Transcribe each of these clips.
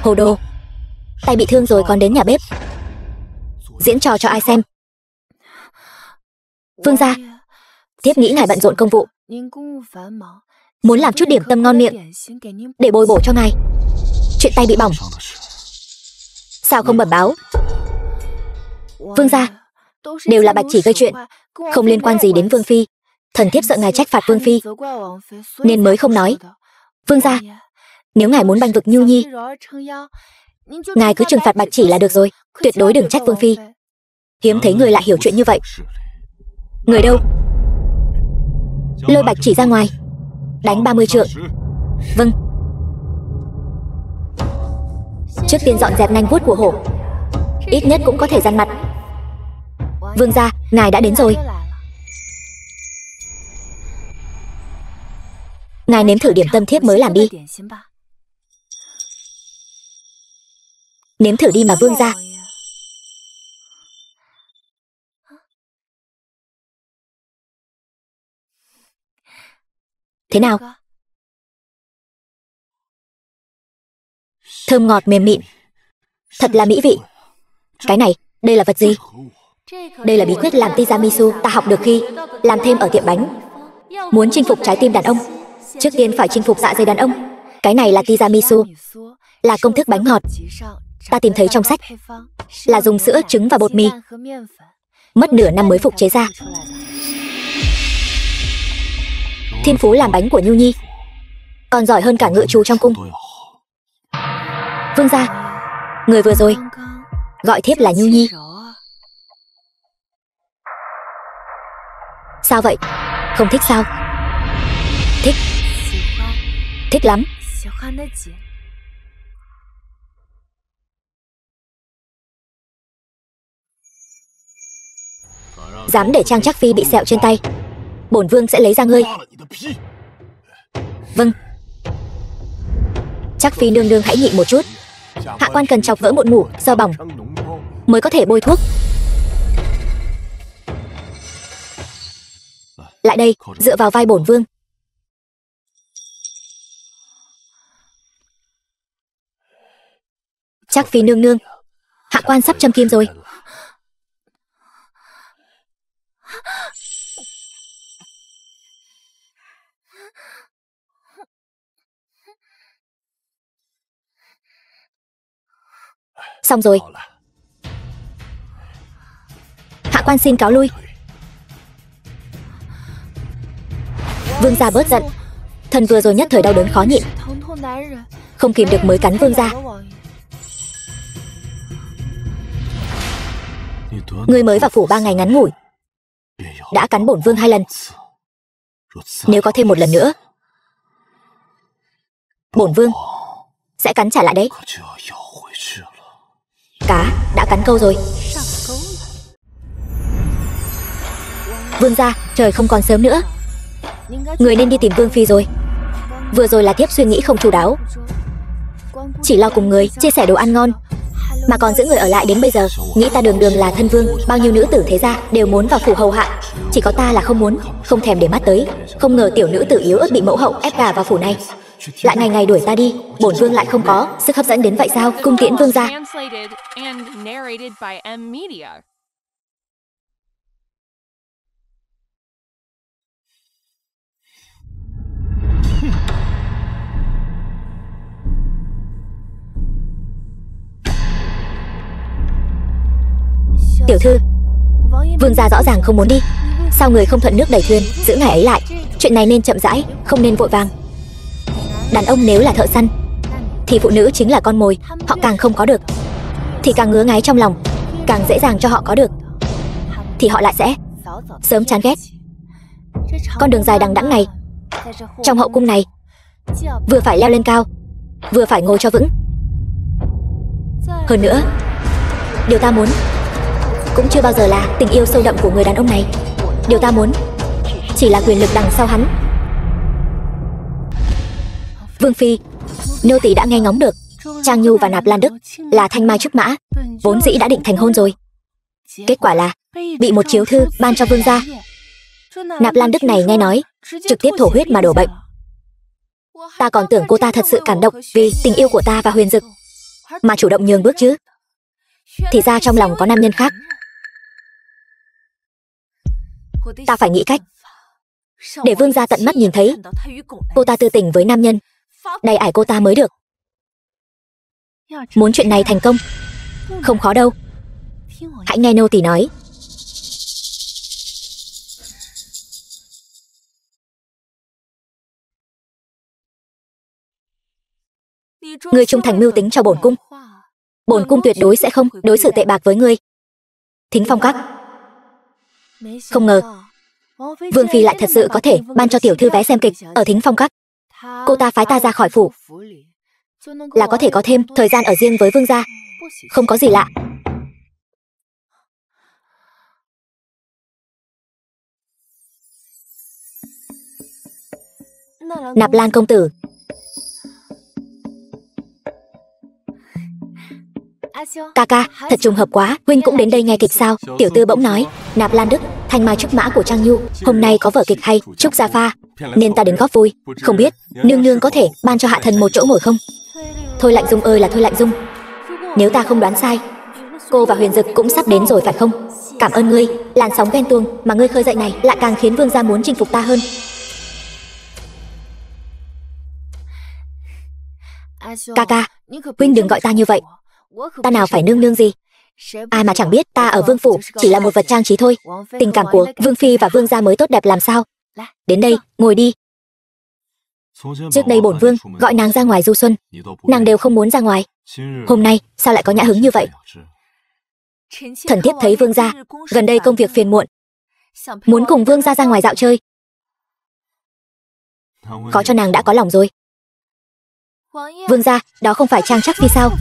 Hồ đồ, tay bị thương rồi còn đến nhà bếp diễn trò cho ai xem? Vương gia, thiếp nghĩ ngài bận rộn công vụ, muốn làm chút điểm tâm ngon miệng để bồi bổ cho ngài. Chuyện tay bị bỏng sao không bẩm báo? Vương gia, đều là Bạch Chỉ gây chuyện, không liên quan gì đến Vương phi. Thần thiếp sợ ngài trách phạt Vương phi nên mới không nói. Vương gia, nếu ngài muốn banh vực Nhu Nhi, ngài cứ trừng phạt Bạch Chỉ là được rồi, tuyệt đối đừng trách Vương phi. Hiếm thấy người lại hiểu chuyện như vậy. Người đâu? Lôi Bạch Chỉ ra ngoài, đánh 30 trượng. Vâng. Trước tiên dọn dẹp nanh vuốt của hổ, ít nhất cũng có thể dằn mặt. Vương gia, ngài đã đến rồi. Ngài nếm thử điểm tâm thiếp mới làm đi. Nếm thử đi mà vương gia. Thế nào? Thơm ngọt mềm mịn, thật là mỹ vị. Cái này, đây là vật gì? Đây là bí quyết làm tiramisu ta học được khi làm thêm ở tiệm bánh. Muốn chinh phục trái tim đàn ông, trước tiên phải chinh phục dạ dày đàn ông. Cái này là tiramisu, là công thức bánh ngọt. Ta tìm thấy trong sách là dùng sữa, trứng và bột mì, mất nửa năm mới phục chế ra. Thiên phú làm bánh của Nhu Nhi còn giỏi hơn cả ngự trù trong cung. Vương gia, người vừa rồi gọi thiếp là Nhu Nhi. Sao vậy? Không thích sao? Thích. Thích lắm. Dám để Trang Trác Phi bị sẹo trên tay, bổn vương sẽ lấy ra ngươi. Vâng. Trác Phi nương nương hãy nhịn một chút. Hạ quan cần chọc vỡ mụn mủ do bỏng mới có thể bôi thuốc. Lại đây, dựa vào vai bổn vương. Trác Phi nương nương, hạ quan sắp châm kim rồi. Xong rồi. Hạ quan xin cáo lui. Vương gia bớt giận, thần vừa rồi nhất thời đau đớn khó nhịn, không kìm được mới cắn vương gia. Ngươi mới vào phủ 3 ngày ngắn ngủi đã cắn bổn vương 2 lần. Nếu có thêm một lần nữa, bổn vương sẽ cắn trả lại đấy. Cá đã cắn câu rồi. Vương gia, trời không còn sớm nữa, người nên đi tìm Vương phi rồi. Vừa rồi là thiếp suy nghĩ không chu đáo, chỉ lo cùng người chia sẻ đồ ăn ngon mà còn giữ người ở lại đến bây giờ. Nghĩ ta đường đường là thân vương, bao nhiêu nữ tử thế gia đều muốn vào phủ hầu hạ, chỉ có ta là không muốn, không thèm để mắt tới. Không ngờ tiểu nữ tử yếu ớt bị mẫu hậu ép gả vào phủ này, lại ngày ngày đuổi ta đi. Bổn vương lại không có sức hấp dẫn đến vậy sao? Cung tiễn vương gia. Tiểu thư, vương gia rõ ràng không muốn đi, sao người không thuận nước đẩy thuyền giữ ngài ấy lại? Chuyện này nên chậm rãi, không nên vội vàng. Đàn ông nếu là thợ săn thì phụ nữ chính là con mồi, họ càng không có được thì càng ngứa ngáy trong lòng, càng dễ dàng cho họ có được thì họ lại sẽ sớm chán ghét. Con đường dài đằng đẵng này, trong hậu cung này, vừa phải leo lên cao, vừa phải ngồi cho vững. Hơn nữa, điều ta muốn cũng chưa bao giờ là tình yêu sâu đậm của người đàn ông này. Điều ta muốn chỉ là quyền lực đằng sau hắn. Vương phi, nô tỳ đã nghe ngóng được, Trang Nhu và Nạp Lan Đức là thanh mai trúc mã, vốn dĩ đã định thành hôn rồi. Kết quả là bị một chiếu thư ban cho vương gia. Nạp Lan Đức này nghe nói trực tiếp thổ huyết mà đổ bệnh. Ta còn tưởng cô ta thật sự cảm động vì tình yêu của ta và Huyền Dực. mà chủ động nhường bước chứ? Thì ra trong lòng có nam nhân khác. Ta phải nghĩ cách để vương gia tận mắt nhìn thấy cô ta tư tình với nam nhân, đầy ải cô ta mới được. Muốn chuyện này thành công không khó đâu. Hãy nghe nô tỳ nói. Ngươi trung thành mưu tính cho bổn cung, bổn cung tuyệt đối sẽ không đối xử tệ bạc với ngươi. Thính Phong Các. Không ngờ Vương phi lại thật sự có thể ban cho tiểu thư vé xem kịch ở Thính Phong Các. Cô ta phái ta ra khỏi phủ là có thể có thêm thời gian ở riêng với vương gia. Không có gì lạ. Nạp Lan công tử. Ca ca, thật trùng hợp quá, huynh cũng đến đây nghe kịch sao? Tiểu tư bỗng nói. Nạp Lan Đức, thanh mai trúc mã của Trang Nhu, hôm nay có vở kịch hay, Trúc Gia Pha, nên ta đến góp vui. Không biết nương nương có thể ban cho hạ thần một chỗ ngồi không? Thôi Lạnh Dung ơi là Thôi Lạnh Dung, nếu ta không đoán sai, cô và Huyền Dực cũng sắp đến rồi phải không? Cảm ơn ngươi, làn sóng ghen tuông mà ngươi khơi dậy này lại càng khiến vương gia muốn chinh phục ta hơn. Ca ca, huynh đừng gọi ta như vậy. Ta nào phải nương nương gì. Ai mà chẳng biết ta ở vương phủ chỉ là một vật trang trí thôi. Tình cảm của vương phi và vương gia mới tốt đẹp làm sao. Đến đây, ngồi đi. Trước đây bổn vương gọi nàng ra ngoài du xuân, nàng đều không muốn ra ngoài. Hôm nay sao lại có nhã hứng như vậy? Thần thiếp thấy vương gia gần đây công việc phiền muộn, muốn cùng vương gia ra ngoài dạo chơi. Có cho nàng đã có lòng rồi. Vương gia, đó không phải Trang Trắc Phi sao?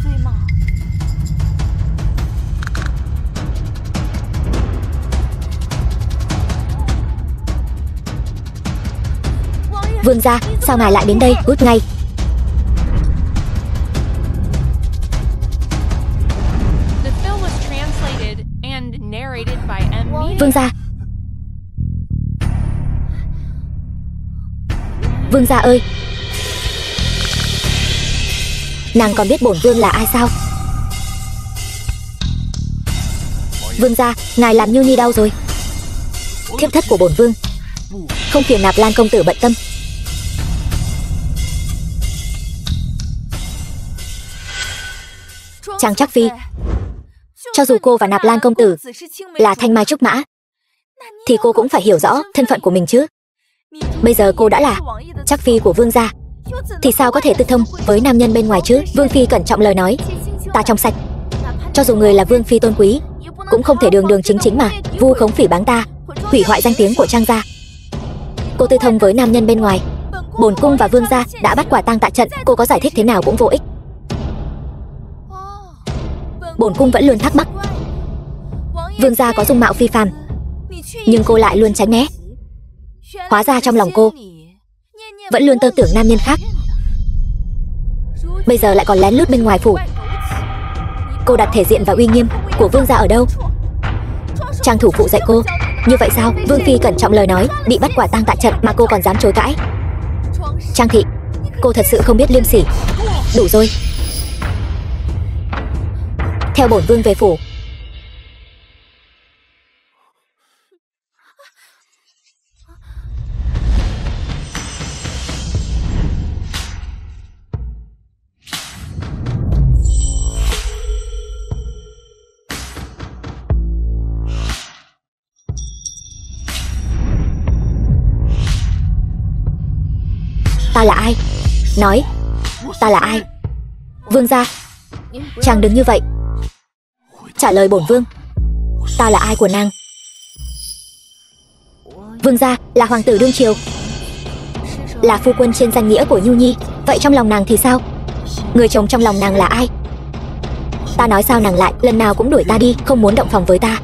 Vương gia, sao ngài lại đến đây? Cút ngay. Vương gia. Vương gia ơi. Nàng còn biết bổn vương là ai sao? Vương gia, ngài làm Nhu Nhi đau rồi. Thiếp thất của bổn vương, không phiền Nạp Lan công tử bận tâm. Trang Trắc Phi, cho dù cô và Nạp Lan công tử là thanh mai trúc mã, thì cô cũng phải hiểu rõ thân phận của mình chứ. Bây giờ cô đã là Trắc Phi của vương gia, thì sao có thể tư thông với nam nhân bên ngoài chứ? Vương phi cẩn trọng lời nói. Ta trong sạch, cho dù người là vương phi tôn quý, cũng không thể đường đường chính chính mà vu khống phỉ báng ta, hủy hoại danh tiếng của Trang gia. Cô tư thông với nam nhân bên ngoài, bổn cung và vương gia đã bắt quả tang tại trận. Cô có giải thích thế nào cũng vô ích. Bổn cung vẫn luôn thắc mắc, vương gia có dung mạo phi phàm, nhưng cô lại luôn tránh né. Hóa ra trong lòng cô vẫn luôn tơ tưởng nam nhân khác, bây giờ lại còn lén lút bên ngoài phủ. Cô đặt thể diện và uy nghiêm của vương gia ở đâu? Trang thủ phụ dạy cô như vậy sao? Vương phi cẩn trọng lời nói. Bị bắt quả tang tại trận mà cô còn dám chối cãi. Trang thị, cô thật sự không biết liêm sỉ. Đủ rồi. Theo bổn vương về phủ. Ta là ai? Nói, ta là ai? Vương gia, chàng đừng như vậy. Trả lời bổn vương, ta là ai của nàng? Vương gia là hoàng tử đương triều, là phu quân trên danh nghĩa của Nhu Nhi. Vậy trong lòng nàng thì sao? Người chồng trong lòng nàng là ai? Ta nói sao nàng lại lần nào cũng đuổi ta đi, không muốn động phòng với ta?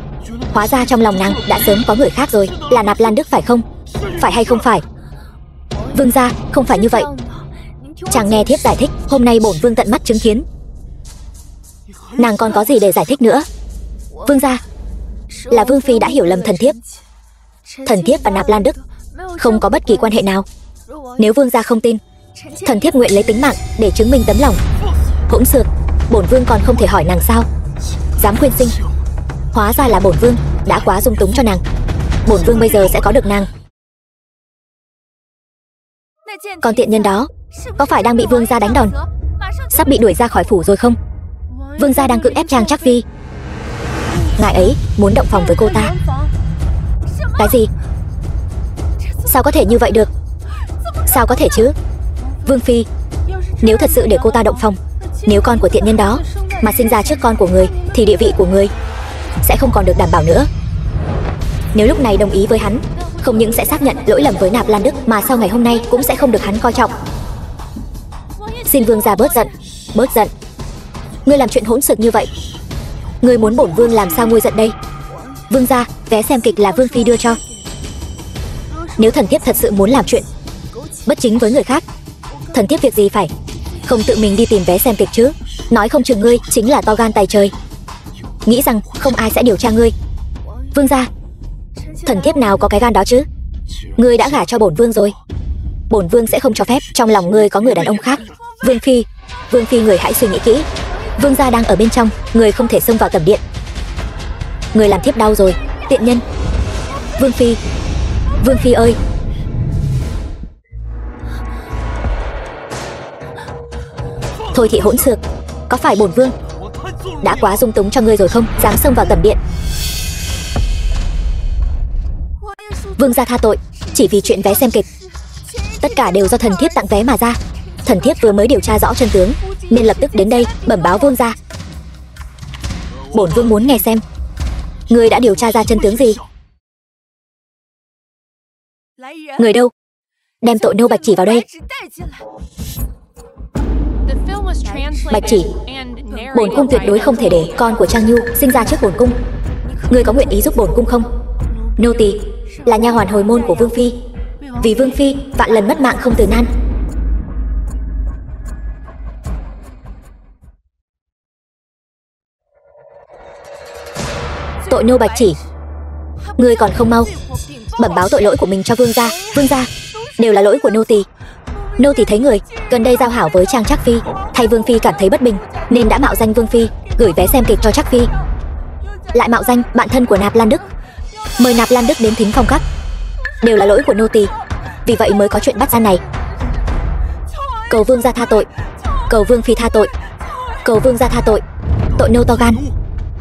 Hóa ra trong lòng nàng đã sớm có người khác rồi. Là Nạp Lan Đức phải không? Phải hay không phải? Vương gia, không phải như vậy. Chàng nghe thiếp giải thích. Hôm nay bổn vương tận mắt chứng kiến, nàng còn có gì để giải thích nữa? Vương gia, là vương phi đã hiểu lầm thần thiếp. Thần thiếp và Nạp Lan Đức không có bất kỳ quan hệ nào. Nếu vương gia không tin, thần thiếp nguyện lấy tính mạng để chứng minh tấm lòng. Hỗn xược, bổn Bổn vương còn không thể hỏi nàng sao? Dám khuyên sinh. Hóa ra là bổn vương đã quá dung túng cho nàng. Bổn vương bây giờ sẽ có được nàng. Còn tiện nhân đó có phải đang bị vương gia đánh đòn, sắp bị đuổi ra khỏi phủ rồi không? Vương gia đang cưỡng ép Trang Trác Phi. Ngài ấy muốn động phòng với cô ta. Cái gì? Sao có thể như vậy được? Sao có thể chứ? Vương phi, nếu thật sự để cô ta động phòng, nếu con của tiện nhân đó mà sinh ra trước con của người, thì địa vị của người sẽ không còn được đảm bảo nữa. Nếu lúc này đồng ý với hắn, không những sẽ xác nhận lỗi lầm với Nạp Lan Đức, mà sau ngày hôm nay cũng sẽ không được hắn coi trọng. Xin vương gia bớt giận. Bớt giận? Ngươi làm chuyện hỗn xược như vậy, ngươi muốn bổn vương làm sao nguôi giận đây? Vương gia, vé xem kịch là vương phi đưa cho. Nếu thần thiếp thật sự muốn làm chuyện bất chính với người khác, thần thiếp việc gì phải không tự mình đi tìm vé xem kịch chứ? Nói không chừng ngươi chính là to gan tài trời, nghĩ rằng không ai sẽ điều tra ngươi. Vương gia, thần thiếp nào có cái gan đó chứ? Ngươi đã gả cho bổn vương rồi, bổn vương sẽ không cho phép trong lòng ngươi có người đàn ông khác. Vương phi, vương phi, người hãy suy nghĩ kỹ. Vương gia đang ở bên trong, người không thể xông vào tẩm điện. Người làm thiếp đau rồi, tiện nhân. Vương phi, vương phi ơi. Thôi thì hỗn xược, có phải bổn vương đã quá dung túng cho ngươi rồi không? Dám xông vào tẩm điện. Vương gia tha tội, chỉ vì chuyện vé xem kịch. Tất cả đều do thần thiếp tặng vé mà ra. Thần thiếp vừa mới điều tra rõ chân tướng, nên lập tức đến đây bẩm báo vương gia. Bổn vương muốn nghe xem ngươi đã điều tra ra chân tướng gì. Người đâu? Đem tội nô Bạch Chỉ vào đây. Bạch Chỉ, bổn cung tuyệt đối không thể để con của Trang Nhu sinh ra trước bổn cung. Ngươi có nguyện ý giúp bổn cung không? Nô tỳ là nha hoàn hồi môn của vương phi, vì vương phi vạn lần mất mạng không từ nan. Tội nô Bạch Chỉ, ngươi còn không mau bẩm báo tội lỗi của mình cho vương gia. Vương gia, đều là lỗi của nô tỳ. Nô tỳ thấy người gần đây giao hảo với Trang Trác Phi, thay vương phi cảm thấy bất bình, nên đã mạo danh vương phi gửi vé xem kịch cho Trác Phi, lại mạo danh bạn thân của Nạp Lan Đức, mời Nạp Lan Đức đến thính phong các. Đều là lỗi của nô tỳ, vì vậy mới có chuyện bắt gian này. Cầu vương gia tha tội, cầu vương phi tha tội, cầu vương gia tha tội. Tội nô to gan,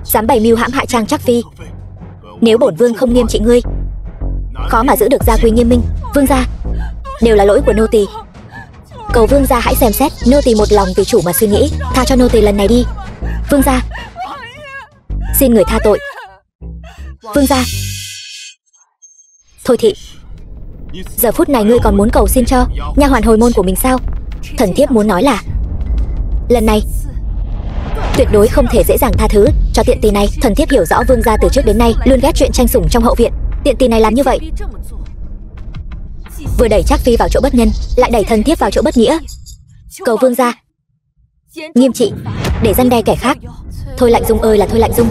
dám bày mưu hãm hại Trang Trác Phi. Nếu bổn vương không nghiêm trị ngươi, khó mà giữ được gia quy nghiêm minh. Vương gia, đều là lỗi của nô tỳ, cầu vương gia hãy xem xét. Nô tỳ một lòng vì chủ mà suy nghĩ, tha cho nô tỳ lần này đi. Vương gia, xin người tha tội. Vương gia. Thôi thị, giờ phút này ngươi còn muốn cầu xin cho nha hoàn hồi môn của mình sao? Thần thiếp muốn nói là lần này tuyệt đối không thể dễ dàng tha thứ cho tiện tỳ này. Thần thiếp hiểu rõ vương gia từ trước đến nay luôn ghét chuyện tranh sủng trong hậu viện. Tiện tỳ này làm như vậy, vừa đẩy Trác Phi vào chỗ bất nhân, lại đẩy thần thiếp vào chỗ bất nghĩa. Cầu vương gia nghiêm trị để răn đe kẻ khác. Thôi Lạnh Dung ơi là Thôi Lạnh Dung,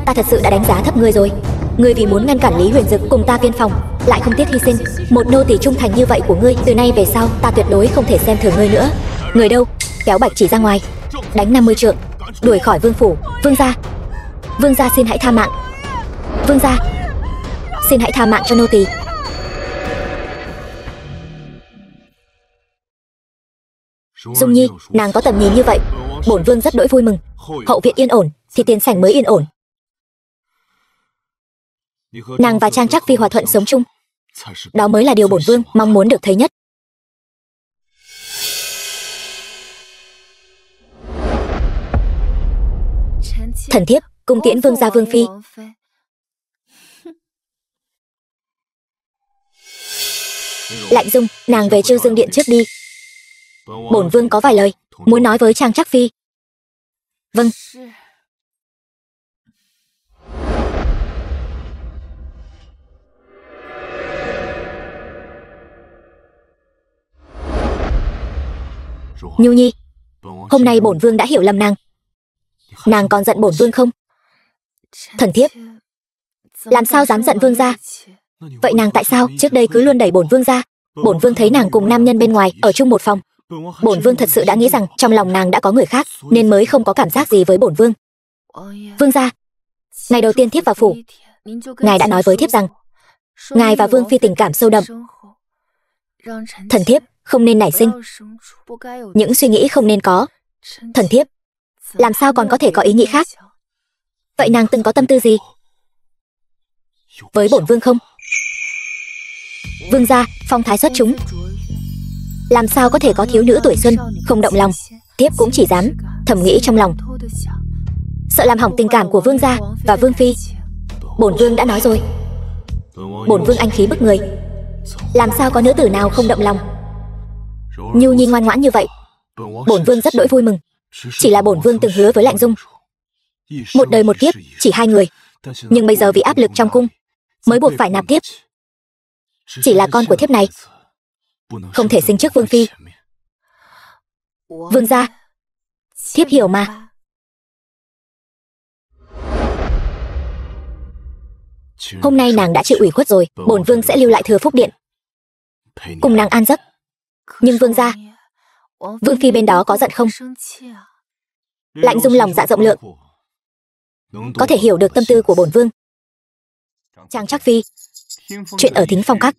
ta thật sự đã đánh giá thấp ngươi rồi. Ngươi vì muốn ngăn cản Lý Huyền Dực cùng ta viên phòng, lại không tiếc hy sinh một nô tỳ trung thành như vậy của ngươi. Từ nay về sau ta tuyệt đối không thể xem thường ngươi nữa. Người đâu? Kéo Bạch Chỉ ra ngoài, đánh 50 trượng, đuổi khỏi vương phủ. Vương gia, vương gia xin hãy tha mạng. Vương gia, xin hãy tha mạng cho nô tỳ. Dung Nhi, nàng có tầm nhìn như vậy, bổn vương rất đỗi vui mừng. Hậu viện yên ổn thì tiền sảnh mới yên ổn. Nàng và Trang Trác Phi hòa thuận sống chung, đó mới là điều bổn vương mong muốn được thấy nhất. Thần thiếp cung tiễn vương gia vương phi. Lạnh Dung, nàng về Trư Dương Điện trước đi. Bổn vương có vài lời muốn nói với Trang Trác Phi. Vâng. Nhu Nhi, hôm nay bổn vương đã hiểu lầm nàng. Nàng còn giận bổn vương không? Thần thiếp làm sao dám giận vương gia? Vậy nàng tại sao trước đây cứ luôn đẩy bổn vương ra? Bổn vương thấy nàng cùng nam nhân bên ngoài ở chung một phòng, Bổn vương thật sự đã nghĩ rằng trong lòng nàng đã có người khác, nên mới không có cảm giác gì với bổn vương. Vương gia, ngày đầu tiên thiếp vào phủ, ngài đã nói với thiếp rằng ngài và vương phi tình cảm sâu đậm. Thần thiếp không nên nảy sinh những suy nghĩ không nên có. Thần thiếp làm sao còn có thể có ý nghĩ khác? Vậy nàng từng có tâm tư gì với bổn vương không? Vương gia phong thái xuất chúng, làm sao có thể có thiếu nữ tuổi xuân không động lòng? Thiếp cũng chỉ dám thầm nghĩ trong lòng, sợ làm hỏng tình cảm của vương gia và vương phi. Bổn vương đã nói rồi, bổn vương anh khí bức người, làm sao có nữ tử nào không động lòng. Nhu nhi ngoan ngoãn như vậy, bổn vương rất đỗi vui mừng. Chỉ là bổn vương từng hứa với Lạnh Dung, một đời một kiếp chỉ hai người, nhưng bây giờ vì áp lực trong cung mới buộc phải nạp thiếp. Chỉ là con của thiếp này không thể sinh trước vương phi. Vương gia, thiếp hiểu mà. Hôm nay nàng đã chịu ủy khuất rồi, bổn vương sẽ lưu lại Thừa Phúc Điện cùng nàng an giấc. Nhưng vương gia, vương phi bên đó có giận không? Lạnh Dung lòng dạ rộng lượng, có thể hiểu được tâm tư của bổn vương. Trang Trác phi, chuyện ở Thính Phong Các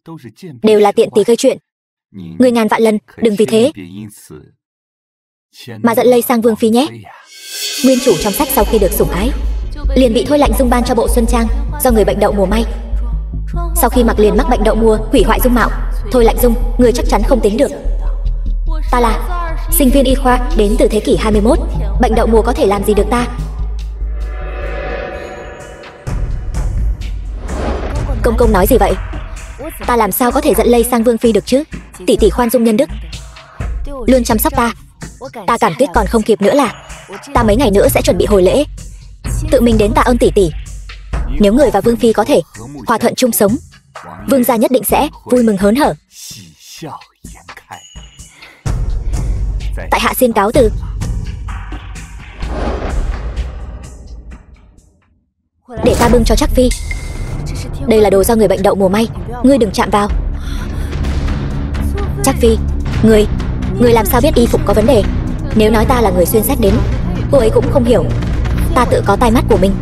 đều là tiện tì gây chuyện. Người ngàn vạn lần đừng vì thế mà giận lây sang vương phi nhé. Nguyên chủ trong sách sau khi được sủng ái liền bị Thôi Lạnh Dung ban cho bộ xuân trang do người bệnh đậu mùa may. Sau khi mặc liền mắc bệnh đậu mùa, hủy hoại dung mạo. Thôi Lạnh Dung, người chắc chắn không tính được. Ta là sinh viên y khoa đến từ thế kỷ 21, bệnh đậu mùa có thể làm gì được ta? Công công nói gì vậy? Ta làm sao có thể giận lây sang vương phi được chứ? Tỷ tỷ khoan dung nhân đức, luôn chăm sóc ta. Ta cảm kích còn không kịp nữa là ta mấy ngày nữa sẽ chuẩn bị hồi lễ, tự mình đến tạ ơn tỷ tỷ. Nếu người và vương phi có thể hòa thuận chung sống, vương gia nhất định sẽ vui mừng hớn hở. Tại hạ xin cáo từ. Để ta bưng cho Trác phi. Đây là đồ do người bệnh đậu mùa may, ngươi đừng chạm vào. Trác phi, người làm sao biết y phục có vấn đề? Nếu nói ta là người xuyên xét đến, cô ấy cũng không hiểu. Ta tự có tai mắt của mình.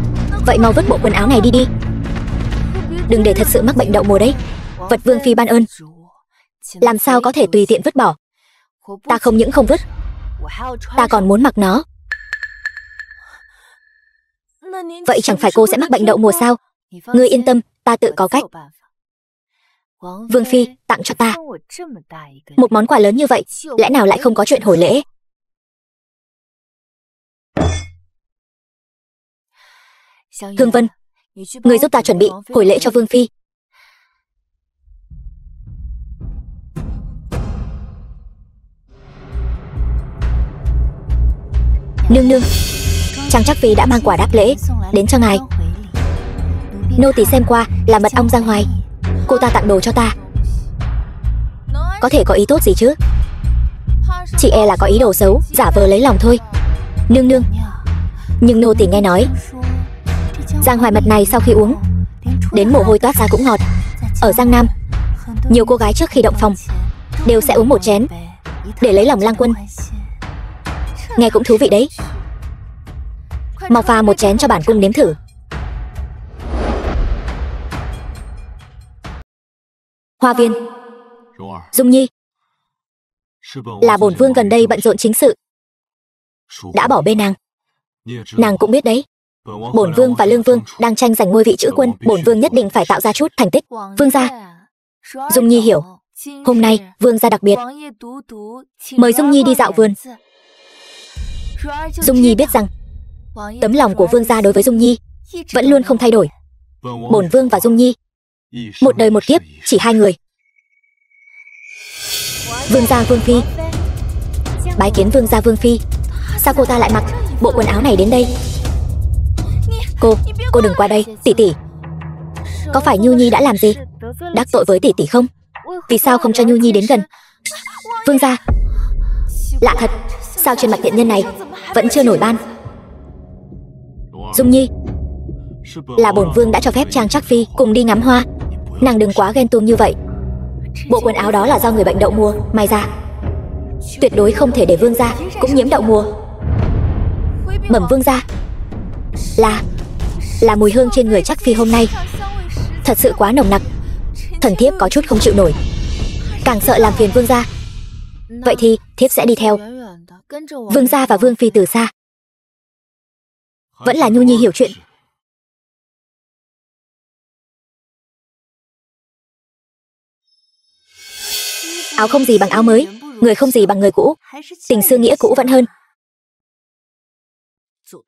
Vậy mau vứt bộ quần áo này đi đi, đừng để thật sự mắc bệnh đậu mùa đấy. Vật vương phi ban ơn, làm sao có thể tùy tiện vứt bỏ? Ta không những không vứt, ta còn muốn mặc nó. Vậy chẳng phải cô sẽ mắc bệnh đậu mùa sao? Ngươi yên tâm, ta tự có cách. Vương phi tặng cho ta một món quà lớn như vậy, lẽ nào lại không có chuyện hồi lễ? Hương Vân, người giúp ta chuẩn bị hồi lễ cho vương phi. Nương nương, Trang Trác phi đã mang quà đáp lễ đến cho ngài. Nô tỳ xem qua là mật ong Giang Hoài. Cô ta tặng đồ cho ta, có thể có ý tốt gì chứ? Chị e là có ý đồ xấu, giả vờ lấy lòng thôi. Nương nương, nhưng nô tỳ nghe nói Giang Hoài mật này sau khi uống đến mồ hôi toát ra cũng ngọt. Ở Giang Nam, nhiều cô gái trước khi động phòng đều sẽ uống một chén để lấy lòng lang quân. Nghe cũng thú vị đấy. Mau pha một chén cho bản cung nếm thử. Hoa viên, Dung Nhi, là bổn vương gần đây bận rộn chính sự, đã bỏ bê nàng. Nàng cũng biết đấy, bổn vương và Lương vương đang tranh giành ngôi vị chữ quân. Bổn vương nhất định phải tạo ra chút thành tích. Vương gia, Dung Nhi hiểu. Hôm nay vương gia đặc biệt mời Dung Nhi đi dạo vườn. Dung Nhi biết rằng tấm lòng của vương gia đối với Dung Nhi vẫn luôn không thay đổi. Bổn vương và Dung Nhi một đời một kiếp chỉ hai người. Vương gia vương phi, bái kiến vương gia vương phi. Sao cô ta lại mặc bộ quần áo này đến đây? Cô đừng qua đây. Tỷ tỷ, có phải Nhu Nhi đã làm gì đắc tội với tỷ tỷ không? Vì sao không cho Nhu Nhi đến gần? Vương gia, lạ thật, sao trên mặt tiện nhân này vẫn chưa nổi ban? Dung Nhi, là bổn vương đã cho phép Trang Trác phi cùng đi ngắm hoa. Nàng đừng quá ghen tuông như vậy. Bộ quần áo đó là do người bệnh đậu mùa may ra. Tuyệt đối không thể để vương gia cũng nhiễm đậu mùa. Mầm vương gia, là mùi hương trên người Trác Phi hôm nay thật sự quá nồng nặc, thần thiếp có chút không chịu nổi, càng sợ làm phiền vương gia. Vậy thì thiếp sẽ đi theo vương gia và vương phi từ xa. Vẫn là Nhu Nhi hiểu chuyện. Áo không gì bằng áo mới, người không gì bằng người cũ, tình xưa nghĩa cũ vẫn hơn.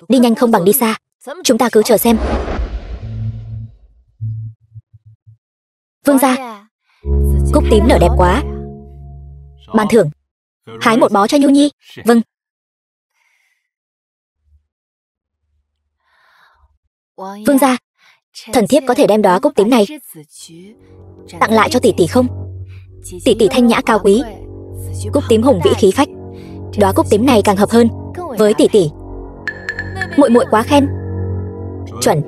Đi nhanh không bằng đi xa, chúng ta cứ chờ xem. Vương gia, cúc tím nở đẹp quá, ban thưởng, hái một bó cho Nhu Nhi. Vâng. Vương gia, thần thiếp có thể đem đóa cúc tím này tặng lại cho tỷ tỷ không? Tỷ tỷ thanh nhã cao quý, cúc tím hùng vĩ khí phách, đóa cúc tím này càng hợp hơn với tỷ tỷ. Muội muội quá khen. Chuẩn.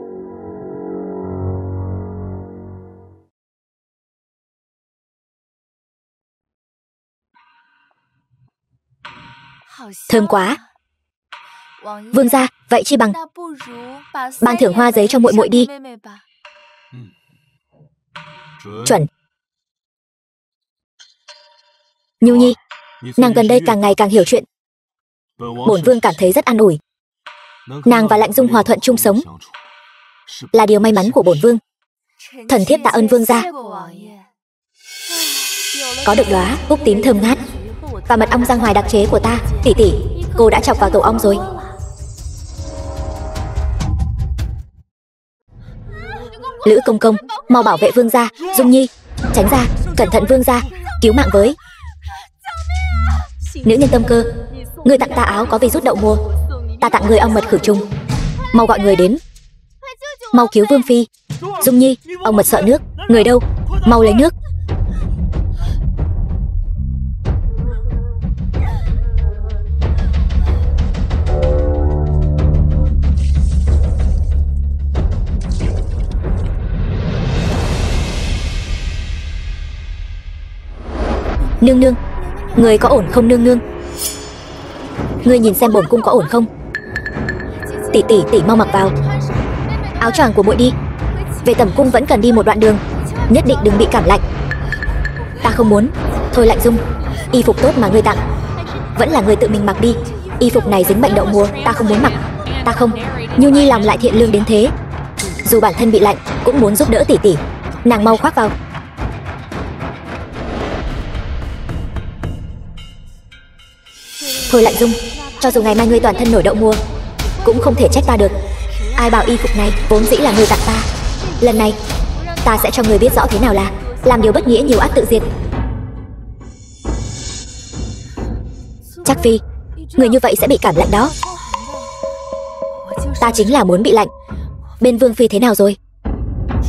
Thơm quá. Vương gia, vậy chi bằng ban thưởng hoa giấy cho muội muội đi. Chuẩn. Nhu Nhi, nàng gần đây càng ngày càng hiểu chuyện. Bổn vương cảm thấy rất an ủi. Nàng và Lạnh Dung hòa thuận chung sống là điều may mắn của bổn vương. Thần thiếp tạ ơn vương gia. Có được đóa cúc tím thơm ngát và mật ong giang hoài đặc chế của ta, tỷ tỷ, cô đã chọc vào tổ ong rồi. Lữ công công, mau bảo vệ vương gia. Dung Nhi, tránh ra, cẩn thận vương gia, cứu mạng với. Nữ nhân tâm cơ, người tặng ta áo có virus đậu mùa, ta tặng người ong mật khử trùng. Mau gọi người đến, mau cứu vương phi. Dung Nhi, ong mật sợ nước, người đâu, mau lấy nước. Nương nương, người có ổn không nương nương? Ngươi nhìn xem bổn cung có ổn không? Tỷ tỷ, tỷ mau mặc vào áo choàng của muội đi. Về tẩm cung vẫn cần đi một đoạn đường, nhất định đừng bị cảm lạnh. Ta không muốn. Thôi Lạnh Dung, y phục tốt mà ngươi tặng, vẫn là ngươi tự mình mặc đi. Y phục này dính bệnh đậu mùa, ta không muốn mặc. Ta không. Nhu Nhi lòng lại thiện lương đến thế, dù bản thân bị lạnh cũng muốn giúp đỡ tỷ tỷ. Nàng mau khoác vào. Thôi Lạnh Dung, cho dù ngày mai ngươi toàn thân nổi đậu mùa cũng không thể trách ta được. Ai bảo y phục này vốn dĩ là ngươi tặng ta. Lần này ta sẽ cho ngươi biết rõ thế nào là làm điều bất nghĩa nhiều ắt tự diệt. Trác Phi, người như vậy sẽ bị cảm lạnh đó. Ta chính là muốn bị lạnh. Bên Vương Phi thế nào rồi?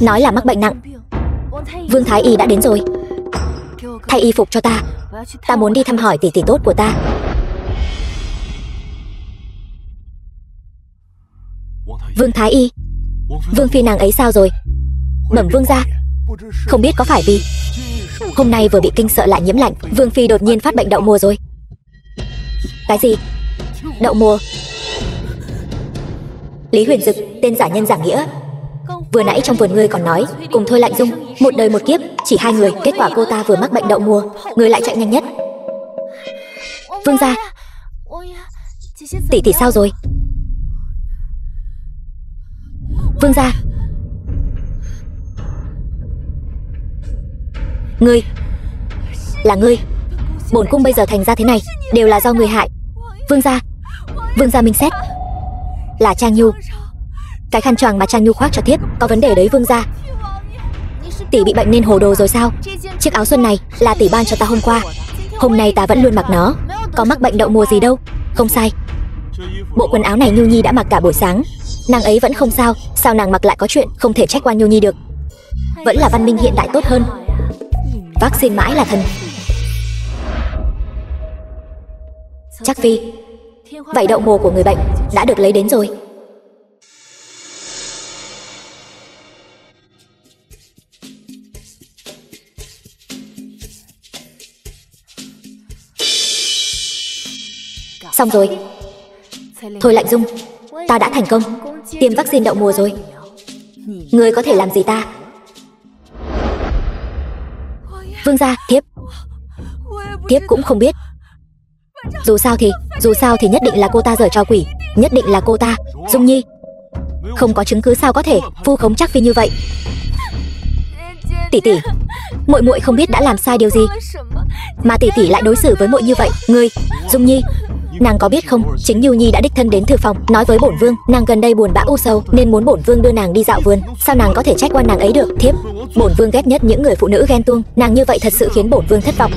Nói là mắc bệnh nặng. Vương Thái Y đã đến rồi. Thay y phục cho ta, ta muốn đi thăm hỏi tỷ tỷ tốt của ta. Vương Thái Y, Vương Phi nàng ấy sao rồi? Bẩm vương gia, không biết có phải vì hôm nay vừa bị kinh sợ lại nhiễm lạnh, Vương Phi đột nhiên phát bệnh đậu mùa rồi. Cái gì? Đậu mùa? Lý Huyền Dực, tên giả nhân giả nghĩa, vừa nãy trong vườn ngươi còn nói cùng Thôi Lạnh Dung một đời một kiếp, chỉ 2 người, kết quả cô ta vừa mắc bệnh đậu mùa, ngươi lại chạy nhanh nhất. Vương gia, tỷ tỷ sao rồi? Vương gia, ngươi, là ngươi. Bổn cung bây giờ thành ra thế này đều là do ngươi hại. Vương gia minh xét. Là Trang Nhu. Cái khăn choàng mà Trang Nhu khoác cho thiếp có vấn đề đấy vương gia. Tỷ bị bệnh nên hồ đồ rồi sao? Chiếc áo xuân này là tỷ ban cho ta hôm qua, hôm nay ta vẫn luôn mặc nó, có mắc bệnh đậu mùa gì đâu. Không sai. Bộ quần áo này Nhu Nhi đã mặc cả buổi sáng, nàng ấy vẫn không sao, sao nàng mặc lại có chuyện? Không thể trách qua Nhu Nhi được. Vẫn là văn minh hiện đại tốt hơn. Vaccine mãi là thần. Trác Phi, vậy đậu mùa của người bệnh đã được lấy đến rồi. Xong rồi. Thôi Lạnh Dung, ta đã thành công tiêm vaccine đậu mùa rồi. Ngươi có thể làm gì ta? Vương gia, thiếp cũng không biết. Dù sao thì nhất định là cô ta giở trò quỷ. Nhất định là cô ta. Dung Nhi, không có chứng cứ sao có thể vu khống Trác Phi như vậy? Tỷ tỷ, muội muội không biết đã làm sai điều gì mà tỷ tỷ lại đối xử với muội như vậy. Ngươi, Dung Nhi, nàng có biết không, chính Nhu Nhi đã đích thân đến thư phòng nói với bổn vương nàng gần đây buồn bã u sầu nên muốn bổn vương đưa nàng đi dạo vườn. Sao nàng có thể trách oan nàng ấy được? Thiếp, bổn vương ghét nhất những người phụ nữ ghen tuông, nàng như vậy thật sự khiến bổn vương thất vọng.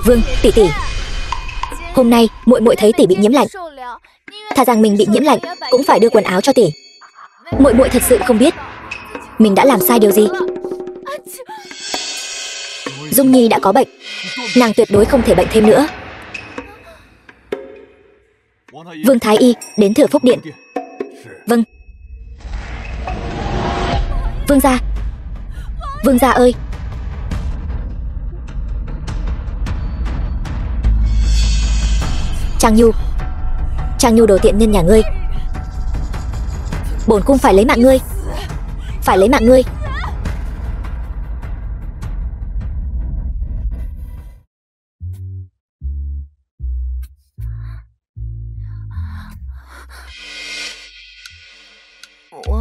Vương, tỷ tỷ, hôm nay muội muội thấy tỷ bị nhiễm lạnh, thà rằng mình bị nhiễm lạnh cũng phải đưa quần áo cho tỷ. Muội muội thật sự không biết mình đã làm sai điều gì. Dung Nhi đã có bệnh, nàng tuyệt đối không thể bệnh thêm nữa. Vương Thái Y đến Thừa Phúc Điện. Vâng. Vương gia ơi. Trang Nhu đồ tiện nhân nhà ngươi, bổn cung phải lấy mạng ngươi.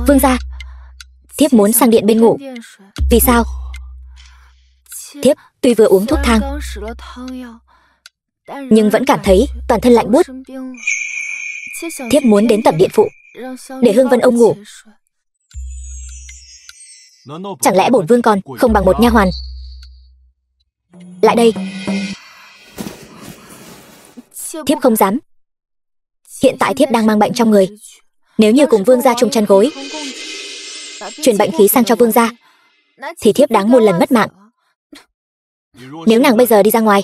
Vương gia, thiếp muốn sang điện bên ngủ. Vì sao? Thiếp tuy vừa uống thuốc thang nhưng vẫn cảm thấy toàn thân lạnh buốt. Thiếp muốn đến tẩm điện phụ để Hương Vân ông ngủ. Chẳng lẽ bổn vương còn không bằng một nha hoàn? Lại đây. Thiếp không dám. Hiện tại thiếp đang mang bệnh trong người. Nếu như cùng vương gia chung chăn gối, truyền bệnh khí sang cho vương gia, thì thiếp đáng muôn lần mất mạng. Nếu nàng bây giờ đi ra ngoài,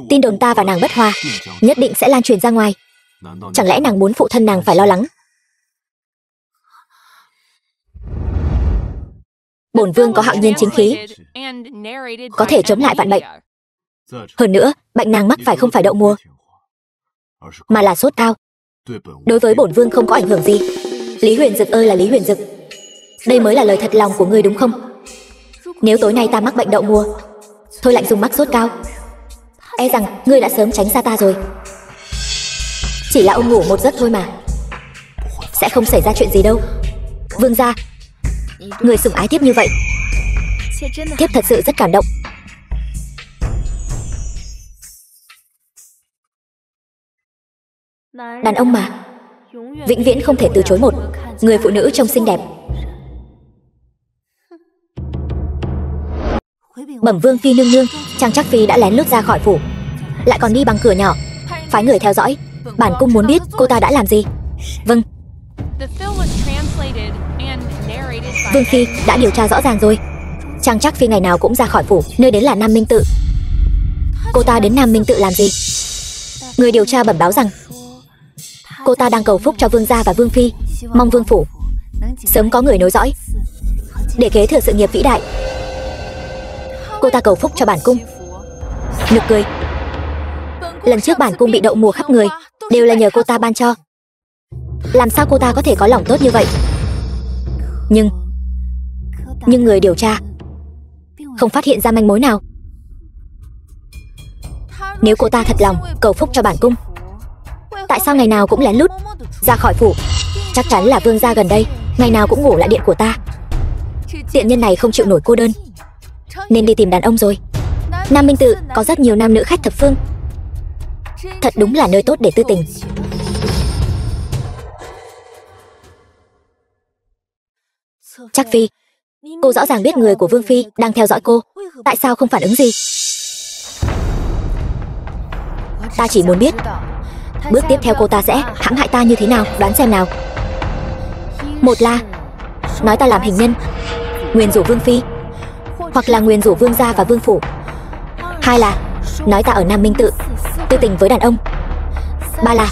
tin đồn ta và nàng bất hòa nhất định sẽ lan truyền ra ngoài. Chẳng lẽ nàng muốn phụ thân nàng phải lo lắng? Bổn vương có hạo nhiên chính khí, có thể chống lại vạn bệnh. Hơn nữa, bệnh nàng mắc phải không phải đậu mùa, mà là sốt cao. Đối với bổn vương không có ảnh hưởng gì. Lý Huyền Dực ơi là Lý Huyền Dực, đây mới là lời thật lòng của ngươi đúng không? Nếu tối nay ta mắc bệnh đậu mùa, Thôi Lạnh Dung mắc sốt cao, e rằng ngươi đã sớm tránh xa ta rồi. Chỉ là ông ngủ một giấc thôi mà, sẽ không xảy ra chuyện gì đâu. Vương gia, người sủng ái thiếp như vậy, thiếp thật sự rất cảm động. Đàn ông mà, vĩnh viễn không thể từ chối một người phụ nữ trông xinh đẹp. Bẩm Vương phi nương nương, Trang Trác Phi đã lén lút ra khỏi phủ, lại còn đi bằng cửa nhỏ, phái người theo dõi. Bản cung muốn biết cô ta đã làm gì. Vâng. Vương phi đã điều tra rõ ràng rồi. Trang Trác Phi ngày nào cũng ra khỏi phủ, nơi đến là Nam Minh Tự. Cô ta đến Nam Minh Tự làm gì? Người điều tra bẩm báo rằng cô ta đang cầu phúc cho vương gia và vương phi, mong vương phủ sớm có người nối dõi để kế thừa sự nghiệp vĩ đại. Cô ta cầu phúc cho bản cung. Nực cười. Lần trước bản cung bị đậu mùa khắp người đều là nhờ cô ta ban cho. Làm sao cô ta có thể có lòng tốt như vậy? Nhưng người điều tra không phát hiện ra manh mối nào. Nếu cô ta thật lòng cầu phúc cho bản cung, tại sao ngày nào cũng lén lút ra khỏi phủ? Chắc chắn là vương gia gần đây ngày nào cũng ngủ lại điện của ta. Tiện nhân này không chịu nổi cô đơn nên đi tìm đàn ông rồi. Nam Minh Tự có rất nhiều nam nữ khách thập phương, thật đúng là nơi tốt để tư tình. Trác Phi, cô rõ ràng biết người của vương phi đang theo dõi cô, tại sao không phản ứng gì? Ta chỉ muốn biết bước tiếp theo cô ta sẽ hãm hại ta như thế nào, đoán xem nào. Một là nói ta làm hình nhân, nguyền rủa vương phi, hoặc là nguyền rủa vương gia và vương phủ. Hai là nói ta ở Nam Minh Tự tư tình với đàn ông. Ba là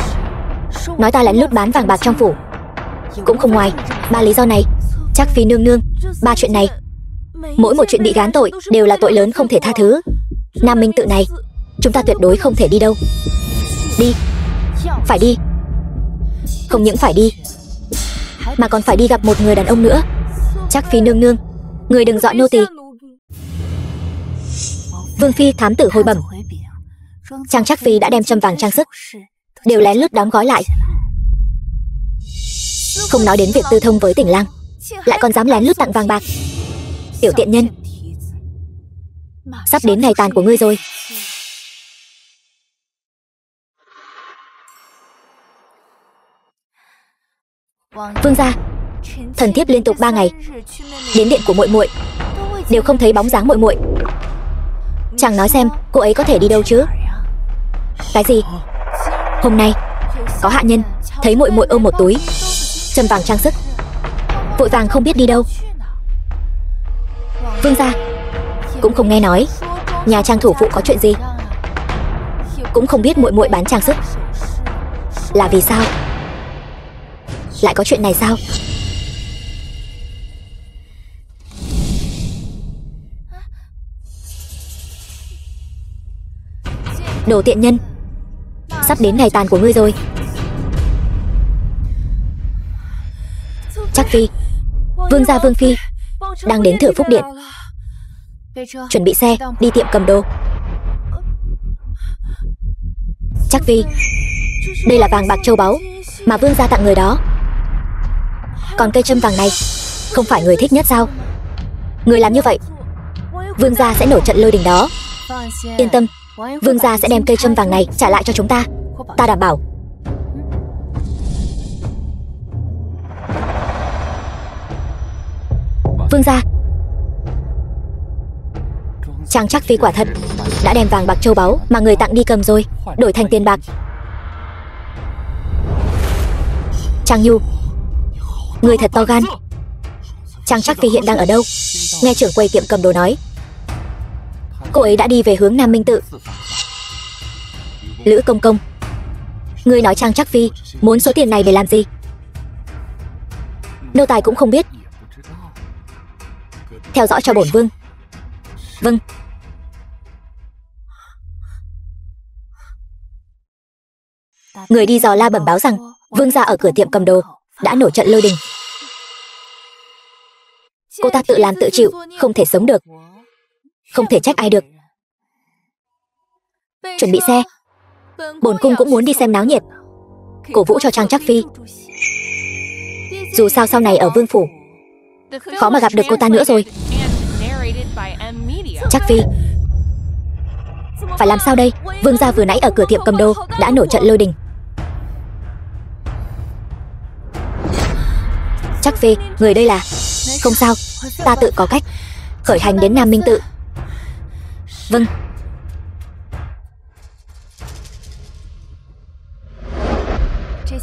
nói ta lén lút bán vàng bạc trong phủ. Cũng không ngoài ba lý do này. Trác Phi nương nương, ba chuyện này, mỗi một chuyện bị gán tội đều là tội lớn không thể tha thứ. Nam Minh Tự này chúng ta tuyệt đối không thể đi đâu. Đi. Phải đi. Không những phải đi, mà còn phải đi gặp một người đàn ông nữa. Trác Phi nương nương, người đừng dọa nô tỳ. Vương phi thám tử hồi bẩm, chàng Trác Phi đã đem châm vàng trang sức đều lén lút đóng gói lại. Không nói đến việc tư thông với Tỉnh Lang, lại còn dám lén lút tặng vàng bạc. Tiểu tiện nhân, sắp đến ngày tàn của ngươi rồi. Vương gia, thần thiếp liên tục 3 ngày đến điện của muội muội đều không thấy bóng dáng muội muội. Chàng nói xem cô ấy có thể đi đâu chứ? Cái gì? Hôm nay có hạ nhân thấy muội muội ôm một túi châm vàng trang sức, vội vàng không biết đi đâu. Vương gia cũng không nghe nói nhà trang thủ phụ có chuyện gì, cũng không biết muội muội bán trang sức. Là vì sao? Lại có chuyện này sao? Đồ tiện nhân, sắp đến ngày tàn của ngươi rồi. Trác Phi, vương gia Vương phi đang đến Thừa Phúc Điện, chuẩn bị xe đi tiệm cầm đồ. Trác Phi, đây là vàng bạc châu báu mà vương gia tặng người đó. Còn cây châm vàng này không phải người thích nhất sao? Người làm như vậy, vương gia sẽ nổi trận lôi đình đó. Yên tâm, vương gia sẽ đem cây châm vàng này trả lại cho chúng ta. Ta đảm bảo. Vương gia, chàng Trác Phi quả thật đã đem vàng bạc châu báu mà người tặng đi cầm rồi, đổi thành tiền bạc. Trang Nhu, người thật to gan. Chàng Trác Phi hiện đang ở đâu? Nghe trưởng quầy tiệm cầm đồ nói, cô ấy đã đi về hướng Nam Minh Tự. Lữ công công, người nói chàng Trác Phi muốn số tiền này để làm gì? Nô tài cũng không biết. Theo dõi cho bổn vương. Vâng. Người đi dò la bẩm báo rằng vương gia ở cửa tiệm cầm đồ đã nổi trận lôi đình. Cô ta tự làm tự chịu, không thể sống được, không thể trách ai được. Chuẩn bị xe, bổn cung cũng muốn đi xem náo nhiệt, cổ vũ cho chàng Trác Phi. Dù sao sau này ở vương phủ khó mà gặp được cô ta nữa rồi. Trác Phi, phải làm sao đây? Vương gia vừa nãy ở cửa tiệm cầm đồ đã nổi trận lôi đình. Trác Phi, người đây là... Không sao, ta tự có cách. Khởi hành đến Nam Minh Tự. Vâng.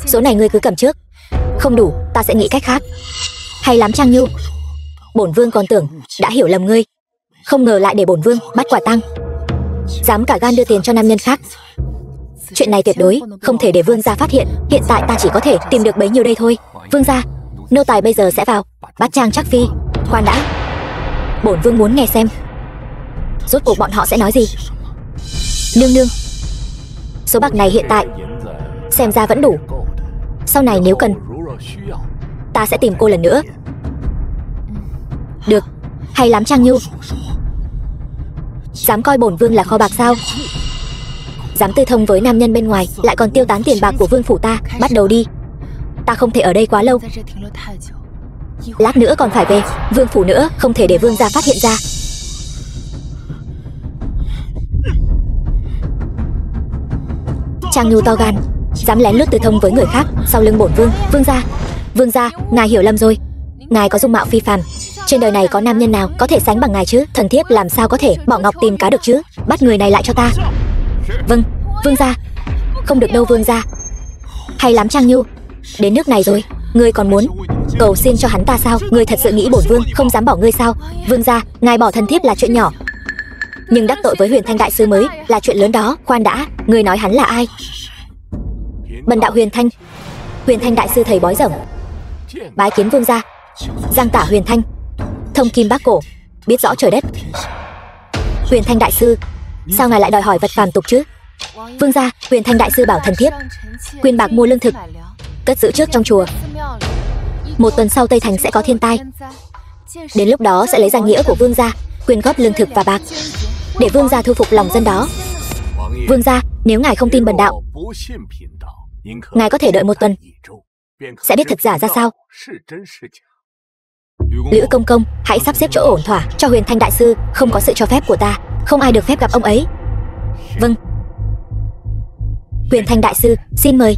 Số này ngươi cứ cầm trước, không đủ ta sẽ nghĩ cách khác. Hay lắm Trang Nhu, bổn vương còn tưởng đã hiểu lầm ngươi, không ngờ lại để bổn vương bắt quả tang. Dám cả gan đưa tiền cho nam nhân khác. Chuyện này tuyệt đối không thể để vương gia phát hiện. Hiện tại ta chỉ có thể tìm được bấy nhiêu đây thôi. Vương gia, nô tài bây giờ sẽ vào bắt chàng Trác Phi. Khoan đã, bổn vương muốn nghe xem rốt cuộc bọn họ sẽ nói gì. Nương nương, số bạc này hiện tại xem ra vẫn đủ. Sau này nếu cần, ta sẽ tìm cô lần nữa. Được, hay lắm Trang Nhu. Dám coi bổn vương là kho bạc sao? Dám tư thông với nam nhân bên ngoài, lại còn tiêu tán tiền bạc của vương phủ ta. Bắt đầu đi, ta không thể ở đây quá lâu. Lát nữa còn phải về vương phủ nữa, không thể để vương gia phát hiện ra. Trang Nhu to gan, dám lén lút tư thông với người khác sau lưng bổn vương. Vương gia, ngài hiểu lầm rồi. Ngài có dung mạo phi phàm, trên đời này có nam nhân nào có thể sánh bằng ngài chứ? Thần thiếp làm sao có thể bỏ ngọc tìm cá được chứ? Bắt người này lại cho ta. Vâng, vương gia. Không được đâu vương gia. Hay lắm Trang Nhu, đến nước này rồi, ngươi còn muốn cầu xin cho hắn ta sao? Ngươi thật sự nghĩ bổn vương không dám bỏ ngươi sao? Vương gia, ngài bỏ thần thiếp là chuyện nhỏ, nhưng đắc tội với Huyền Thanh đại sư mới là chuyện lớn đó. Khoan đã, ngươi nói hắn là ai? Bần đạo Huyền Thanh, Huyền Thanh đại sư thầy bói rồng. Bái kiến vương gia. Giang tả Huyền Thanh, thông kim bác cổ, biết rõ trời đất. Huyền Thanh đại sư, sao ngài lại đòi hỏi vật phàm tục chứ? Vương gia, Huyền Thanh đại sư bảo thần thiếp quyên bạc mua lương thực, cất giữ trước trong chùa. 1 tuần sau Tây Thành sẽ có thiên tai. Đến lúc đó sẽ lấy danh nghĩa của vương gia quyên góp lương thực và bạc, để vương gia thu phục lòng dân đó. Vương gia, nếu ngài không tin bần đạo, ngài có thể đợi 1 tuần, sẽ biết thật giả ra sao. Lữ công công, hãy sắp xếp chỗ ổn thỏa cho Huyền Thanh đại sư. Không có sự cho phép của ta, không ai được phép gặp ông ấy. Vâng. Huyền Thanh đại sư, xin mời.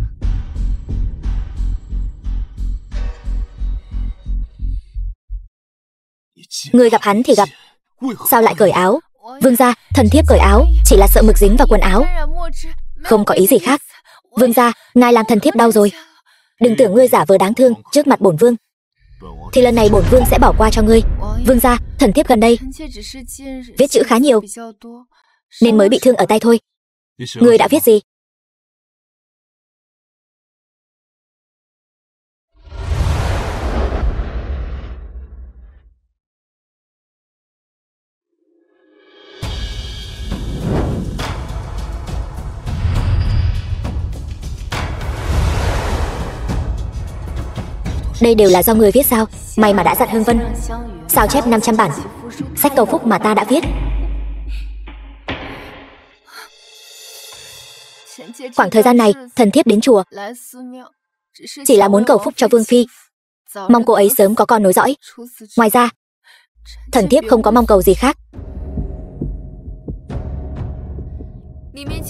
Người gặp hắn thì gặp, sao lại cởi áo? Vương gia, thần thiếp cởi áo chỉ là sợ mực dính vào quần áo, không có ý gì khác. Vương gia, ngài làm thần thiếp đau rồi. Đừng tưởng ngươi giả vờ đáng thương trước mặt bổn vương, thì lần này bổn vương sẽ bỏ qua cho ngươi. Vương gia, thần thiếp gần đây viết chữ khá nhiều nên mới bị thương ở tay thôi. Ngươi đã viết gì? Đây đều là do người viết sao? May mà đã dặn Hương Vân. Sao chép 500 bản sách cầu phúc mà ta đã viết. Khoảng thời gian này, thần thiếp đến chùa chỉ là muốn cầu phúc cho Vương Phi, mong cô ấy sớm có con nối dõi. Ngoài ra, thần thiếp không có mong cầu gì khác.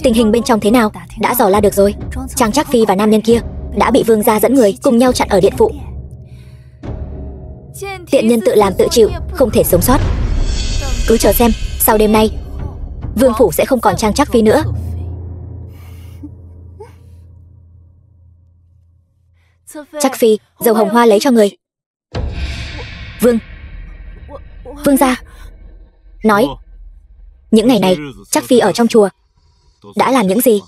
Tình hình bên trong thế nào? Đã dò la được rồi. Trang Trác Phi và nam nhân kia đã bị vương gia dẫn người cùng nhau chặn ở điện phụ. Tiện nhân tự làm tự chịu, không thể sống sót. Cứ chờ xem, sau đêm nay vương phủ sẽ không còn Trang Trác Phi nữa. Trác Phi, dầu hồng hoa lấy cho người. Vương gia nói, những ngày này Trác Phi ở trong chùa đã làm những gì?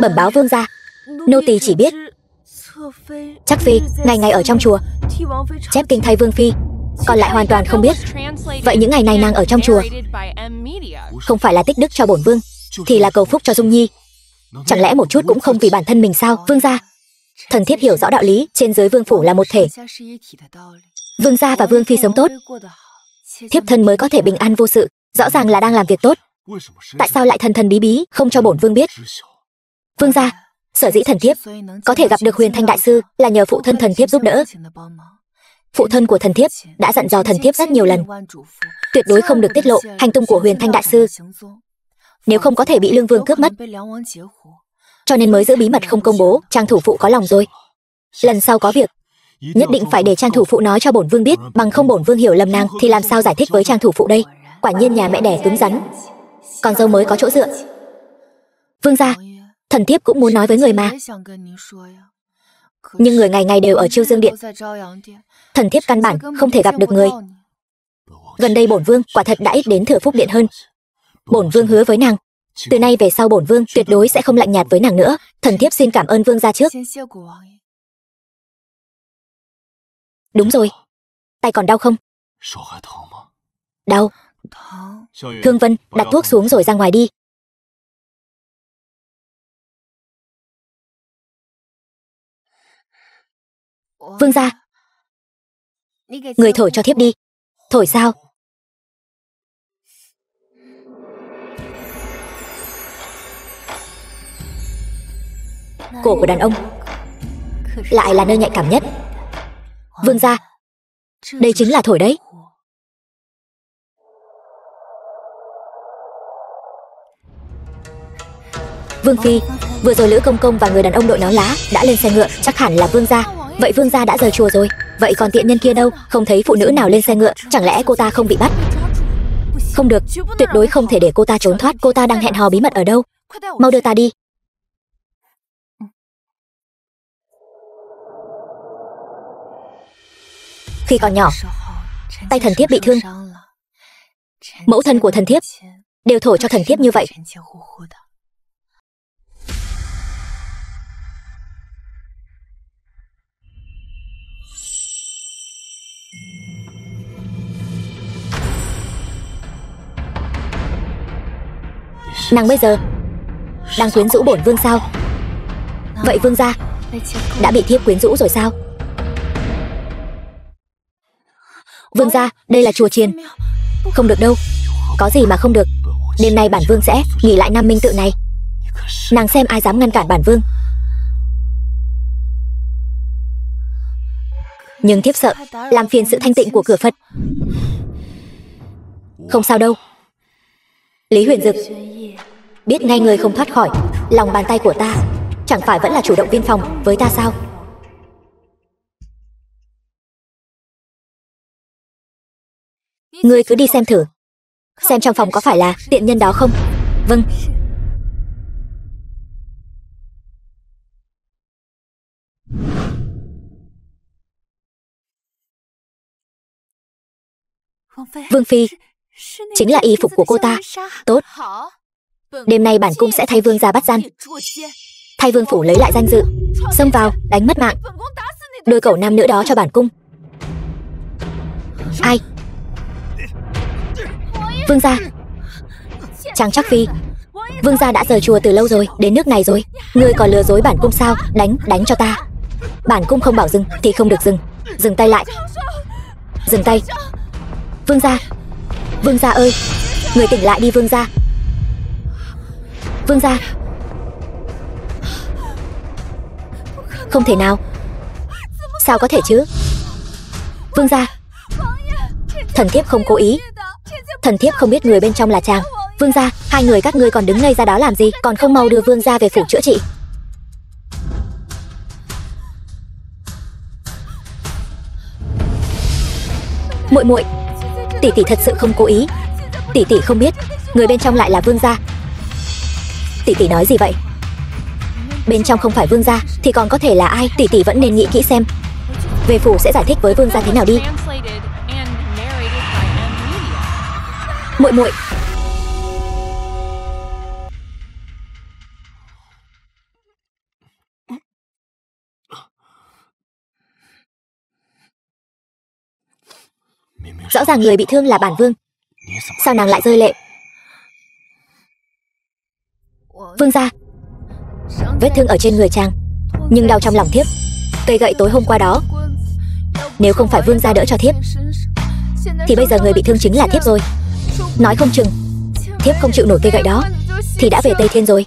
Bẩm báo vương gia, nô tỳ chỉ biết Trác Phi ngày ngày ở trong chùa chép kinh thay Vương Phi, còn lại hoàn toàn không biết. Vậy những ngày này nàng ở trong chùa không phải là tích đức cho bổn vương, thì là cầu phúc cho Dung Nhi. Chẳng lẽ một chút cũng không vì bản thân mình sao? Vương gia, thần thiếp hiểu rõ đạo lý trên dưới vương phủ là một thể. Vương gia và Vương Phi sống tốt, thiếp thân mới có thể bình an vô sự. Rõ ràng là đang làm việc tốt, tại sao lại thần thần bí bí không cho bổn vương biết? Vương gia, sở dĩ thần thiếp có thể gặp được Huyền Thanh đại sư là nhờ phụ thân thần thiếp giúp đỡ. Phụ thân của thần thiếp đã dặn dò thần thiếp rất nhiều lần, tuyệt đối không được tiết lộ hành tung của Huyền Thanh đại sư, nếu không có thể bị Lương Vương cướp mất. Cho nên mới giữ bí mật không công bố. Trang thủ phụ có lòng rồi, lần sau có việc nhất định phải để Trang thủ phụ nói cho bổn vương biết, bằng không bổn vương hiểu lầm nàng thì làm sao giải thích với Trang thủ phụ đây? Quả nhiên nhà mẹ đẻ cứng rắn, con dâu mới có chỗ dựa. Vương gia, thần thiếp cũng muốn nói với người mà, nhưng người ngày ngày đều ở Chiêu Dương Điện, thần thiếp căn bản không thể gặp được người. Gần đây bổn vương quả thật đã ít đến Thừa Phúc Điện hơn. Bổn vương hứa với nàng, từ nay về sau bổn vương tuyệt đối sẽ không lạnh nhạt với nàng nữa. Thần thiếp xin cảm ơn vương gia trước. Đúng rồi, tay còn đau không? Đau. Thương Vân, đặt thuốc xuống rồi ra ngoài đi. Vương gia, người thổi cho thiếp đi. Thổi sao? Cổ của đàn ông lại là nơi nhạy cảm nhất. Vương gia, đây chính là thổi đấy. Vương Phi, vừa rồi Lữ công công và người đàn ông đội nón lá đã lên xe ngựa, chắc hẳn là vương gia. Vậy vương gia đã rời chùa rồi. Vậy còn tiện nhân kia đâu? Không thấy phụ nữ nào lên xe ngựa, chẳng lẽ cô ta không bị bắt? Không được, tuyệt đối không thể để cô ta trốn thoát. Cô ta đang hẹn hò bí mật ở đâu? Mau đưa ta đi. Khi còn nhỏ, tay thần thiếp bị thương, mẫu thân của thần thiếp đều thổi cho thần thiếp như vậy. Nàng bây giờ Đang quyến rũ bổn vương sao? Vậy vương gia đã bị thiếp quyến rũ rồi sao? Vương gia, đây là chùa chiền. Không được đâu. Có gì mà không được. Đêm nay bản vương sẽ nghỉ lại Nam Minh tự này. Nàng xem ai dám ngăn cản bản vương. Nhưng thiếp sợ làm phiền sự thanh tịnh của cửa Phật. Không sao đâu. Lý Huyền Dực, biết ngay người không thoát khỏi lòng bàn tay của ta, chẳng phải vẫn là chủ động viên phòng với ta sao? Ngươi cứ đi xem thử, xem trong phòng có phải là tiện nhân đó không. Vâng. Vương phi, chính là y phục của cô ta. Tốt. Đêm nay bản cung sẽ thay vương gia bắt gian, thay vương phủ lấy lại danh dự, xông vào đánh mất mạng đôi cẩu nam nữ đó cho bản cung. Ai? Vương gia. Trang Trắc Phi, vương gia đã rời chùa từ lâu rồi, đến nước này rồi. Ngươi còn lừa dối bản cung sao? Đánh cho ta. Bản cung không bảo dừng thì không được dừng. Dừng tay lại. Dừng tay. Vương gia. Vương gia ơi, người tỉnh lại đi vương gia. Vương gia. Không thể nào. Sao có thể chứ? Vương gia. Thần thiếp không cố ý. Thần thiếp không biết người bên trong là chàng. Vương gia, hai người các ngươi còn đứng ngây ra đó làm gì? Còn không mau đưa vương gia về phủ chữa trị. Muội muội, tỷ tỷ thật sự không cố ý. Tỷ tỷ không biết người bên trong lại là vương gia. Tỷ tỷ nói gì vậy? Bên trong không phải vương gia thì còn có thể là ai? Tỷ tỷ vẫn nên nghĩ kỹ xem. Về phủ sẽ giải thích với vương gia thế nào đi. Muội muội. Rõ ràng người bị thương là bản vương, sao nàng lại rơi lệ? Vương gia. Vết thương ở trên người chàng, nhưng đau trong lòng thiếp. Cây gậy tối hôm qua đó, nếu không phải vương gia đỡ cho thiếp thì bây giờ người bị thương chính là thiếp rồi. Nói không chừng thiếp không chịu nổi cây gậy đó thì đã về Tây Thiên rồi.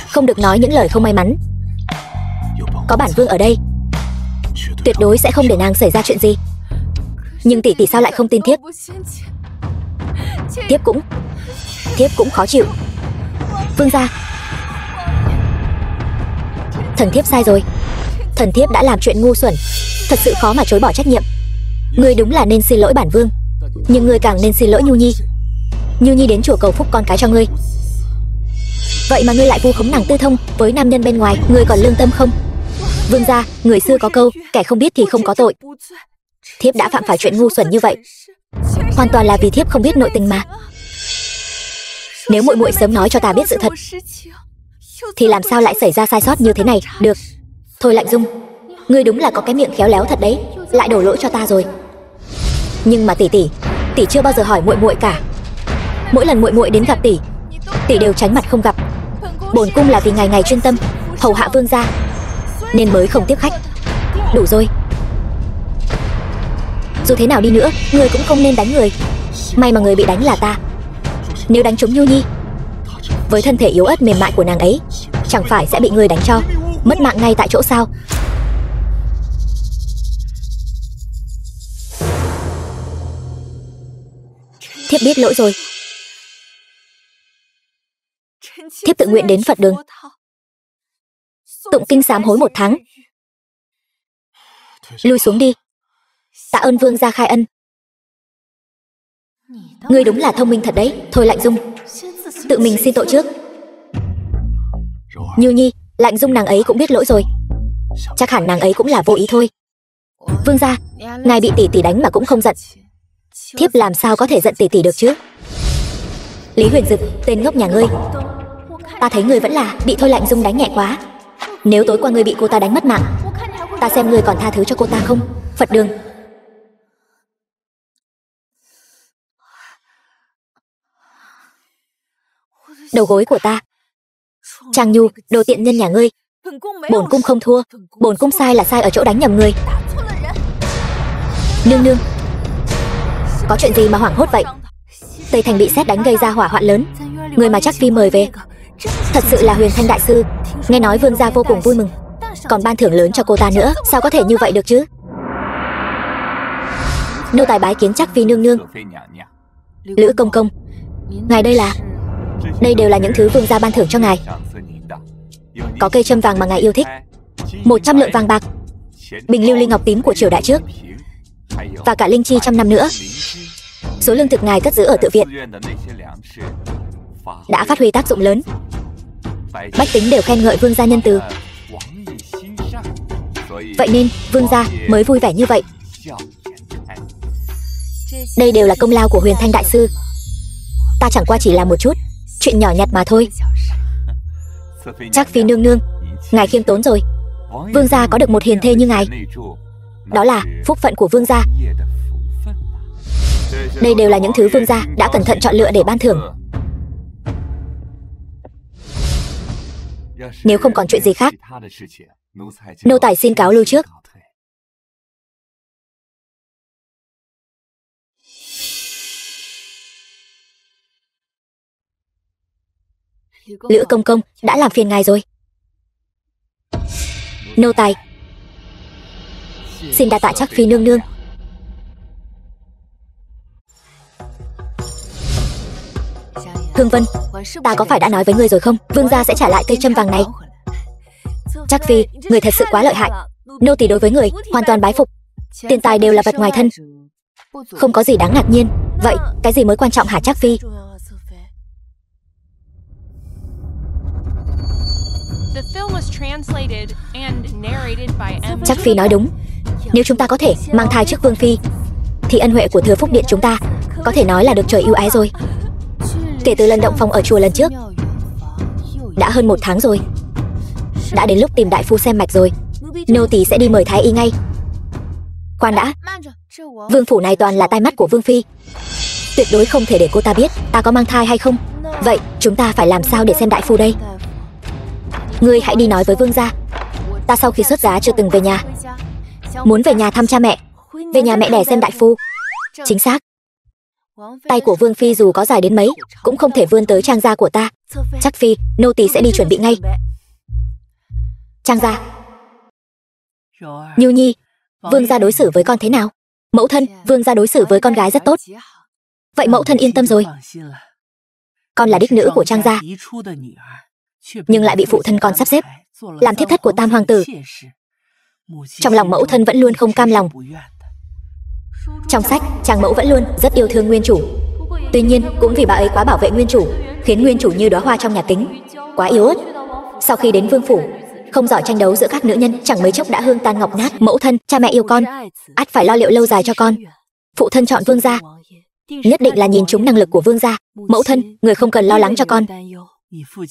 Không được nói những lời không may mắn. Có bản vương ở đây, tuyệt đối sẽ không để nàng xảy ra chuyện gì. Nhưng tỷ tỷ sao lại không tin thiếp? Thiếp cũng khó chịu. Vương gia. Thần thiếp sai rồi. Thần thiếp đã làm chuyện ngu xuẩn, thật sự khó mà chối bỏ trách nhiệm. Ngươi đúng là nên xin lỗi bản vương, nhưng ngươi càng nên xin lỗi Nhu Nhi. Nhu Nhi đến chùa cầu phúc con cái cho ngươi, vậy mà ngươi lại vu khống nàng tư thông với nam nhân bên ngoài. Ngươi còn lương tâm không? Vương gia, người xưa có câu kẻ không biết thì không có tội. Thiếp đã phạm phải chuyện ngu xuẩn như vậy, hoàn toàn là vì thiếp không biết nội tình mà. Nếu muội muội sớm nói cho ta biết sự thật thì làm sao lại xảy ra sai sót như thế này được. Thôi Lạnh Dung, ngươi đúng là có cái miệng khéo léo thật đấy, lại đổ lỗi cho ta rồi. Nhưng mà tỷ chưa bao giờ hỏi muội muội cả. Mỗi lần muội muội đến gặp tỷ đều tránh mặt không gặp. Bổn cung là vì ngày ngày chuyên tâm hầu hạ vương gia nên mới không tiếp khách. Đủ rồi. Dù thế nào đi nữa, người cũng không nên đánh người. May mà người bị đánh là ta. Nếu đánh trúng Nhu Nhi, với thân thể yếu ớt mềm mại của nàng ấy, chẳng phải sẽ bị người đánh cho mất mạng ngay tại chỗ sao? Thiếp biết lỗi rồi. Thiếp tự nguyện đến Phật đường tụng kinh sám hối 1 tháng. Lui xuống đi. Tạ ơn vương gia khai ân. Ngươi đúng là thông minh thật đấy. Thôi Lạnh Dung, tự mình xin tội trước. Nhu Nhi, Lạnh Dung nàng ấy cũng biết lỗi rồi. Chắc hẳn nàng ấy cũng là vô ý thôi. Vương gia, ngài bị tỷ đánh mà cũng không giận. Thiếp làm sao có thể giận tỷ được chứ? Lý Huyền Dực, tên ngốc nhà ngươi, ta thấy ngươi vẫn là bị Thôi Lạnh Dung đánh nhẹ quá. Nếu tối qua ngươi bị cô ta đánh mất mạng, ta xem ngươi còn tha thứ cho cô ta không. Phật đường. đầu gối của ta. Trang Nhu, đồ tiện nhân nhà ngươi. Bổn cung không thua. Bổn cung sai là sai ở chỗ đánh nhầm người. Nương nương, có chuyện gì mà hoảng hốt vậy? Tây Thành bị sét đánh gây ra hỏa hoạn lớn. Người mà Trác Phi mời về thật sự là Huyền Thanh đại sư. Nghe nói vương gia vô cùng vui mừng, còn ban thưởng lớn cho cô ta nữa. Sao có thể như vậy được chứ? Nô tài bái kiến Trác Phi nương nương. Lữ công công, ngài đây là... Đây đều là những thứ vương gia ban thưởng cho ngài. Có cây châm vàng mà ngài yêu thích, 100 lượng vàng bạc, bình lưu ly ngọc tím của triều đại trước, và cả linh chi 100 năm nữa. Số lương thực ngài cất giữ ở tự viện đã phát huy tác dụng lớn. Bách tính đều khen ngợi vương gia nhân từ. Vậy nên vương gia mới vui vẻ như vậy. Đây đều là công lao của Huyền Thanh đại sư. Ta chẳng qua chỉ làm một chút chuyện nhỏ nhặt mà thôi. Trác Phi nương nương, ngài khiêm tốn rồi. Vương gia có được một hiền thê như ngài, đó là phúc phận của vương gia. Đây đều là những thứ vương gia đã cẩn thận chọn lựa để ban thưởng. Nếu không còn chuyện gì khác, nô tài xin cáo lui trước. Lữ công công đã làm phiền ngài rồi. Nô tài xin đa tạ Trác Phi nương nương. Hương Vân, ta có phải đã nói với ngươi rồi không? Vương gia sẽ trả lại cây châm vàng này. Trác Phi, người thật sự quá lợi hại. Nô tỳ đối với người hoàn toàn bái phục. Tiền tài đều là vật ngoài thân, không có gì đáng ngạc nhiên. Vậy cái gì mới quan trọng hả Trác Phi? Trác Phi nói đúng. Nếu chúng ta có thể mang thai trước vương phi, thì ân huệ của Thừa Phúc Điện chúng ta có thể nói là được trời ưu ái rồi. Kể từ lần động phòng ở chùa lần trước, đã hơn 1 tháng rồi. Đã đến lúc tìm đại phu xem mạch rồi. Nô tỳ sẽ đi mời thái y ngay. Khoan đã, vương phủ này toàn là tai mắt của vương phi, tuyệt đối không thể để cô ta biết ta có mang thai hay không. Vậy chúng ta phải làm sao để xem đại phu đây? Ngươi hãy đi nói với vương gia, ta sau khi xuất giá chưa từng về nhà, muốn về nhà thăm cha mẹ, về nhà mẹ đẻ xem đại phu. Chính xác. Tay của vương phi dù có dài đến mấy cũng không thể vươn tới trang gia của ta. Trác Phi, nô tỳ sẽ đi chuẩn bị ngay. Trang gia. Nhu Nhi, vương gia đối xử với con thế nào? Mẫu thân, vương gia đối xử với con gái rất tốt. Vậy mẫu thân yên tâm rồi. Con là đích nữ của Trang gia, nhưng lại bị phụ thân con sắp xếp làm thiếp thất của Tam hoàng tử. Trong lòng mẫu thân vẫn luôn không cam lòng. Trong sách, Trang mẫu vẫn luôn rất yêu thương nguyên chủ. Tuy nhiên cũng vì bà ấy quá bảo vệ nguyên chủ, khiến nguyên chủ như đóa hoa trong nhà kính, quá yếu ớt. Sau khi đến vương phủ, không giỏi tranh đấu giữa các nữ nhân, chẳng mấy chốc đã hương tan ngọc nát. Mẫu thân, cha mẹ yêu con, ắt phải lo liệu lâu dài cho con. Phụ thân chọn vương gia, nhất định là nhìn trúng năng lực của vương gia. Mẫu thân, người không cần lo lắng cho con.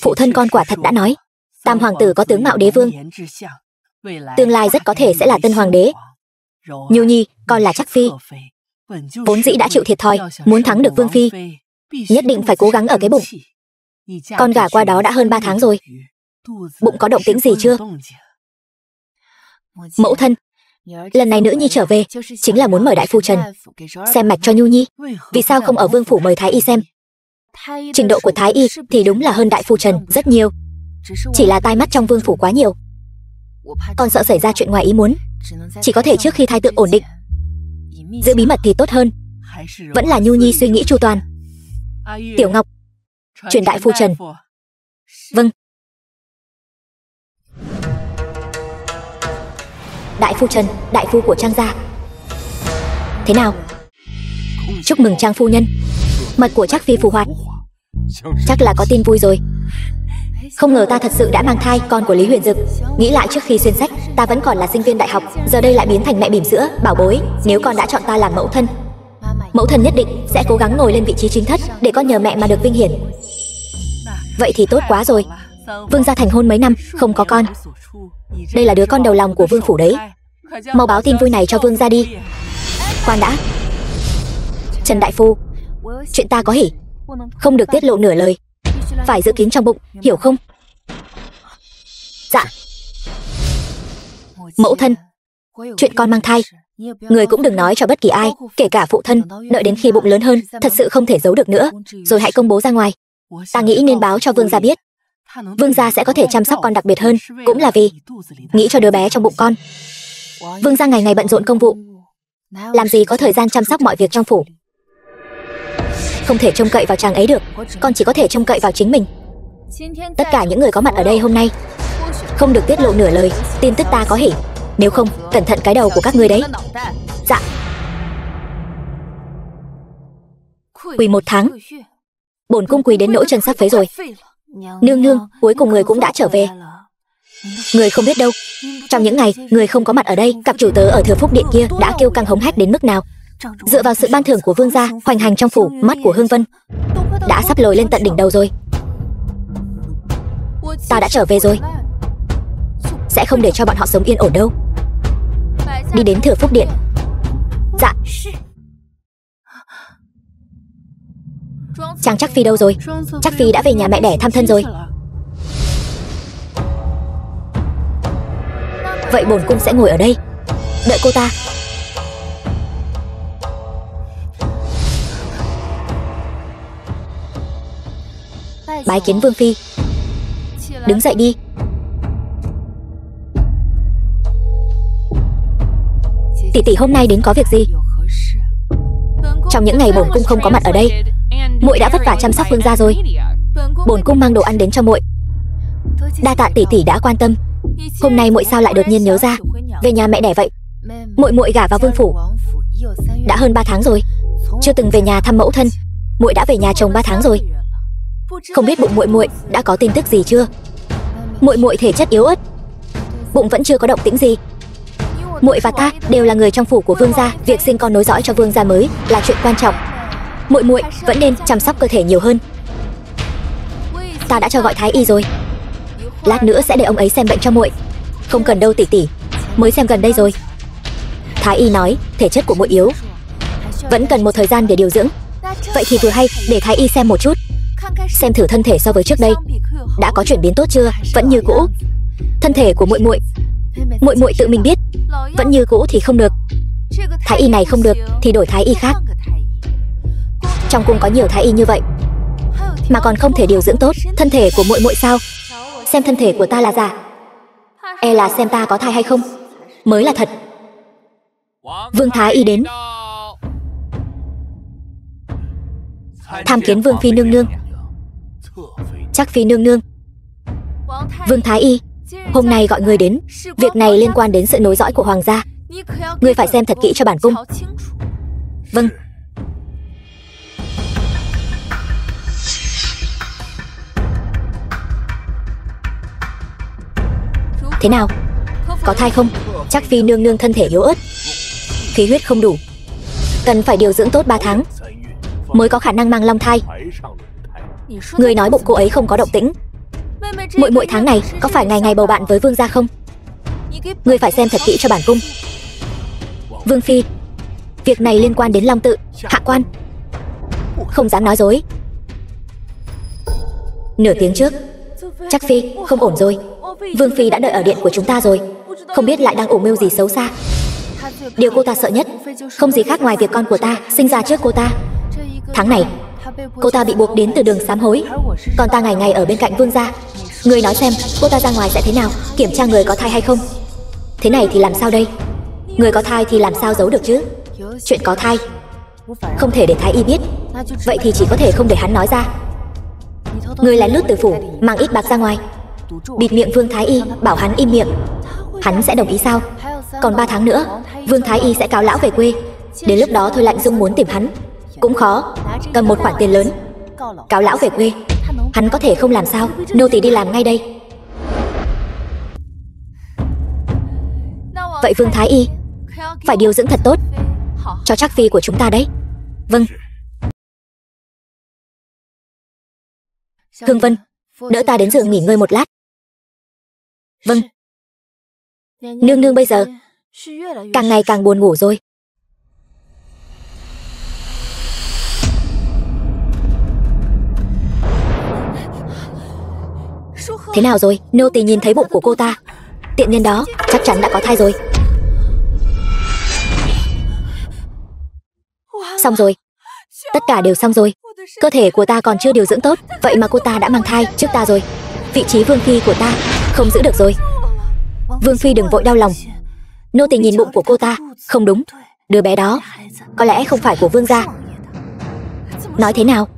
Phụ thân con quả thật đã nói, Tam hoàng tử có tướng mạo đế vương, tương lai rất có thể sẽ là tân hoàng đế. Nhu Nhi, con là Trác Phi, vốn dĩ đã chịu thiệt thòi, muốn thắng được vương phi, nhất định phải cố gắng ở cái bụng. Con gả qua đó đã hơn 3 tháng rồi, bụng có động tĩnh gì chưa? Mẫu thân, lần này nữ nhi trở về chính là muốn mời đại phu Trần xem mạch cho Nhu Nhi. Vì sao không ở vương phủ mời thái y xem? Trình độ của thái y thì đúng là hơn đại phu Trần rất nhiều, chỉ là tai mắt trong vương phủ quá nhiều. Con sợ xảy ra chuyện ngoài ý muốn, chỉ có thể trước khi thai tự ổn định giữ bí mật thì tốt hơn. Vẫn là Nhu Nhi suy nghĩ chu toàn. Tiểu Ngọc, truyền đại phu Trần. Vâng. Đại phu Trần, đại phu của Trang gia. Thế nào? Chúc mừng Trang phu nhân, mật của Trác Phi phù hoạt. Chắc là có tin vui rồi. Không ngờ ta thật sự đã mang thai con của Lý Huyền Dực. Nghĩ lại trước khi xuyên sách, ta vẫn còn là sinh viên đại học, giờ đây lại biến thành mẹ bỉm sữa, bảo bối. Nếu con đã chọn ta làm mẫu thân, mẫu thân nhất định sẽ cố gắng ngồi lên vị trí chính thất, để con nhờ mẹ mà được vinh hiển. Vậy thì tốt quá rồi. Vương gia thành hôn mấy năm không có con, đây là đứa con đầu lòng của vương phủ đấy. Mau báo tin vui này cho vương gia đi. Khoan đã, Trần đại phu, chuyện ta có hỉ, không được tiết lộ nửa lời, phải giữ kín trong bụng, hiểu không? Dạ. Mẫu thân, chuyện con mang thai, người cũng đừng nói cho bất kỳ ai, kể cả phụ thân, đợi đến khi bụng lớn hơn, thật sự không thể giấu được nữa, rồi hãy công bố ra ngoài. Ta nghĩ nên báo cho vương gia biết. Vương gia sẽ có thể chăm sóc con đặc biệt hơn, cũng là vì nghĩ cho đứa bé trong bụng con. Vương gia ngày ngày bận rộn công vụ, làm gì có thời gian chăm sóc mọi việc trong phủ. Không thể trông cậy vào chàng ấy được, con chỉ có thể trông cậy vào chính mình. Tất cả những người có mặt ở đây hôm nay không được tiết lộ nửa lời tin tức ta có hỉ, nếu không cẩn thận cái đầu của các ngươi đấy. Dạ. Quỳ 1 tháng, bổn cung quỳ đến nỗi chân sắp phế rồi. Nương nương, cuối cùng người cũng đã trở về. Người không biết đâu, trong những ngày người không có mặt ở đây, cặp chủ tớ ở Thừa Phúc Điện kia đã kêu căng hống hách đến mức nào. Dựa vào sự ban thưởng của vương gia, hoành hành trong phủ, mắt của Hương Vân đã sắp lồi lên tận đỉnh đầu rồi. Ta đã trở về rồi, sẽ không để cho bọn họ sống yên ổn đâu. Đi đến Thừa Phúc Điện. Dạ. Chàng Trắc Phi đâu rồi? Trắc Phi đã về nhà mẹ đẻ thăm thân rồi. Vậy bổn cung sẽ ngồi ở đây đợi cô ta. Bái kiến vương phi. Đứng dậy đi. Tỷ tỷ hôm nay đến có việc gì? Trong những ngày bổn cung không có mặt ở đây, muội đã vất vả chăm sóc vương gia rồi. Bổn cung mang đồ ăn đến cho muội. Đa tạ tỷ tỷ đã quan tâm. Hôm nay muội sao lại đột nhiên nhớ ra về nhà mẹ đẻ vậy? Muội gả vào vương phủ đã hơn 3 tháng rồi, chưa từng về nhà thăm mẫu thân. Muội đã về nhà chồng 3 tháng rồi. Không biết bụng muội đã có tin tức gì chưa? Muội thể chất yếu ớt, bụng vẫn chưa có động tĩnh gì. Muội và ta đều là người trong phủ của vương gia, việc sinh con nối dõi cho vương gia mới là chuyện quan trọng. Muội vẫn nên chăm sóc cơ thể nhiều hơn. Ta đã cho gọi thái y rồi, lát nữa sẽ để ông ấy xem bệnh cho muội. Không cần đâu tỷ tỷ, mới xem gần đây rồi. Thái y nói thể chất của muội yếu, vẫn cần một thời gian để điều dưỡng. Vậy thì vừa hay để thái y xem một chút, xem thử thân thể so với trước đây đã có chuyển biến tốt chưa. Vẫn như cũ, thân thể của muội tự mình biết, vẫn như cũ thì không được. Thái y này không được thì đổi thái y khác. Trong cung có nhiều thái y như vậy mà còn không thể điều dưỡng tốt thân thể của muội sao? Xem thân thể của ta là giả, e là xem ta có thai hay không mới là thật. Vương thái y đến. Tham kiến vương phi nương nương. Trắc phi nương nương. Vương thái y, hôm nay gọi người đến, việc này liên quan đến sự nối dõi của hoàng gia. Ngươi phải xem thật kỹ cho bản cung. Vâng. Thế nào? Có thai không? Trắc phi nương nương thân thể yếu ớt, khí huyết không đủ, cần phải điều dưỡng tốt 3 tháng mới có khả năng mang long thai. Người nói bụng cô ấy không có động tĩnh. Muội tháng này có phải ngày ngày bầu bạn với vương gia không? Người phải xem thật kỹ cho bản cung. Vương phi, việc này liên quan đến long tự, hạ quan không dám nói dối. Nửa tiếng trước, Trắc phi không ổn rồi. Vương phi đã đợi ở điện của chúng ta rồi, không biết lại đang ủ mưu gì xấu xa. Điều cô ta sợ nhất không gì khác ngoài việc con của ta sinh ra trước cô ta. Tháng này cô ta bị buộc đến từ đường sám hối, còn ta ngày ngày ở bên cạnh vương gia. Người nói xem cô ta ra ngoài sẽ thế nào, kiểm tra người có thai hay không. Thế này thì làm sao đây? Người có thai thì làm sao giấu được chứ? Chuyện có thai không thể để thái y biết, vậy thì chỉ có thể không để hắn nói ra. Người lén lút từ phủ mang ít bạc ra ngoài, bịt miệng vương thái y, bảo hắn im miệng. Hắn sẽ đồng ý sao? Còn 3 tháng nữa vương thái y sẽ cáo lão về quê. Đến lúc đó Thôi Lạnh Dung muốn tìm hắn cũng khó. Cầm một khoản tiền lớn cáo lão về quê, hắn có thể không làm sao? Nô tỳ đi làm ngay đây. Vậy vương thái y phải điều dưỡng thật tốt cho Trắc phi của chúng ta đấy. Vâng. Hương Vân, đỡ ta đến giường nghỉ ngơi một lát. Vâng. Nương nương bây giờ càng ngày càng buồn ngủ rồi. Thế nào rồi? Nô tỳ nhìn thấy bụng của cô ta. Tiện nhân đó chắc chắn đã có thai rồi. Xong rồi. Tất cả đều xong rồi. Cơ thể của ta còn chưa điều dưỡng tốt, vậy mà cô ta đã mang thai trước ta rồi. Vị trí vương phi của ta không giữ được rồi. Vương phi đừng vội đau lòng. Nô tỳ nhìn bụng của cô ta. Không đúng, đứa bé đó có lẽ không phải của vương gia. Nói thế nào?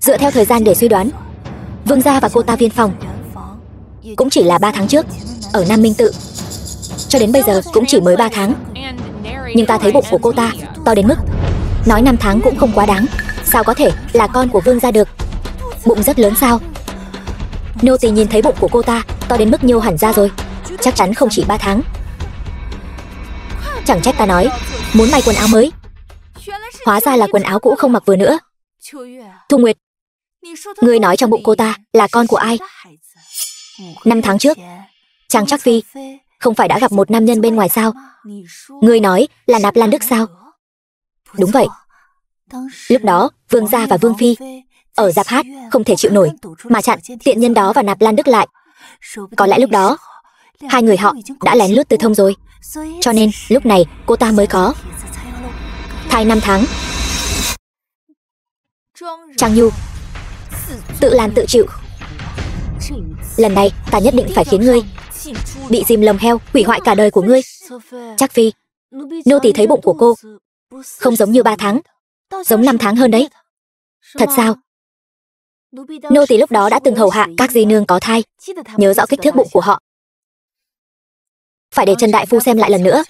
Dựa theo thời gian để suy đoán, vương gia và cô ta viên phòng cũng chỉ là 3 tháng trước, ở Nam Minh Tự. Cho đến bây giờ cũng chỉ mới 3 tháng. Nhưng ta thấy bụng của cô ta to đến mức nói 5 tháng cũng không quá đáng. Sao có thể là con của vương gia được? Bụng rất lớn sao? Nô tỳ nhìn thấy bụng của cô ta to đến mức nhô hẳn ra rồi. Chắc chắn không chỉ 3 tháng. Chẳng trách ta nói muốn may quần áo mới, hóa ra là quần áo cũ không mặc vừa nữa. Thu Nguyệt, ngươi nói trong bụng cô ta là con của ai? 5 tháng trước, Trang Trắc Phi không phải đã gặp một nam nhân bên ngoài sao? Ngươi nói là Nạp Lan Đức sao? Đúng vậy. Lúc đó, vương gia và vương phi ở dạp hát không thể chịu nổi mà chặn tiện nhân đó và Nạp Lan Đức lại. Có lẽ lúc đó hai người họ đã lén lút tư thông rồi. Cho nên lúc này cô ta mới có thai 5 tháng. Trang Nhu, tự làm tự chịu. Lần này ta nhất định phải khiến ngươi bị dìm lồng heo, hủy hoại cả đời của ngươi. Trắc Phi, nô tỳ thấy bụng của cô không giống như 3 tháng, giống 5 tháng hơn đấy. Thật sao? Nô tỳ lúc đó đã từng hầu hạ các di nương có thai, nhớ rõ kích thước bụng của họ. Phải để Trần đại phu xem lại lần nữa.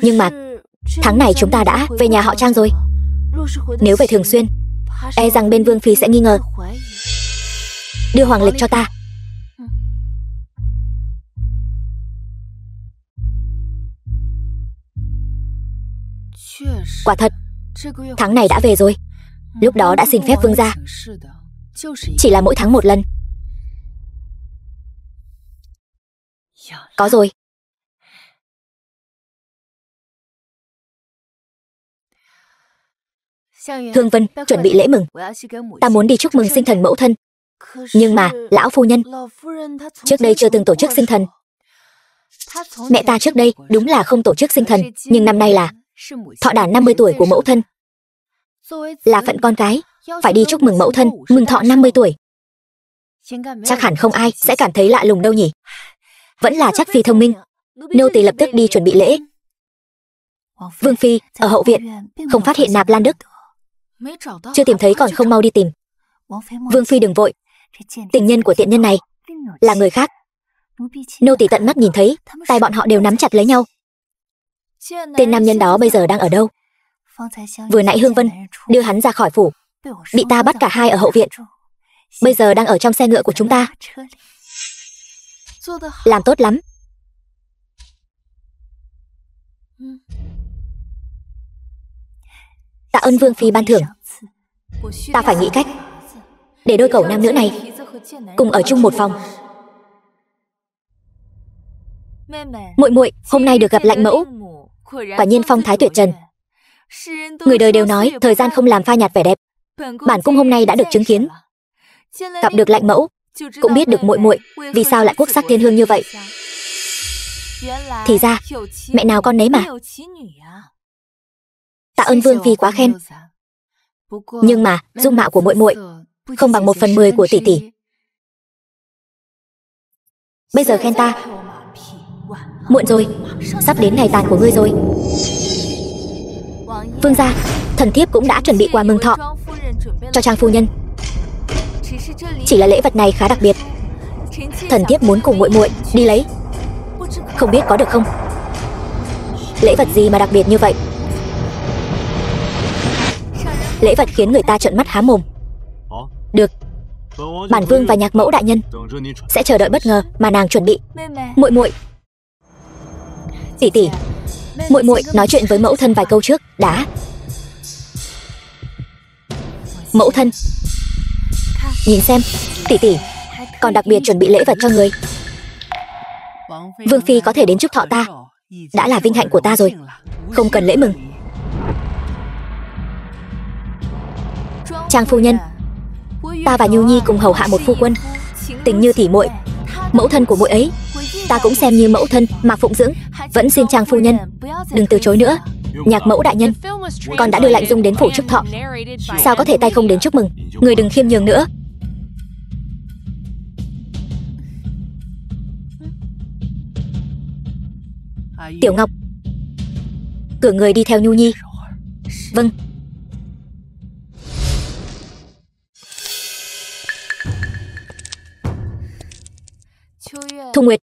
Nhưng mà tháng này chúng ta đã về nhà họ Trang rồi. Nếu về thường xuyên, e rằng bên vương phi sẽ nghi ngờ. Đưa hoàng lịch cho ta. Quả thật, tháng này đã về rồi. Lúc đó đã xin phép vương gia, chỉ là mỗi tháng 1 lần. Có rồi. Hương Vân chuẩn bị lễ mừng. Ta muốn đi chúc mừng sinh thần mẫu thân. Nhưng mà, lão phu nhân trước đây chưa từng tổ chức sinh thần. Mẹ ta trước đây đúng là không tổ chức sinh thần, nhưng năm nay là thọ đản 50 tuổi của mẫu thân. Là phận con cái, phải đi chúc mừng mẫu thân, mừng thọ 50 tuổi. Chắc hẳn không ai sẽ cảm thấy lạ lùng đâu nhỉ. Vẫn là Trắc Phi thông minh. Nô tỳ lập tức đi chuẩn bị lễ. Vương phi ở hậu viện không phát hiện Nạp Lan Đức. Chưa tìm thấy còn không mau đi tìm. Vương phi đừng vội, tình nhân của tiện nhân này là người khác. Nô tỳ tận mắt nhìn thấy tay bọn họ đều nắm chặt lấy nhau. Tên nam nhân đó bây giờ đang ở đâu? Vừa nãy Hương Vân đưa hắn ra khỏi phủ, bị ta bắt cả hai ở hậu viện. Bây giờ đang ở trong xe ngựa của chúng ta. Làm tốt lắm. Tạ ơn vương phi ban thưởng. Ta phải nghĩ cách để đôi cẩu nam nữ này cùng ở chung một phòng. Muội muội hôm nay được gặp Lạnh mẫu, quả nhiên phong thái tuyệt trần. Người đời đều nói thời gian không làm phai nhạt vẻ đẹp. Bản cung hôm nay đã được chứng kiến. Gặp được Lạnh mẫu, cũng biết được muội muội vì sao lại quốc sắc thiên hương như vậy. Thì ra mẹ nào con nấy mà. Tạ ơn vương phi quá khen. Nhưng mà dung mạo của muội muội không bằng 1/10 của tỷ tỷ. Bây giờ khen ta muộn rồi, sắp đến ngày tàn của ngươi rồi. Vương gia, thần thiếp cũng đã chuẩn bị quà mừng thọ cho Trang phu nhân. Chỉ là lễ vật này khá đặc biệt, thần thiếp muốn cùng muội muội đi lấy, không biết có được không? Lễ vật gì mà đặc biệt như vậy? Lễ vật khiến người ta trợn mắt há mồm. Được, bản vương và nhạc mẫu đại nhân sẽ chờ đợi bất ngờ mà nàng chuẩn bị. Muội muội, tỷ tỷ, muội muội nói chuyện với mẫu thân vài câu trước đã. Mẫu thân, nhìn xem, tỷ tỷ còn đặc biệt chuẩn bị lễ vật cho người. Vương phi có thể đến chúc thọ ta đã là vinh hạnh của ta rồi, không cần lễ mừng. Trang phu nhân, ta và Nhu Nhi cùng hầu hạ một phu quân, tình như tỉ muội, Mẫu thân của muội ấy, ta cũng xem như mẫu thân mà phụng dưỡng. Vẫn xin Trang phu nhân đừng từ chối nữa. Nhạc mẫu đại nhân, con đã đưa Lạnh Dung đến phủ chúc thọ, sao có thể tay không đến chúc mừng? Người đừng khiêm nhường nữa. Tiểu Ngọc, cử người đi theo Nhu Nhi. Vâng. Thu Nguyệt.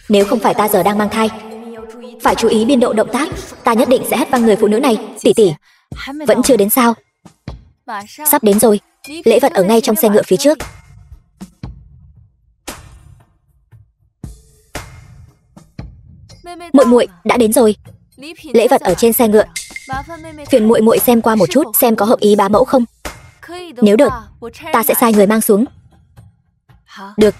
Nếu không phải ta giờ đang mang thai, phải chú ý biên độ động tác, ta nhất định sẽ hất văng người phụ nữ này. Tỷ tỷ, vẫn chưa đến sao? Sắp đến rồi, lễ vật ở ngay trong xe ngựa phía trước. Muội muội đã đến rồi, lễ vật ở trên xe ngựa. Phiền muội muội xem qua một chút xem có hợp ý bá mẫu không. Nếu được, ta sẽ sai người mang xuống. Được.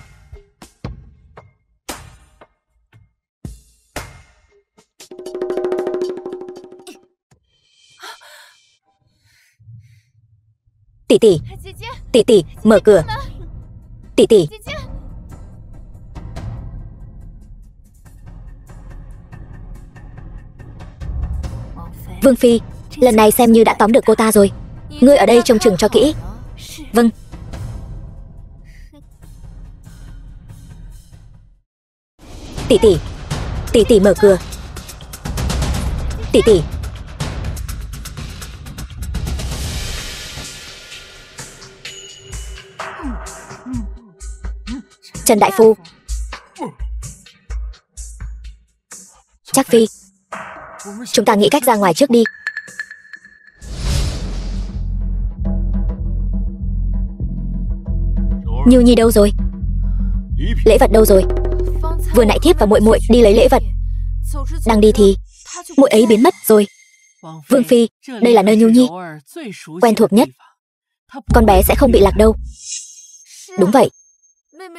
Tỷ tỷ, tỷ tỷ, mở cửa. Tỷ tỷ. Vương phi, lần này xem như đã tóm được cô ta rồi. Ngươi ở đây trông chừng cho kỹ. Vâng. Tỷ tỷ, tỷ tỷ mở cửa. Tỷ tỷ. Trần đại phu. Trác phi, chúng ta nghĩ cách ra ngoài trước đi. Nhu Nhi đâu rồi? Lễ vật đâu rồi? Vừa nãy thiếp và muội muội đi lấy lễ vật, đang đi thì muội ấy biến mất rồi. Vương phi, đây là nơi Nhu Nhi quen thuộc nhất, con bé sẽ không bị lạc đâu. Đúng vậy,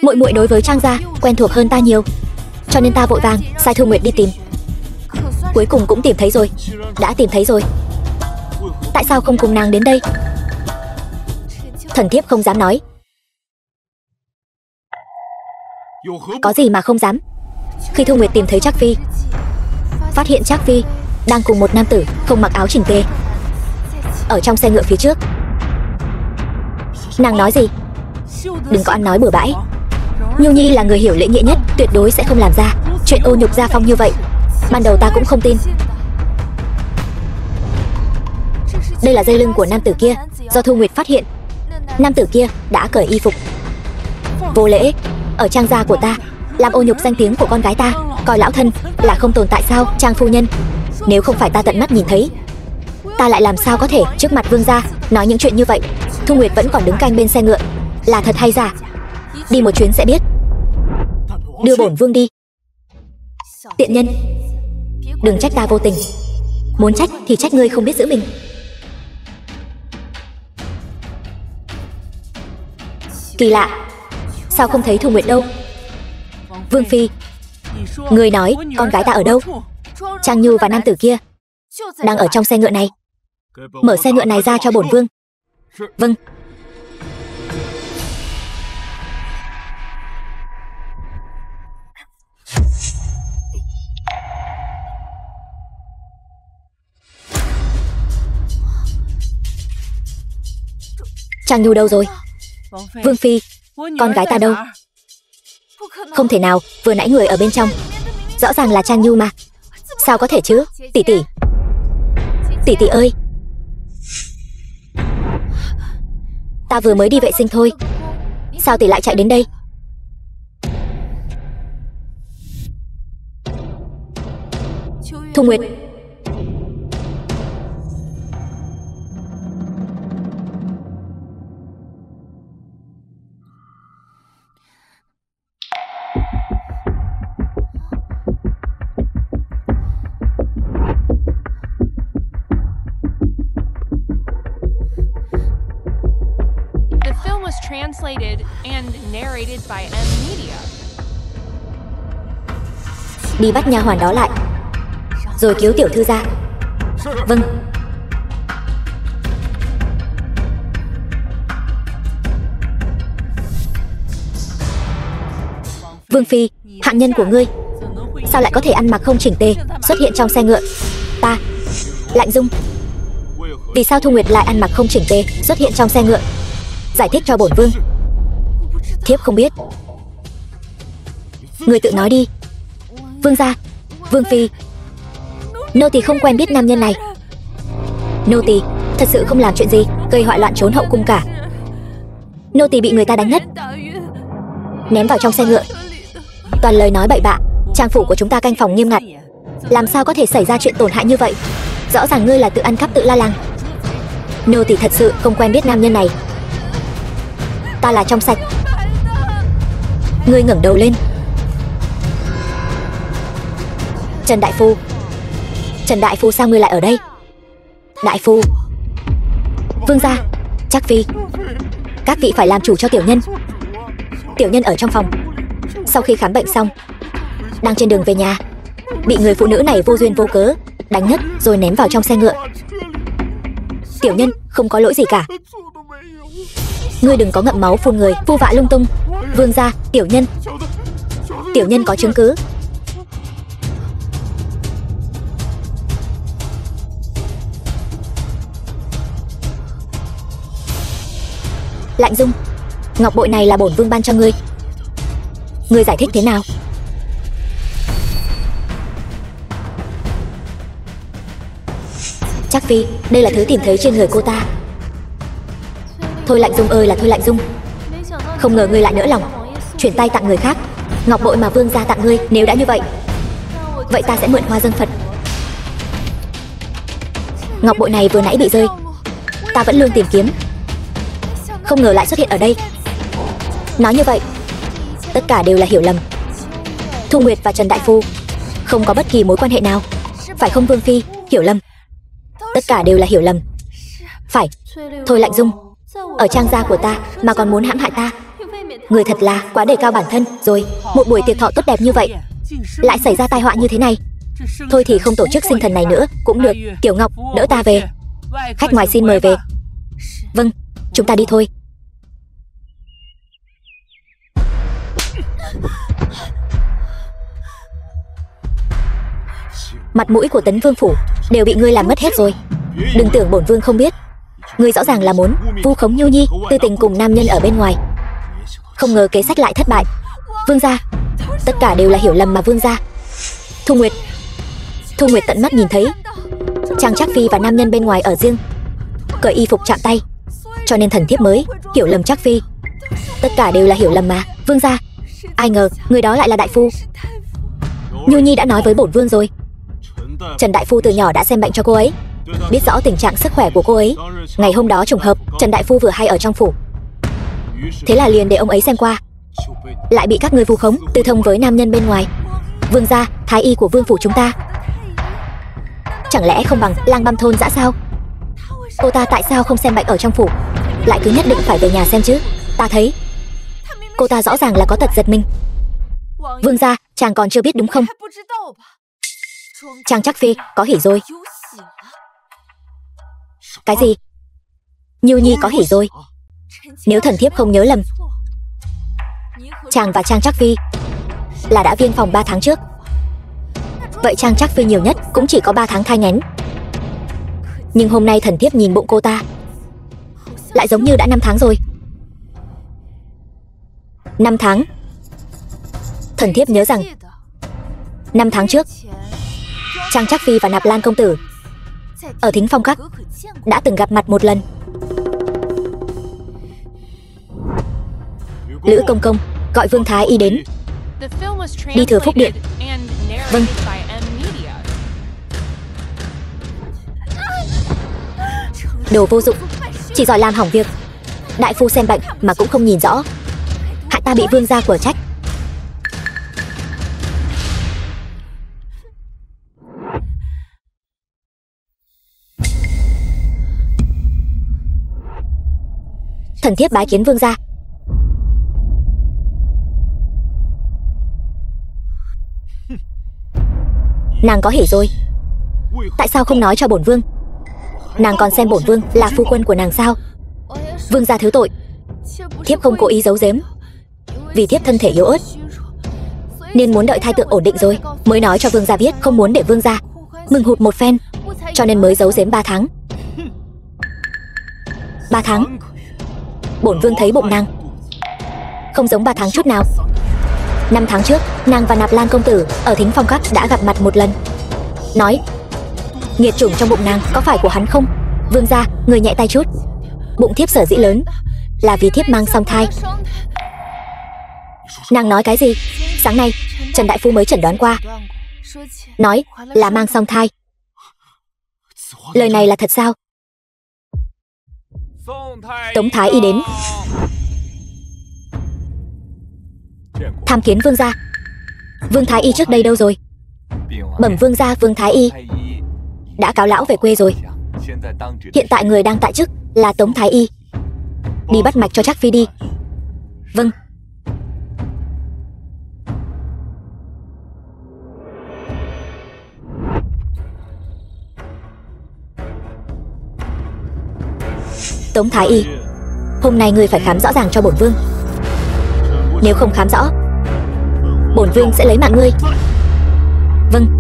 muội muội đối với Trang gia quen thuộc hơn ta nhiều, cho nên ta vội vàng sai Thu Nguyệt đi tìm. Cuối cùng cũng tìm thấy rồi. Đã tìm thấy rồi, tại sao không cùng nàng đến đây? Thần thiếp không dám nói. Có gì mà không dám. Khi Thu Nguyệt tìm thấy Trác phi, phát hiện Trác phi đang cùng một nam tử không mặc áo chỉnh tề ở trong xe ngựa phía trước. Nàng nói gì? Đừng có ăn nói bừa bãi. Nhu Nhi là người hiểu lễ nghĩa nhất, tuyệt đối sẽ không làm ra chuyện ô nhục gia phong như vậy. Ban đầu ta cũng không tin. Đây là dây lưng của nam tử kia, do Thu Nguyệt phát hiện. Nam tử kia đã cởi y phục, vô lễ ở Trang gia của ta, làm ô nhục danh tiếng của con gái ta, coi lão thân là không tồn tại sao? Trang phu nhân, nếu không phải ta tận mắt nhìn thấy, ta lại làm sao có thể trước mặt vương gia nói những chuyện như vậy? Thu Nguyệt vẫn còn đứng canh bên xe ngựa, là thật hay giả? Đi một chuyến sẽ biết. Đưa bổn vương đi. Tiện nhân, đừng trách ta vô tình. Muốn trách thì trách ngươi không biết giữ mình. Kỳ lạ, sao không thấy Thu Nguyệt đâu? Vương phi, người nói con gái ta ở đâu? Trang Nhu và nam tử kia đang ở trong xe ngựa này. Mở xe ngựa này ra cho bổn vương. Vâng. Trang Nhu đâu rồi? Vương phi, con gái ta đâu? Không thể nào, vừa nãy người ở bên trong rõ ràng là Trang Nhu mà. Sao có thể chứ? Tỷ tỷ, tỷ tỷ ơi, ta vừa mới đi vệ sinh thôi, sao tỷ lại chạy đến đây? Thu Nguyệt. Đi bắt nha hoàn đó lại, rồi cứu tiểu thư ra. Vâng. Vương phi, hạng nhân của ngươi sao lại có thể ăn mặc không chỉnh tề xuất hiện trong xe ngựa? Ta, Lạnh Dung, vì sao Thu Nguyệt lại ăn mặc không chỉnh tề xuất hiện trong xe ngựa? Giải thích cho bổn vương. Thiếp không biết. Người tự nói đi. Vương gia, Vương phi, nô tỳ không quen biết nam nhân này. Nô tỳ thật sự không làm chuyện gì gây họa loạn trốn hậu cung cả. Nô tỳ bị người ta đánh ngất, ném vào trong xe ngựa. Toàn lời nói bậy bạ. Trang phủ của chúng ta canh phòng nghiêm ngặt, làm sao có thể xảy ra chuyện tổn hại như vậy? Rõ ràng ngươi là tự ăn cắp tự la làng. Nô tỳ thật sự không quen biết nam nhân này. Ta là trong sạch. Ngươi ngẩng đầu lên. Trần đại phu, Trần đại phu, sao ngươi lại ở đây? Đại phu, vương gia, Trác phi, các vị phải làm chủ cho tiểu nhân. Tiểu nhân ở trong phòng, sau khi khám bệnh xong, đang trên đường về nhà, bị người phụ nữ này vô duyên vô cớ đánh ngất rồi ném vào trong xe ngựa. Tiểu nhân không có lỗi gì cả. Ngươi đừng có ngậm máu phun người, vu vạ lung tung. Vương gia, tiểu nhân có chứng cứ. Lạnh Dung, ngọc bội này là bổn vương ban cho ngươi. Ngươi giải thích thế nào? Trác phi, đây là thứ tìm thấy trên người cô ta. Thôi Lạnh Dung ơi là thôi Lạnh Dung, không ngờ ngươi lại nỡ lòng chuyển tay tặng người khác ngọc bội mà vương gia tặng ngươi. Nếu đã như vậy, vậy ta sẽ mượn hoa dâng Phật. Ngọc bội này vừa nãy bị rơi, ta vẫn luôn tìm kiếm, không ngờ lại xuất hiện ở đây. Nói như vậy, tất cả đều là hiểu lầm. Thu Nguyệt và Trần đại phu không có bất kỳ mối quan hệ nào, phải không Vương phi? Hiểu lầm, tất cả đều là hiểu lầm. Phải. Thôi Lạnh Dung, ở trang gia của ta mà còn muốn hãm hại ta, người thật là quá đề cao bản thân rồi. Một buổi tiệc thọ tốt đẹp như vậy lại xảy ra tai họa như thế này. Thôi thì không tổ chức sinh thần này nữa cũng được. Tiểu Ngọc, đỡ ta về. Khách ngoài xin mời về. Vâng, chúng ta đi thôi. Mặt mũi của Tấn Vương phủ đều bị ngươi làm mất hết rồi. Đừng tưởng bổn vương không biết. Ngươi rõ ràng là muốn vu khống Nhu Nhi tư tình cùng nam nhân ở bên ngoài, không ngờ kế sách lại thất bại. Vương gia, tất cả đều là hiểu lầm mà vương gia. Thu Nguyệt tận mắt nhìn thấy Trang Trác phi và nam nhân bên ngoài ở riêng, cởi y phục chạm tay, cho nên thần thiếp mới hiểu lầm Trác phi. Tất cả đều là hiểu lầm mà vương gia. Ai ngờ người đó lại là đại phu. Nhu Nhi đã nói với bổn vương rồi. Trần đại phu từ nhỏ đã xem bệnh cho cô ấy, biết rõ tình trạng sức khỏe của cô ấy. Ngày hôm đó trùng hợp Trần đại phu vừa hay ở trong phủ, thế là liền để ông ấy xem qua, lại bị các ngươi vu khống tư thông với nam nhân bên ngoài. Vương gia, thái y của vương phủ chúng ta chẳng lẽ không bằng Lang Băm thôn dã sao? Cô ta tại sao không xem bệnh ở trong phủ, lại cứ nhất định phải về nhà xem chứ? Ta thấy cô ta rõ ràng là có tật giật mình. Vương gia, chàng còn chưa biết đúng không? Trang Trác phi có hỉ rồi. Cái gì? Nhu Nhi có hỉ rồi. Nếu thần thiếp không nhớ lầm, chàng và Trang Trác phi là đã viên phòng 3 tháng trước. Vậy Trang Trác phi nhiều nhất cũng chỉ có 3 tháng thai nghén, nhưng hôm nay thần thiếp nhìn bụng cô ta lại giống như đã 5 tháng rồi. 5 tháng. Thần thiếp nhớ rằng 5 tháng trước Trang Trác phi và Nạp Lan công tử ở Thính Phong Các đã từng gặp mặt một lần. Lữ công công gọi Vương thái y đến. Đi Thừa Phúc điện. Vâng. Đồ vô dụng, chỉ giỏi làm hỏng việc. Đại phu xem bệnh mà cũng không nhìn rõ, hại ta bị vương gia quở trách. Thần thiếp bái kiến vương gia. Nàng có hỉ rồi. Tại sao không nói cho bổn vương? Nàng còn xem bổn vương là phu quân của nàng sao? Vương gia thứ tội, thiếp không cố ý giấu giếm. Vì thiếp thân thể yếu ớt nên muốn đợi thai tượng ổn định rồi mới nói cho vương gia biết, không muốn để vương gia mừng hụt một phen, cho nên mới giấu giếm 3 tháng. 3 tháng? Bổn vương thấy bụng nàng không giống 3 tháng chút nào. 5 tháng trước, nàng và Nạp Lan công tử ở Thính Phong Các đã gặp mặt một lần. Nói nghiệt chủng trong bụng nàng có phải của hắn không? Vương gia, người nhẹ tay chút. Bụng thiếp sở dĩ lớn là vì thiếp mang song thai. Nàng nói cái gì? Sáng nay Trần đại phu mới chẩn đoán qua, nói là mang song thai. Lời này là thật sao? Tống Thái Y đến. Tham kiến vương gia. Vương Thái Y trước đây đâu rồi? Bẩm vương gia, Vương Thái Y đã cáo lão về quê rồi. Hiện tại người đang tại chức là Tống Thái Y. Đi bắt mạch cho Trác Phi đi. Vâng. Tống Thái Y, hôm nay ngươi phải khám rõ ràng cho bổn vương. Nếu không khám rõ, bổn vương sẽ lấy mạng ngươi. Vâng.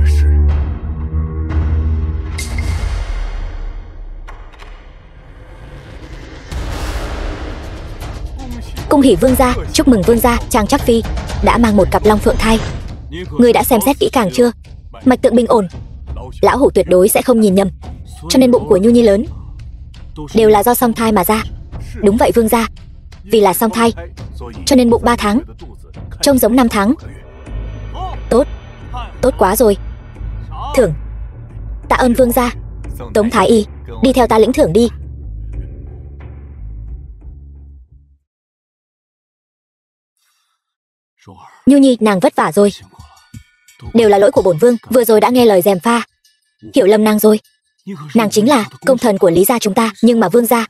Cung hỉ vương gia, chúc mừng vương gia, Trang Trác Phi đã mang một cặp long phượng thai. Ngươi đã xem xét kỹ càng chưa? Mạch tượng bình ổn, lão hủ tuyệt đối sẽ không nhìn nhầm. Cho nên bụng của Nhu Nhi lớn đều là do song thai mà ra. Đúng vậy vương gia, vì là song thai cho nên bụng 3 tháng, trông giống 5 tháng. Tốt, tốt quá rồi. Thưởng. Tạ ơn vương gia. Tống Thái Y, đi theo ta lĩnh thưởng đi. Nhu Nhi, nàng vất vả rồi. Đều là lỗi của bổn vương, vừa rồi đã nghe lời gièm pha, hiểu lầm nàng rồi. Nàng chính là công thần của Lý gia chúng ta, nhưng mà vương gia,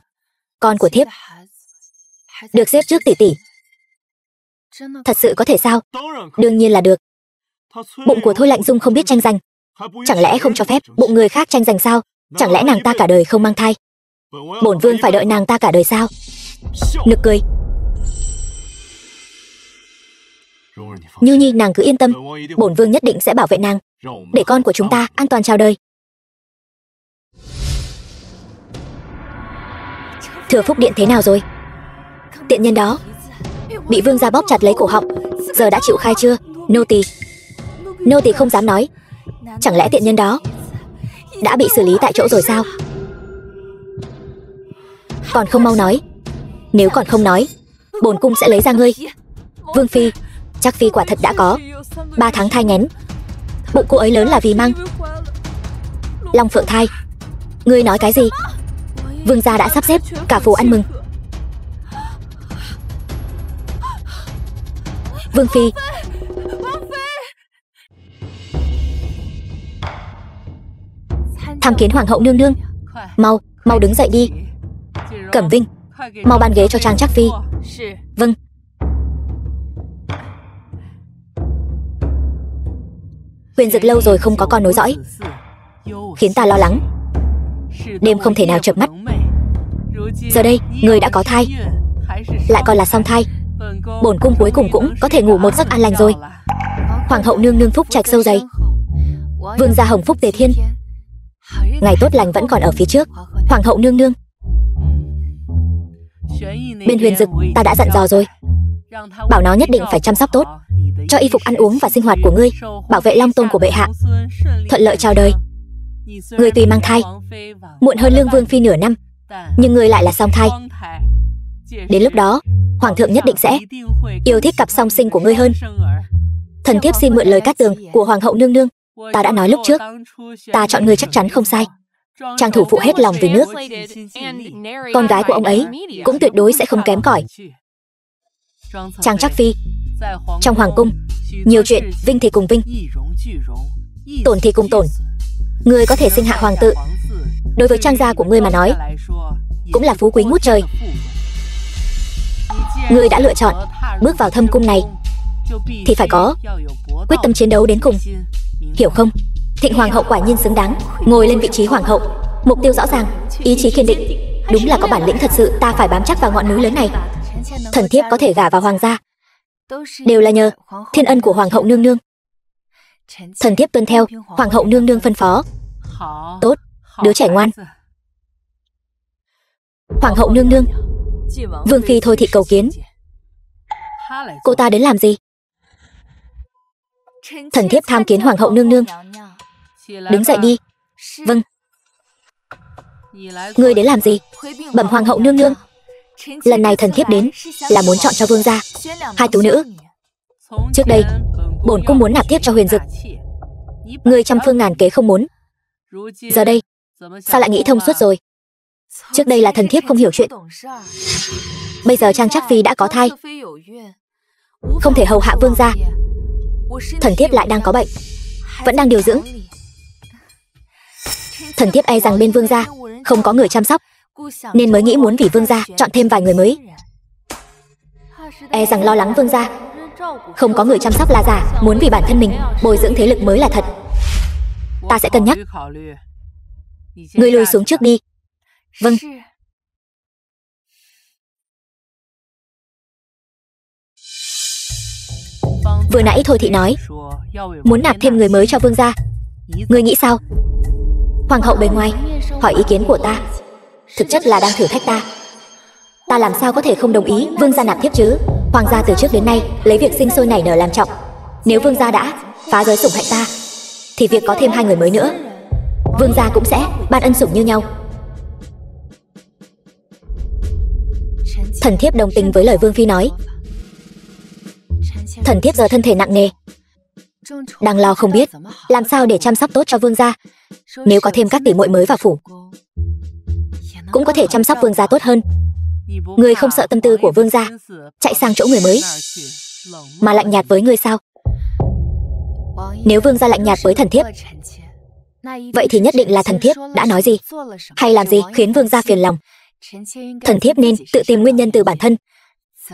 con của thiếp được xếp trước tỷ tỷ. Thật sự có thể sao? Đương nhiên là được. Bụng của Thôi Lạnh Dung không biết tranh giành, chẳng lẽ không cho phép bụng người khác tranh giành sao? Chẳng lẽ nàng ta cả đời không mang thai? Bổn vương phải đợi nàng ta cả đời sao? Nực cười. Nhu Nhi, nàng cứ yên tâm, bổn vương nhất định sẽ bảo vệ nàng, để con của chúng ta an toàn chào đời. Thừa Phúc Điện thế nào rồi? Tiện nhân đó bị vương gia bóp chặt lấy cổ họng, giờ đã chịu khai chưa? Nô tỳ không dám nói. Chẳng lẽ tiện nhân đó đã bị xử lý tại chỗ rồi sao? Còn không mau nói. Nếu còn không nói, bổn cung sẽ lấy ra ngươi. Vương phi, Trác Phi quả thật đã có 3 tháng thai nghén. Bụng cô ấy lớn là vì mang long phượng thai. Ngươi nói cái gì? Vương gia đã sắp xếp cả phủ ăn mừng. Vương phi. Tham kiến hoàng hậu nương nương. Mau đứng dậy đi. Cẩm Vinh, mau ban ghế cho Trang Trác Phi. Vâng. Huyền Dực lâu rồi không có con nối dõi, khiến ta lo lắng, đêm không thể nào chợp mắt. Giờ đây người đã có thai, lại còn là song thai, bổn cung cuối cùng cũng có thể ngủ một giấc an lành rồi. Hoàng hậu nương nương phúc trạch sâu dày, vương gia hồng phúc tề thiên, ngày tốt lành vẫn còn ở phía trước. Hoàng hậu nương nương, bên Huyền Dực ta đã dặn dò rồi, bảo nó nhất định phải chăm sóc tốt cho y phục ăn uống và sinh hoạt của ngươi, bảo vệ long tôn của bệ hạ thuận lợi chào đời. Ngươi tuy mang thai muộn hơn Lương Vương phi nửa năm, nhưng ngươi lại là song thai. Đến lúc đó hoàng thượng nhất định sẽ yêu thích cặp song sinh của ngươi hơn. Thần thiếp xin mượn lời cát tường của hoàng hậu nương nương. Ta đã nói lúc trước, ta chọn ngươi chắc chắn không sai. Trang thủ phụ hết lòng vì nước, con gái của ông ấy cũng tuyệt đối sẽ không kém cỏi. Trang Trác Phi, trong hoàng cung nhiều chuyện vinh thì cùng vinh, tổn thì cùng tổn. Ngươi có thể sinh hạ hoàng tự, đối với Trang gia của ngươi mà nói cũng là phú quý ngút trời. Ngươi đã lựa chọn bước vào thâm cung này thì phải có quyết tâm chiến đấu đến cùng, hiểu không? Thịnh hoàng hậu quả nhiên xứng đáng ngồi lên vị trí hoàng hậu. Mục tiêu rõ ràng, ý chí kiên định. Đúng là có bản lĩnh thật sự, ta phải bám chắc vào ngọn núi lớn này. Thần thiếp có thể gả vào hoàng gia đều là nhờ thiên ân của hoàng hậu nương nương. Thần thiếp tuân theo hoàng hậu nương nương phân phó. Tốt, đứa trẻ ngoan. Hoàng hậu nương nương, vương phi Thôi Thị cầu kiến. Cô ta đến làm gì? Thần thiếp tham kiến hoàng hậu nương nương. Đứng dậy đi. Vâng. Ngươi đến làm gì? Bẩm hoàng hậu nương nương, lần này thần thiếp đến là muốn chọn cho vương gia hai tú nữ. Trước đây bổn cung muốn nạp tiếp cho Huyền Dực, ngươi trăm phương ngàn kế không muốn. Giờ đây sao lại nghĩ thông suốt rồi? Trước đây là thần thiếp không hiểu chuyện, bây giờ Trang Trắc Phi đã có thai, không thể hầu hạ vương gia. Thần thiếp lại đang có bệnh, vẫn đang điều dưỡng. Thần thiếp e rằng bên vương gia không có người chăm sóc, nên mới nghĩ muốn vì vương gia chọn thêm vài người mới. E rằng lo lắng vương gia không có người chăm sóc là giả, muốn vì bản thân mình bồi dưỡng thế lực mới là thật. Ta sẽ cân nhắc. Ngươi lùi xuống trước đi. Vâng. Vừa nãy Thôi Thị nói muốn nạp thêm người mới cho vương gia, ngươi nghĩ sao? Hoàng hậu bề ngoài hỏi ý kiến của ta, thực chất là đang thử thách ta. Ta làm sao có thể không đồng ý vương gia nạp thiếp chứ? Hoàng gia từ trước đến nay lấy việc sinh sôi nảy nở làm trọng. Nếu vương gia đã phá giới sủng hạnh ta, thì việc có thêm hai người mới nữa, vương gia cũng sẽ ban ân sủng như nhau. Thần thiếp đồng tình với lời vương phi nói. Thần thiếp giờ thân thể nặng nề, đang lo không biết làm sao để chăm sóc tốt cho vương gia. Nếu có thêm các tỷ muội mới vào phủ, cũng có thể chăm sóc vương gia tốt hơn. Ngươi không sợ tâm tư của vương gia chạy sang chỗ người mới mà lạnh nhạt với ngươi sao? Nếu vương gia lạnh nhạt với thần thiếp, vậy thì nhất định là thần thiếp đã nói gì hay làm gì khiến vương gia phiền lòng. Thần thiếp nên tự tìm nguyên nhân từ bản thân,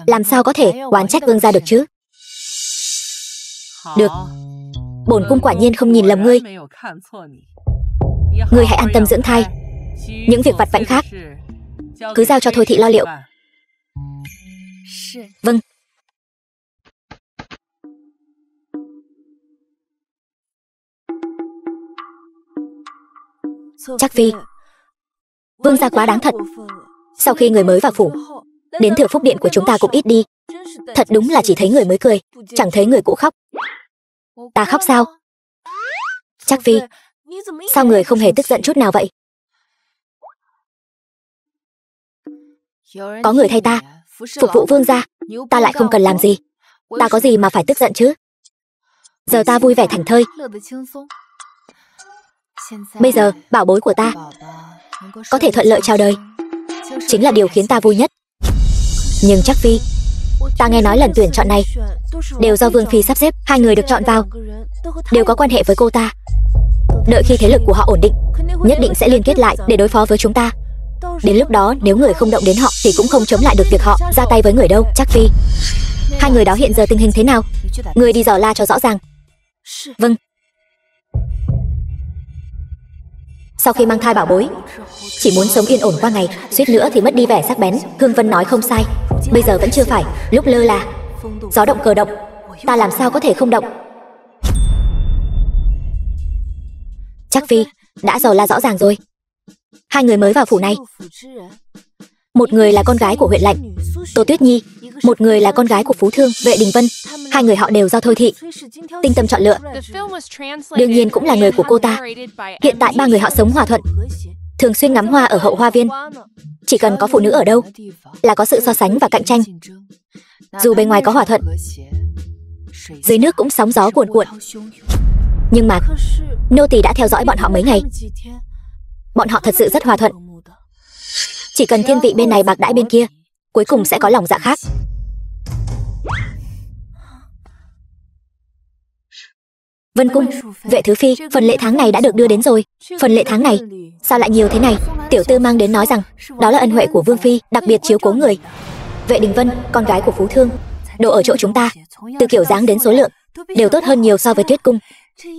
làm sao có thể oán trách vương gia được chứ? Được, bổn cung quả nhiên không nhìn lầm ngươi. Ngươi hãy an tâm dưỡng thai, những việc vặt vãnh khác cứ giao cho Thôi Thị lo liệu. Vâng. Trắc Phi, vương gia quá đáng thật. Sau khi người mới vào phủ, đến Thừa Phúc Điện của chúng ta cũng ít đi. Thật đúng là chỉ thấy người mới cười, chẳng thấy người cũ khóc. Ta khóc sao? Trắc Phi, sao người không hề tức giận chút nào vậy? Có người thay ta phục vụ vương gia, ta lại không cần làm gì. Ta có gì mà phải tức giận chứ? Giờ ta vui vẻ thảnh thơi. Bây giờ bảo bối của ta có thể thuận lợi chào đời, chính là điều khiến ta vui nhất. Nhưng Trắc Phi, ta nghe nói lần tuyển chọn này đều do vương phi sắp xếp. Hai người được chọn vào đều có quan hệ với cô ta. Đợi khi thế lực của họ ổn định, nhất định sẽ liên kết lại để đối phó với chúng ta. Đến lúc đó nếu người không động đến họ thì cũng không chống lại được việc họ ra tay với người đâu. Trắc Phi, hai người đó hiện giờ tình hình thế nào? Người đi dò la cho rõ ràng. Vâng. Sau khi mang thai bảo bối, chỉ muốn sống yên ổn qua ngày, suýt nữa thì mất đi vẻ sắc bén. Hương Vân nói không sai, bây giờ vẫn chưa phải lúc lơ là. Gió động cờ động, ta làm sao có thể không động? Trắc Phi, đã dò la rõ ràng rồi. Hai người mới vào phủ này, một người là con gái của huyện lệnh Tô Tuyết Nhi, một người là con gái của phú thương Vệ Đình Vân. Hai người họ đều do Thôi Thị tinh tâm chọn lựa, đương nhiên cũng là người của cô ta. Hiện tại ba người họ sống hòa thuận, thường xuyên ngắm hoa ở hậu hoa viên. Chỉ cần có phụ nữ ở đâu là có sự so sánh và cạnh tranh. Dù bề ngoài có hòa thuận, dưới nước cũng sóng gió cuồn cuộn. Nhưng mà nô tỳ đã theo dõi bọn họ mấy ngày, bọn họ thật sự rất hòa thuận. Chỉ cần thiên vị bên này bạc đãi bên kia, cuối cùng sẽ có lòng dạ khác. Vân Cung, Vệ Thứ Phi, phần lễ tháng này đã được đưa đến rồi. Phần lễ tháng này sao lại nhiều thế này? Tiểu tư mang đến nói rằng đó là ân huệ của Vương Phi, đặc biệt chiếu cố người. Vệ Đình Vân, con gái của phú thương, đồ ở chỗ chúng ta, từ kiểu dáng đến số lượng đều tốt hơn nhiều so với Tuyết Cung.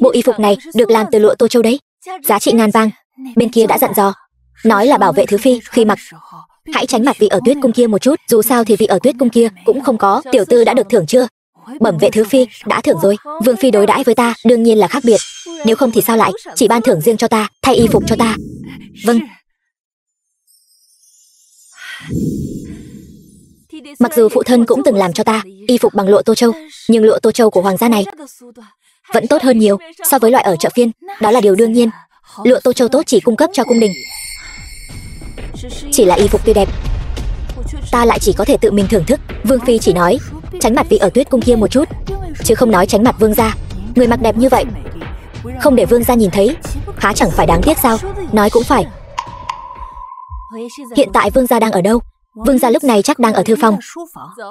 Bộ y phục này được làm từ lụa Tô Châu đấy, giá trị ngàn vàng. Bên kia đã dặn dò, nói là bảo vệ thứ phi khi mặc hãy tránh mặt vị ở Tuyết Cung kia một chút, dù sao thì vị ở Tuyết Cung kia cũng không có. Tiểu tư đã được thưởng chưa? Bẩm vệ thứ phi, đã thưởng rồi. Vương phi đối đãi với ta đương nhiên là khác biệt, nếu không thì sao lại chỉ ban thưởng riêng cho ta, thay y phục cho ta? Vâng. Mặc dù phụ thân cũng từng làm cho ta y phục bằng lụa Tô Châu, nhưng lụa Tô Châu của hoàng gia này vẫn tốt hơn nhiều so với loại ở chợ phiên, đó là điều đương nhiên. Lụa Tô Châu tốt chỉ cung cấp cho cung đình, chỉ là y phục tuy đẹp, ta lại chỉ có thể tự mình thưởng thức. Vương phi chỉ nói tránh mặt vị ở Tuyết Cung kia một chút, chứ không nói tránh mặt vương gia. Người mặc đẹp như vậy, không để vương gia nhìn thấy, há chẳng phải đáng tiếc sao? Nói cũng phải. Hiện tại vương gia đang ở đâu? Vương gia lúc này chắc đang ở thư phòng.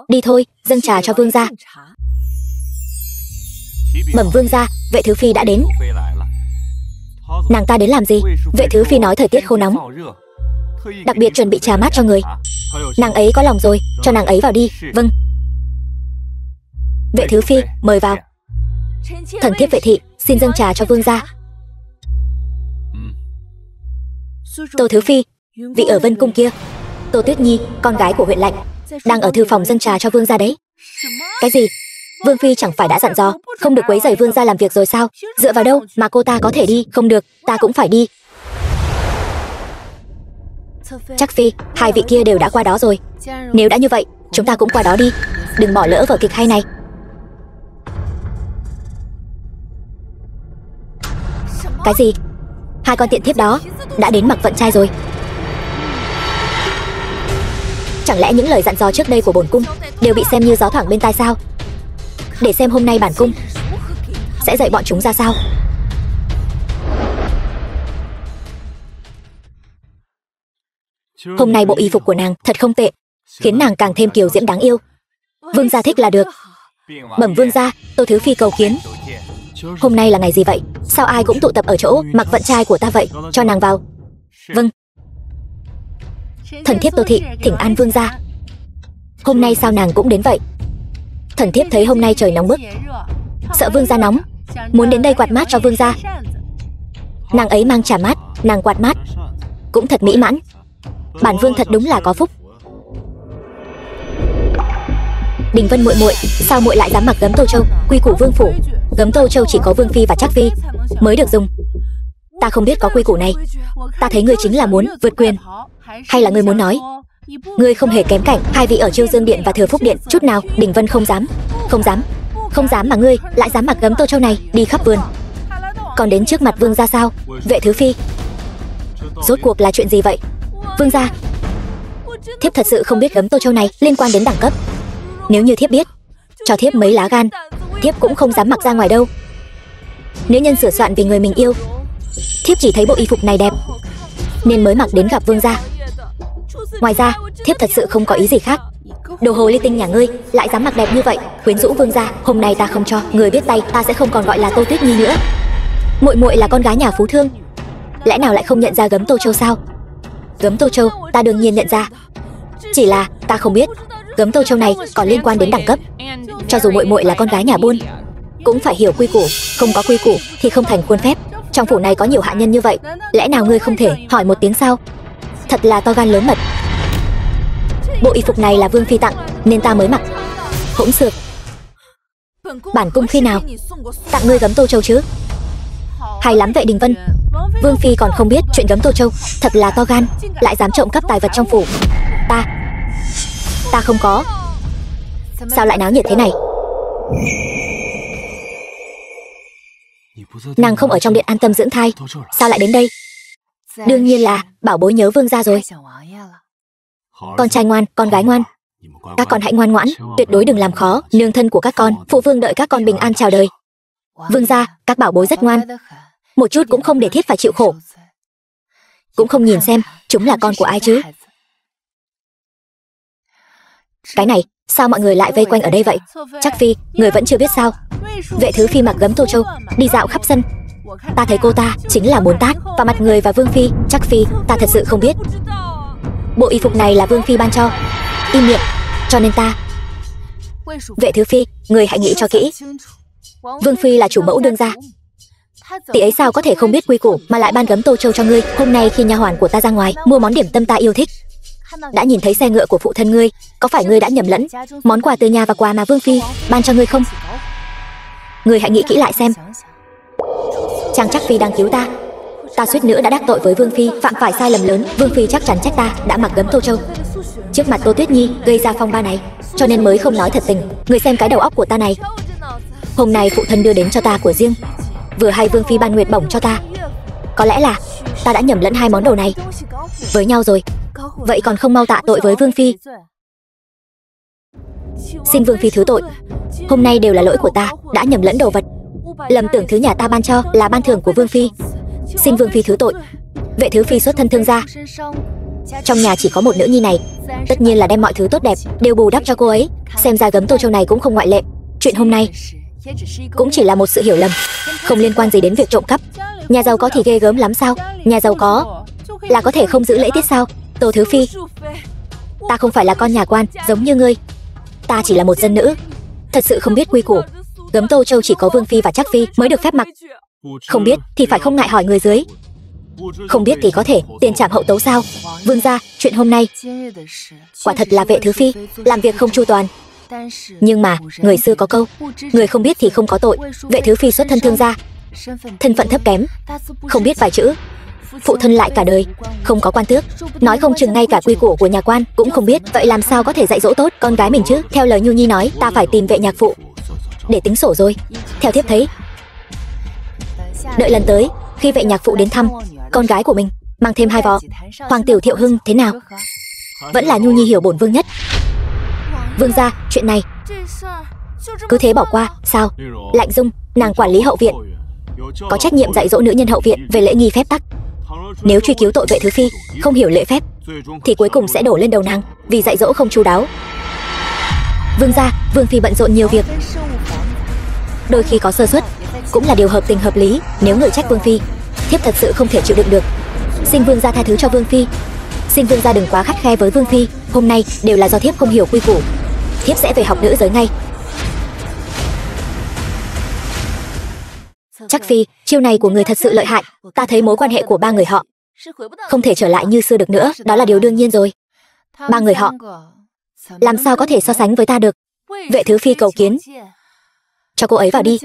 Đi thôi, dâng trà cho vương gia. Bẩm vương gia, vệ thứ phi đã đến. Nàng ta đến làm gì? Vệ thứ phi nói thời tiết khô nóng, đặc biệt chuẩn bị trà mát cho người. Nàng ấy có lòng rồi, cho nàng ấy vào đi. Vâng. Vệ thứ phi, mời vào. Thần thiếp vệ thị xin dâng trà cho vương gia. Tô thứ phi, vị ở Vân Cung kia, Tô Tuyết Nhi, con gái của huyện lệnh, đang ở thư phòng dâng trà cho vương gia đấy. Cái gì? Vương phi chẳng phải đã dặn dò không được quấy rầy vương gia làm việc rồi sao? Dựa vào đâu mà cô ta có thể đi? Không được, ta cũng phải đi. Chắc phi, hai vị kia đều đã qua đó rồi. Nếu đã như vậy, chúng ta cũng qua đó đi, đừng bỏ lỡ vở kịch hay này. Cái gì? Hai con tiện thiếp đó đã đến mặc vận trai rồi. Chẳng lẽ những lời dặn dò trước đây của bổn cung đều bị xem như gió thoảng bên tai sao? Để xem hôm nay bản cung sẽ dạy bọn chúng ra sao. Hôm nay bộ y phục của nàng thật không tệ, khiến nàng càng thêm kiều diễm đáng yêu. Vương gia thích là được. Bẩm vương gia, Tô thứ phi cầu kiến. Hôm nay là ngày gì vậy? Sao ai cũng tụ tập ở chỗ mặc vận trai của ta vậy? Cho nàng vào. Vâng. Thần thiếp Tô thị thỉnh an vương gia. Hôm nay sao nàng cũng đến vậy? Thần thiếp thấy hôm nay trời nóng bức, sợ vương gia nóng, muốn đến đây quạt mát cho vương gia. Nàng ấy mang trà mát, nàng quạt mát cũng thật mỹ mãn. Bản vương thật đúng là có phúc. Đình Vân muội muội, sao muội lại dám mặc gấm Tô Châu? Quy củ vương phủ, gấm Tô Châu chỉ có vương phi và Trác phi mới được dùng. Ta không biết có quy củ này. Ta thấy ngươi chính là muốn vượt quyền, hay là ngươi muốn nói ngươi không hề kém cạnh hai vị ở Chiêu Dương Điện và Thừa Phúc Điện chút nào? Đình Vân không dám, không dám, không dám, mà ngươi lại dám mặc gấm Tô Châu này đi khắp vườn, còn đến trước mặt vương gia sao? Vệ thứ phi, rốt cuộc là chuyện gì vậy? Vương gia, thiếp thật sự không biết gấm Tô Châu này liên quan đến đẳng cấp. Nếu như thiếp biết, cho thiếp mấy lá gan, thiếp cũng không dám mặc ra ngoài đâu. Nữ nhân sửa soạn vì người mình yêu, thiếp chỉ thấy bộ y phục này đẹp nên mới mặc đến gặp vương gia. Ngoài ra, thiếp thật sự không có ý gì khác. Đồ hồ ly tinh nhà ngươi lại dám mặc đẹp như vậy, quyến rũ vương gia. Hôm nay ta không cho người biết tay, ta sẽ không còn gọi là Tô Tuyết Nhi nữa. Muội muội là con gái nhà phú thương, lẽ nào lại không nhận ra gấm Tô Châu sao? Gấm Tô Châu ta đương nhiên nhận ra, chỉ là ta không biết gấm Tô Châu này còn liên quan đến đẳng cấp. Cho dù muội muội là con gái nhà buôn, cũng phải hiểu quy củ, không có quy củ thì không thành khuôn phép. Trong phủ này có nhiều hạ nhân như vậy, lẽ nào ngươi không thể hỏi một tiếng sao? Thật là to gan lớn mật. Bộ y phục này là vương phi tặng nên ta mới mặc. Hỗn xược. Bản cung khi nào tặng ngươi gấm Tô Châu chứ? Hay lắm vậy Đình Vân, vương phi còn không biết chuyện gấm Tô Châu, thật là to gan, lại dám trộm cắp tài vật trong phủ. Ta không có. Sao lại náo nhiệt thế này? Nàng không ở trong điện an tâm dưỡng thai, sao lại đến đây? Đương nhiên là bảo bối nhớ vương gia rồi. Con trai ngoan, con gái ngoan, các con hãy ngoan ngoãn, tuyệt đối đừng làm khó nương thân của các con. Phụ vương đợi các con bình an chào đời. Vương gia, các bảo bối rất ngoan, một chút cũng không để thiết phải chịu khổ. Cũng không nhìn xem chúng là con của ai chứ. Cái này, sao mọi người lại vây quanh ở đây vậy? Trác phi, người vẫn chưa biết sao? Vệ thứ phi mặc gấm Tô Châu đi dạo khắp sân, ta thấy cô ta chính là muốn tát vào mặt người và vương phi. Trác phi, ta thật sự không biết. Bộ y phục này là vương phi ban cho. Im miệng, cho nên ta. Vệ thứ phi, người hãy nghĩ cho kỹ. Vương phi là chủ mẫu đương gia, Tỷ ấy sao có thể không biết quy củ mà lại ban gấm tô châu cho ngươi? Hôm nay khi nha hoàn của ta ra ngoài mua món điểm tâm ta yêu thích, đã nhìn thấy xe ngựa của phụ thân ngươi. Có phải ngươi đã nhầm lẫn món quà từ nhà và quà mà Vương Phi ban cho ngươi không? Ngươi hãy nghĩ kỹ lại xem. Trang Trắc Phi đang cứu ta. Ta suýt nữa đã đắc tội với Vương Phi, phạm phải sai lầm lớn. Vương Phi chắc chắn trách ta đã mặc gấm tô châu trước mặt Tô Tuyết Nhi, gây ra phong ba này, cho nên mới không nói thật tình. Ngươi xem cái đầu óc của ta này. Hôm nay phụ thân đưa đến cho ta của riêng, vừa hay Vương Phi ban nguyệt bổng cho ta. Có lẽ là ta đã nhầm lẫn hai món đồ này với nhau rồi. Vậy còn không mau tạ tội với Vương Phi. Xin Vương Phi thứ tội. Hôm nay đều là lỗi của ta, đã nhầm lẫn đồ vật, lầm tưởng thứ nhà ta ban cho là ban thưởng của Vương Phi. Xin Vương Phi thứ tội. Vệ thứ Phi xuất thân thương gia, trong nhà chỉ có một nữ nhi này, tất nhiên là đem mọi thứ tốt đẹp đều bù đắp cho cô ấy. Xem ra gấm tô châu này cũng không ngoại lệ. Chuyện hôm nay cũng chỉ là một sự hiểu lầm, không liên quan gì đến việc trộm cắp. Nhà giàu có thì ghê gớm lắm sao? Nhà giàu có là có thể không giữ lễ tiết sao? Tô Thứ Phi, ta không phải là con nhà quan giống như ngươi. Ta chỉ là một dân nữ, thật sự không biết quy củ. Gấm tô châu chỉ có Vương Phi và Trắc Phi mới được phép mặc. Không biết thì phải không ngại hỏi người dưới. Không biết thì có thể tiền trảm hậu tấu sao? Vương gia, chuyện hôm nay quả thật là Vệ Thứ Phi làm việc không chu toàn. Nhưng mà người xưa có câu, người không biết thì không có tội. Vệ Thứ Phi xuất thân thương gia, thân phận thấp kém, không biết vài chữ. Phụ thân lại cả đời không có quan tước, nói không chừng ngay cả quy củ của nhà quan cũng không biết. Vậy làm sao có thể dạy dỗ tốt con gái mình chứ? Theo lời Nhu Nhi nói, ta phải tìm Vệ nhạc phụ để tính sổ rồi. Theo thiếp thấy, đợi lần tới khi Vệ nhạc phụ đến thăm con gái của mình, mang thêm 2 vò Hoàng Tiểu Thiệu Hưng thế nào? Vẫn là Nhu Nhi hiểu bổn vương nhất. Vương gia, chuyện này cứ thế bỏ qua sao? Lạnh Dung, nàng quản lý hậu viện, có trách nhiệm dạy dỗ nữ nhân hậu viện về lễ nghi phép tắc. Nếu truy cứu tội Vệ Thứ Phi không hiểu lễ phép thì cuối cùng sẽ đổ lên đầu nàng vì dạy dỗ không chu đáo. Vương gia, Vương Phi bận rộn nhiều việc, đôi khi có sơ suất cũng là điều hợp tình hợp lý. Nếu người trách Vương Phi, thiếp thật sự không thể chịu đựng được. Xin Vương gia tha thứ cho Vương Phi. Xin Vương gia đừng quá khắt khe với Vương Phi. Hôm nay đều là do thiếp không hiểu quy củ. Thiếp sẽ về học nữ giới ngay. Trắc Phi, chiêu này của người thật sự lợi hại. Ta thấy mối quan hệ của 3 người họ không thể trở lại như xưa được nữa. Đó là điều đương nhiên rồi. 3 người họ làm sao có thể so sánh với ta được? Vệ Thứ Phi cầu kiến, cho cô ấy vào đi.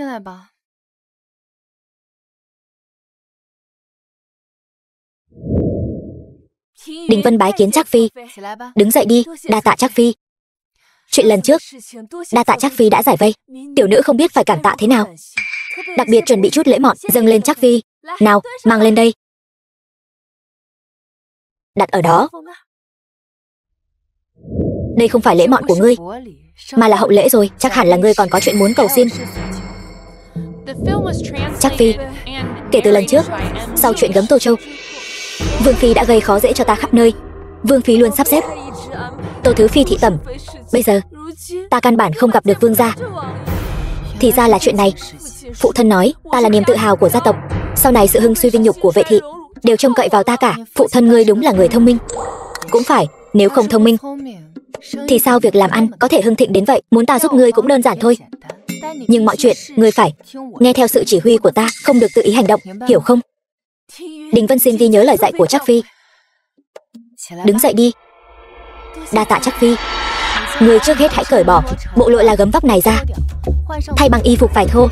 Đình Vân bái kiến Trắc Phi. Đứng dậy đi, đa tạ Trắc Phi. Chuyện lần trước, đa tạ Trắc Phi đã giải vây. Tiểu nữ không biết phải cảm tạ thế nào. Đặc biệt chuẩn bị chút lễ mọn dâng lên Trắc Phi. Nào, mang lên đây. Đặt ở đó. Đây không phải lễ mọn của ngươi, mà là hậu lễ rồi. Chắc hẳn là ngươi còn có chuyện muốn cầu xin. Trắc Phi, kể từ lần trước, sau chuyện gấm tô châu, Vương Phi đã gây khó dễ cho ta khắp nơi. Vương Phi luôn sắp xếp Tô Thứ Phi thị tẩm. Bây giờ ta căn bản không gặp được vương gia. Thì ra là chuyện này. Phụ thân nói ta là niềm tự hào của gia tộc, sau này sự hưng suy vinh nhục của Vệ thị đều trông cậy vào ta cả. Phụ thân ngươi đúng là người thông minh. Cũng phải, nếu không thông minh thì sao việc làm ăn có thể hưng thịnh đến vậy? Muốn ta giúp ngươi cũng đơn giản thôi, nhưng mọi chuyện ngươi phải nghe theo sự chỉ huy của ta, không được tự ý hành động, hiểu không? Đình Vân xin ghi nhớ lời dạy của Trắc Phi. Đứng dậy đi. Đa tạ Trắc Phi. Ngươi trước hết hãy cởi bỏ bộ lụa là gấm vóc này ra, thay bằng y phục vải thô.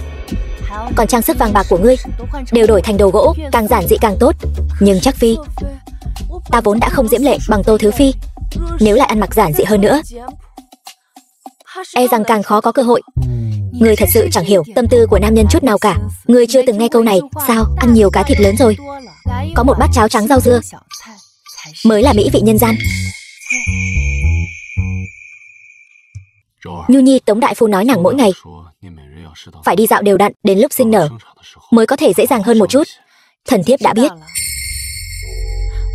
Còn trang sức vàng bạc của ngươi đều đổi thành đồ gỗ, càng giản dị càng tốt. Nhưng Trắc Phi, ta vốn đã không diễm lệ bằng Tô Thứ Phi, nếu lại ăn mặc giản dị hơn nữa, e rằng càng khó có cơ hội. Ngươi thật sự chẳng hiểu tâm tư của nam nhân chút nào cả. Ngươi chưa từng nghe câu này sao? Ăn nhiều cá thịt lớn rồi, có một bát cháo trắng rau dưa mới là mỹ vị nhân gian. Nhu Nhi, Tống đại phu nói nàng mỗi ngày phải đi dạo đều đặn, đến lúc sinh nở mới có thể dễ dàng hơn một chút. Thần thiếp đã biết.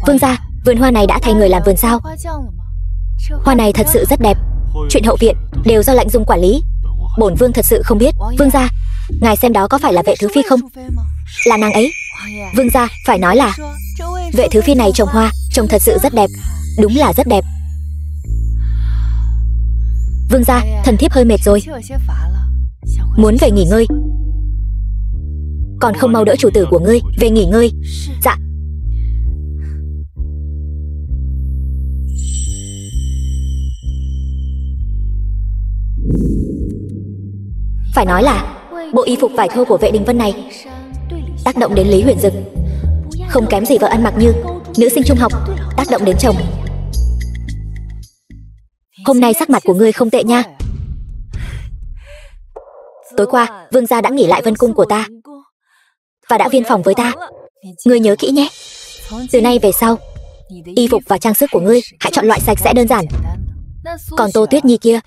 Vương gia, vườn hoa này đã thay người làm vườn sao? Hoa này thật sự rất đẹp. Chuyện hậu viện đều do Lạnh Dung quản lý, bổn vương thật sự không biết. Vương gia, ngài xem đó có phải là Vệ Thứ Phi không? Là nàng ấy. Vương gia, phải nói là Vệ Thứ Phi này trồng hoa trông thật sự rất đẹp. Đúng là rất đẹp. Vương gia, thần thiếp hơi mệt rồi, muốn về nghỉ ngơi. Còn không mau đỡ chủ tử của ngươi về nghỉ ngơi. Dạ. Phải nói là bộ y phục vải thô của Vệ Đình Vân này tác động đến Lý Huyền Dực không kém gì vợ ăn mặc như nữ sinh trung học tác động đến chồng. Hôm nay sắc mặt của ngươi không tệ nha. Tối qua vương gia đã nghỉ lại Vân Cung của ta và đã viên phòng với ta. Ngươi nhớ kỹ nhé. Từ nay về sau, y phục và trang sức của ngươi hãy chọn loại sạch sẽ đơn giản. Còn Tô Tuyết Nhi kia,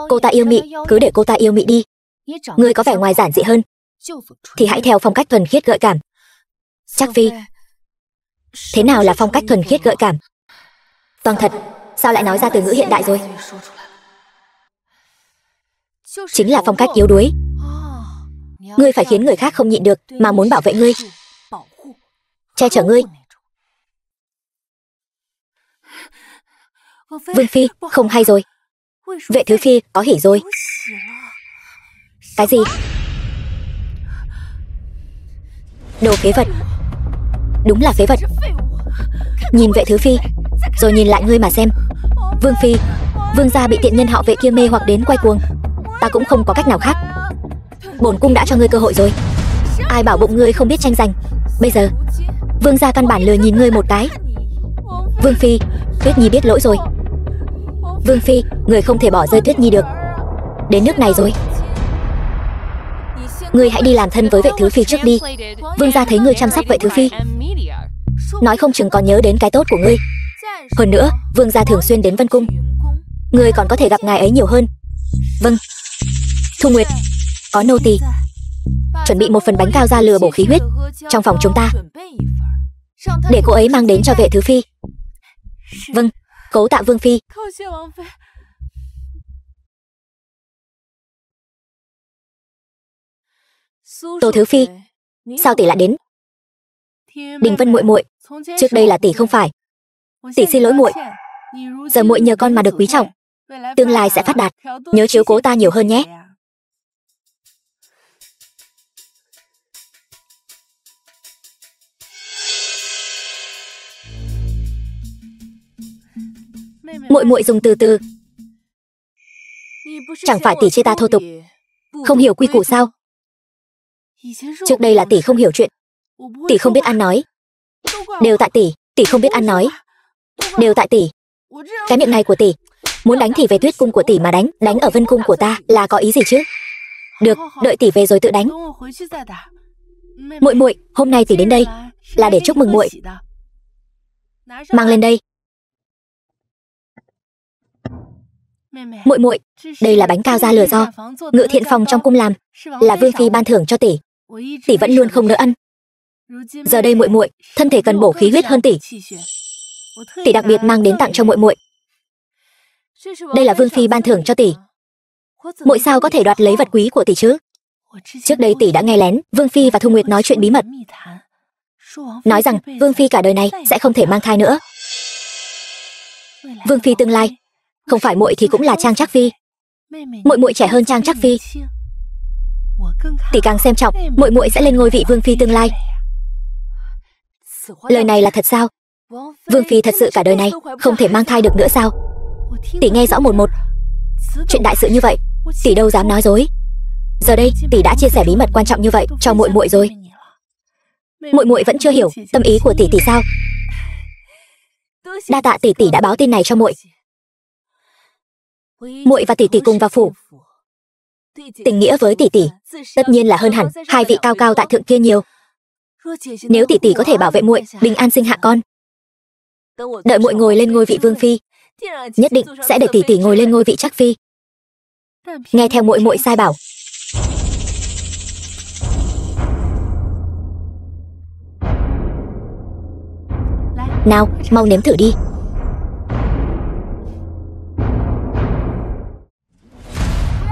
cô ta yêu mị, cứ để cô ta yêu mị đi. Ngươi có vẻ ngoài giản dị hơn thì hãy theo phong cách thuần khiết gợi cảm. Chắc Phi, thế nào là phong cách thuần khiết gợi cảm? Toang thật, sao lại nói ra từ ngữ hiện đại rồi? Chính là phong cách yếu đuối. Ngươi phải khiến người khác không nhịn được mà muốn bảo vệ ngươi, che chở ngươi. Vương Phi, không hay rồi. Vệ Thứ Phi có hỉ rồi. Cái gì? Đồ phế vật. Đúng là phế vật. Nhìn Vệ Thứ Phi, rồi nhìn lại ngươi mà xem. Vương Phi, vương gia bị tiện nhân họ Vệ kia mê hoặc đến quay cuồng. Ta cũng không có cách nào khác. Bổn cung đã cho ngươi cơ hội rồi. Ai bảo bụng ngươi không biết tranh giành. Bây giờ vương gia căn bản lừa nhìn ngươi một cái. Vương Phi, Tuyết Nhi biết lỗi rồi. Vương Phi, người không thể bỏ rơi Tuyết Nhi được. Đến nước này rồi. Ngươi hãy đi làm thân với Vệ Thứ Phi trước đi. Vương gia thấy ngươi chăm sóc Vệ Thứ Phi, nói không chừng còn nhớ đến cái tốt của ngươi. Hơn nữa, vương gia thường xuyên đến Vân Cung, ngươi còn có thể gặp ngài ấy nhiều hơn. Vâng. Thu Nguyệt, có nô tỳ chuẩn bị một phần bánh cao da lừa bổ khí huyết trong phòng chúng ta, để cô ấy mang đến cho Vệ Thứ Phi. Vâng, cố tạ Vương Phi. Tô Thứ Phi, sao tỷ lại đến? Đình Vân muội muội, trước đây là tỷ không phải. Tỷ xin lỗi muội. Giờ muội nhờ con mà được quý trọng, tương lai sẽ phát đạt. Nhớ chiếu cố ta nhiều hơn nhé. Muội muội dùng từ từ. Chẳng phải tỷ chê ta thô tục, không hiểu quy củ sao? Trước đây là tỷ không hiểu chuyện, tỷ không biết ăn nói. Đều tại tỷ, tỷ không biết ăn nói. Đều tại tỷ. Cái miệng này của tỷ, muốn đánh thì về Tuyết Cung của tỷ mà đánh, đánh ở Vân Cung của ta là có ý gì chứ? Được, đợi tỷ về rồi tự đánh. Muội muội, hôm nay tỷ đến đây là để chúc mừng muội. Mang lên đây. Muội muội, đây là bánh cao da lừa do Ngự Thiện Phòng trong cung làm, là Vương Phi ban thưởng cho tỷ. Tỷ vẫn luôn không nỡ ăn. Giờ đây muội muội thân thể cần bổ khí huyết hơn tỷ. Tỷ đặc biệt mang đến tặng cho muội muội. Đây là Vương Phi ban thưởng cho tỷ. Muội sao có thể đoạt lấy vật quý của tỷ chứ? Trước đây tỷ đã nghe lén Vương Phi và Thu Nguyệt nói chuyện bí mật, nói rằng Vương Phi cả đời này sẽ không thể mang thai nữa. Vương Phi tương lai không phải muội thì cũng là Trang Trác Phi. Muội muội trẻ hơn Trang Trác Phi, tỷ càng xem trọng muội muội sẽ lên ngôi vị Vương Phi tương lai. Lời này là thật sao? Vương Phi thật sự cả đời này không thể mang thai được nữa sao? Tỷ nghe rõ một. Chuyện đại sự như vậy, tỷ đâu dám nói dối. Giờ đây tỷ đã chia sẻ bí mật quan trọng như vậy cho muội muội rồi. Muội muội vẫn chưa hiểu tâm ý của tỷ sao? Đa tạ tỷ đã báo tin này cho muội. Muội và tỷ cùng vào phủ, tình nghĩa với tỷ tất nhiên là hơn hẳn hai vị cao cao tại thượng kia nhiều. Nếu tỷ có thể bảo vệ muội bình an sinh hạ con, đợi muội ngồi lên ngôi vị Vương Phi, nhất định sẽ để tỷ ngồi lên ngôi vị Trác Phi. Nghe theo muội sai bảo. Nào, mau nếm thử đi.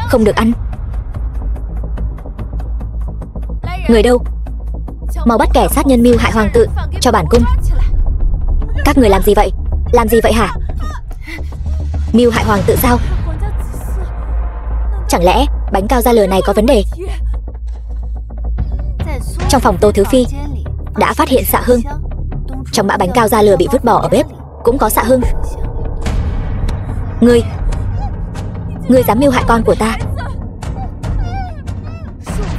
Không được ăn. Người đâu? Mau bắt kẻ sát nhân mưu hại hoàng tự cho bản cung. Các người làm gì vậy? Làm gì vậy hả? Mưu hại hoàng tự sao? Chẳng lẽ bánh cao da lừa này có vấn đề? trong phòng Tô Thứ Phi đã phát hiện xạ hương. Trong bã bánh cao da lừa bị vứt bỏ ở bếp cũng có xạ hương. Ngươi dám mưu hại con của ta.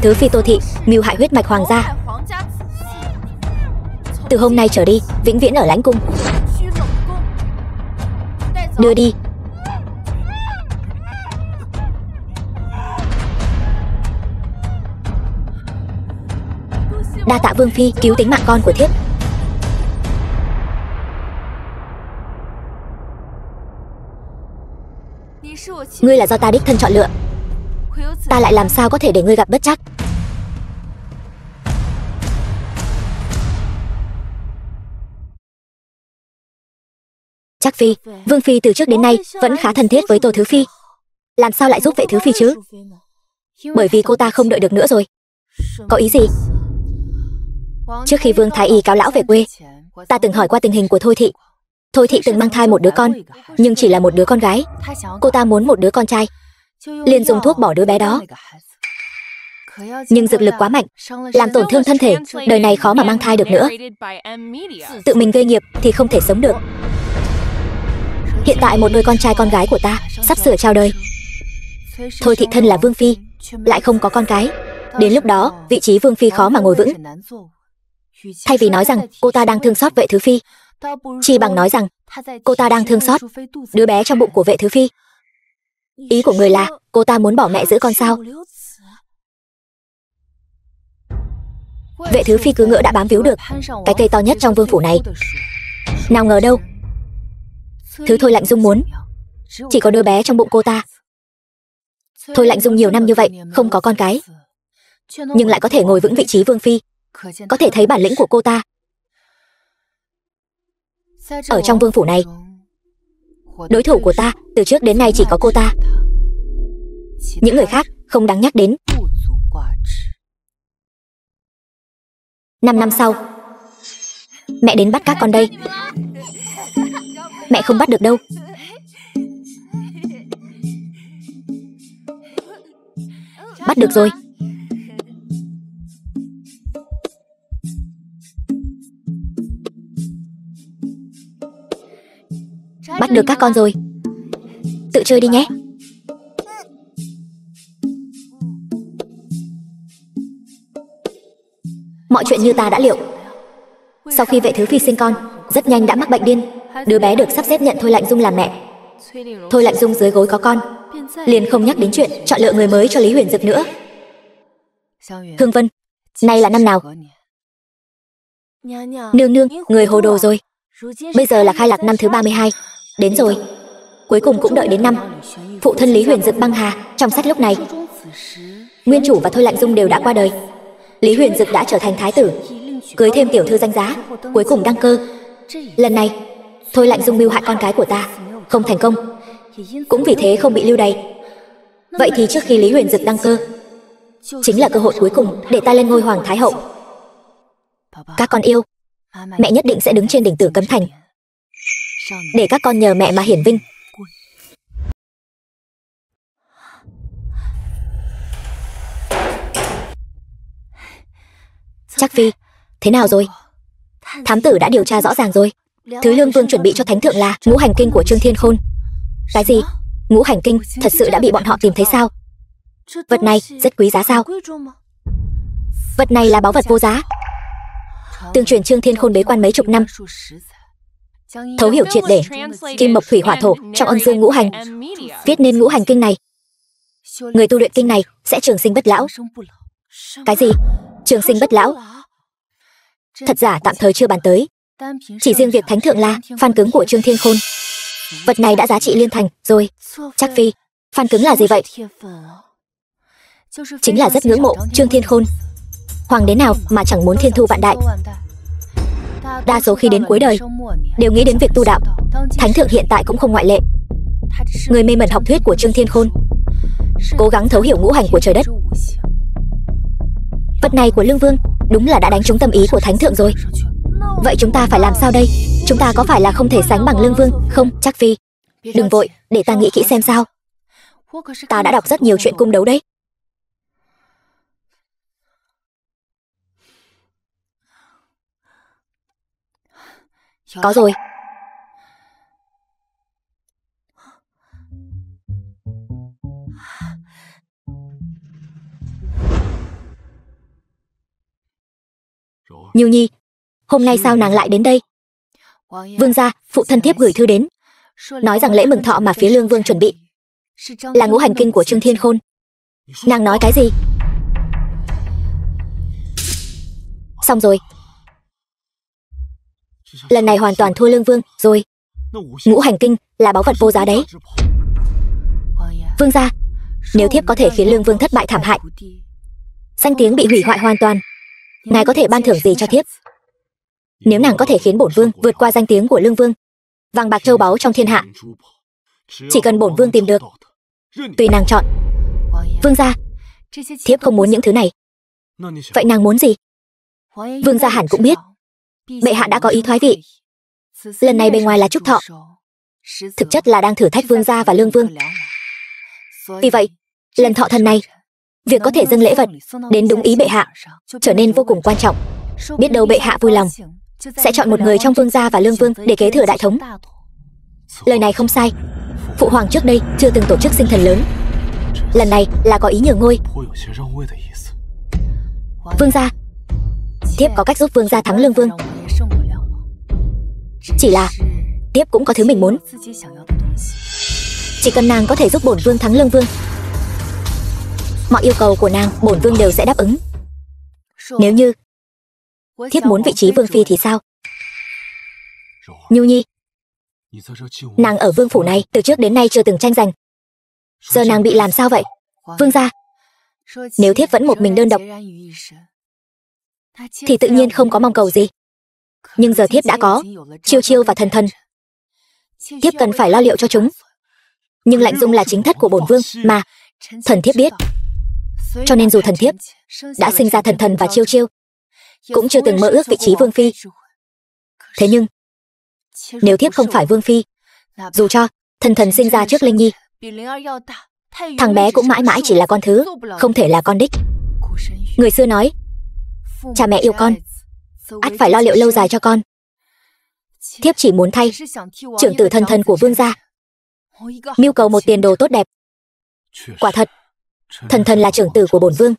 Thứ Phi Tô Thị mưu hại huyết mạch hoàng gia. Từ hôm nay trở đi vĩnh viễn ở lãnh cung. Đưa đi. Đa tạ Vương Phi cứu tính mạng con của thiếp. Ngươi là do ta đích thân chọn lựa, ta lại làm sao có thể để ngươi gặp bất trắc. Trắc Phi, Vương Phi từ trước đến nay vẫn khá thân thiết với Tô Thứ Phi, làm sao lại giúp Vệ Thứ Phi chứ? Bởi vì cô ta không đợi được nữa rồi. Có ý gì? Trước khi Vương Thái Y cáo lão về quê, ta từng hỏi qua tình hình của Thôi Thị. Thôi Thị từng mang thai một đứa con, nhưng chỉ là một đứa con gái. Cô ta muốn một đứa con trai, liền dùng thuốc bỏ đứa bé đó. Nhưng dược lực quá mạnh, làm tổn thương thân thể, đời này khó mà mang thai được nữa. Tự mình gây nghiệp thì không thể sống được. Hiện tại một đôi con trai con gái của ta sắp sửa chào đời. Thôi Thị thân là Vương Phi, lại không có con cái. Đến lúc đó, vị trí Vương Phi khó mà ngồi vững. Thay vì nói rằng cô ta đang thương xót Vệ Thứ Phi, chỉ bằng nói rằng cô ta đang thương xót đứa bé trong bụng của Vệ Thứ Phi. Ý của người là cô ta muốn bỏ mẹ giữ con sao? Vệ Thứ Phi cứ ngỡ đã bám víu được cái cây to nhất trong vương phủ này. Nào ngờ đâu, thứ Thôi Lạnh Dung muốn chỉ có đứa bé trong bụng cô ta. Thôi Lạnh Dung nhiều năm như vậy không có con cái, nhưng lại có thể ngồi vững vị trí Vương Phi, có thể thấy bản lĩnh của cô ta. Ở trong vương phủ này, đối thủ của ta từ trước đến nay chỉ có cô ta. Những người khác không đáng nhắc đến. 5 năm sau, mẹ đến bắt các con đây. Mẹ không bắt được đâu. Bắt được rồi. Bắt được các con rồi. Tự chơi đi nhé. Mọi chuyện như ta đã liệu. Sau khi Vệ Thứ Phi sinh con, rất nhanh đã mắc bệnh điên. Đứa bé được sắp xếp nhận Thôi Lạnh Dung làm mẹ. Thôi Lạnh Dung dưới gối có con, liền không nhắc đến chuyện chọn lựa người mới cho Lý Huyền Dực nữa. Hương Vân, nay là năm nào? Nương nương, người hồ đồ rồi. Bây giờ là khai lạc năm thứ 32. Đến rồi. Cuối cùng cũng đợi đến năm phụ thân Lý Huyền Dực băng hà. Trong sách lúc này, nguyên chủ và Thôi Lạnh Dung đều đã qua đời. Lý Huyền Dực đã trở thành thái tử, cưới thêm tiểu thư danh giá, cuối cùng đăng cơ. Lần này Thôi Lạnh Dung mưu hại con cái của ta, không thành công, cũng vì thế không bị lưu đày. Vậy thì trước khi Lý Huyền Dực đăng cơ, chính là cơ hội cuối cùng để ta lên ngôi hoàng thái hậu. Các con yêu, mẹ nhất định sẽ đứng trên đỉnh Tử Cấm Thành, để các con nhờ mẹ mà hiển vinh. Trắc Phi, thế nào rồi? Thám tử đã điều tra rõ ràng rồi. Thứ Lương Vương chuẩn bị cho thánh thượng là ngũ hành kinh của Trương Thiên Khôn. Cái gì? Ngũ hành kinh thật sự đã bị bọn họ tìm thấy sao? Vật này rất quý giá sao? Vật này là báu vật vô giá, tương truyền Trương Thiên Khôn bế quan mấy chục năm, thấu hiểu triệt để kim mộc thủy hỏa thổ trong âm dương ngũ hành, viết nên ngũ hành kinh này. Người tu luyện kinh này sẽ trường sinh bất lão. Cái gì? Trường sinh bất lão? Thật giả tạm thời chưa bàn tới, chỉ riêng việc thánh thượng là fan cứng của Trương Thiên Khôn, vật này đã giá trị liên thành rồi. Trắc Phi, fan cứng là gì vậy? Chính là rất ngưỡng mộ Trương Thiên Khôn. Hoàng đế nào mà chẳng muốn thiên thu vạn đại. Đa số khi đến cuối đời đều nghĩ đến việc tu đạo. Thánh thượng hiện tại cũng không ngoại lệ. Người mê mẩn học thuyết của Trương Thiên Khôn, cố gắng thấu hiểu ngũ hành của trời đất. Vật này của Lương Vương đúng là đã đánh trúng tâm ý của thánh thượng rồi. Vậy chúng ta phải làm sao đây? Chúng ta có phải là không thể sánh bằng Lương Vương không? Trắc Phi, đừng vội, để ta nghĩ kỹ xem sao. Ta đã đọc rất nhiều chuyện cung đấu đấy. Có rồi. Nhiêu Nhi, hôm nay sao nàng lại đến đây? Vương gia, phụ thân thiếp gửi thư đến, nói rằng lễ mừng thọ mà phía Lương Vương chuẩn bị là ngũ hành kinh của Trương Thiên Khôn. Nàng nói cái gì? Xong rồi. Lần này hoàn toàn thua Lương Vương rồi. Ngũ hành kinh là báu vật vô giá đấy. Vương gia, nếu thiếp có thể khiến Lương Vương thất bại thảm hại, danh tiếng bị hủy hoại hoàn toàn, ngài có thể ban thưởng gì cho thiếp? Nếu nàng có thể khiến bổn vương vượt qua danh tiếng của Lương Vương, vàng bạc châu báu trong thiên hạ, chỉ cần bổn vương tìm được, tùy nàng chọn. Vương gia, thiếp không muốn những thứ này. Vậy nàng muốn gì? Vương gia hẳn cũng biết, bệ hạ đã có ý thoái vị. Lần này bề ngoài là chúc thọ, thực chất là đang thử thách vương gia và Lương Vương. Vì vậy, lần thọ thần này, việc có thể dâng lễ vật đến đúng ý bệ hạ trở nên vô cùng quan trọng. Biết đâu bệ hạ vui lòng sẽ chọn một người trong vương gia và Lương Vương để kế thừa đại thống. Lời này không sai. Phụ hoàng trước đây chưa từng tổ chức sinh thần lớn, lần này là có ý nhường ngôi. Vương gia, thiếp có cách giúp vương gia thắng Lương Vương. Chỉ là thiếp cũng có thứ mình muốn. Chỉ cần nàng có thể giúp bổn vương thắng Lương Vương, mọi yêu cầu của nàng bổn vương đều sẽ đáp ứng. Nếu như thiếp muốn vị trí vương phi thì sao? Nhu Nhi, nàng ở vương phủ này từ trước đến nay chưa từng tranh giành, giờ nàng bị làm sao vậy? Vương gia, nếu thiếp vẫn một mình đơn độc thì tự nhiên không có mong cầu gì. Nhưng giờ thiếp đã có Chiêu Chiêu và Thần Thần, thiếp cần phải lo liệu cho chúng. Nhưng Lạnh Dung là chính thất của bổn vương mà thần thiếp biết, cho nên dù thần thiếp đã sinh ra Thần Thần và Chiêu Chiêu, cũng chưa từng mơ ước vị trí vương phi. Thế nhưng nếu thiếp không phải vương phi, dù cho Thần Thần sinh ra trước Linh Nhi, thằng bé cũng mãi mãi chỉ là con thứ, không thể là con đích. Người xưa nói, cha mẹ yêu con, ắt phải lo liệu lâu dài cho con. Thiếp chỉ muốn thay trưởng tử Thần Thần của vương gia mưu cầu một tiền đồ tốt đẹp. Quả thật, Thần Thần là trưởng tử của bổn vương.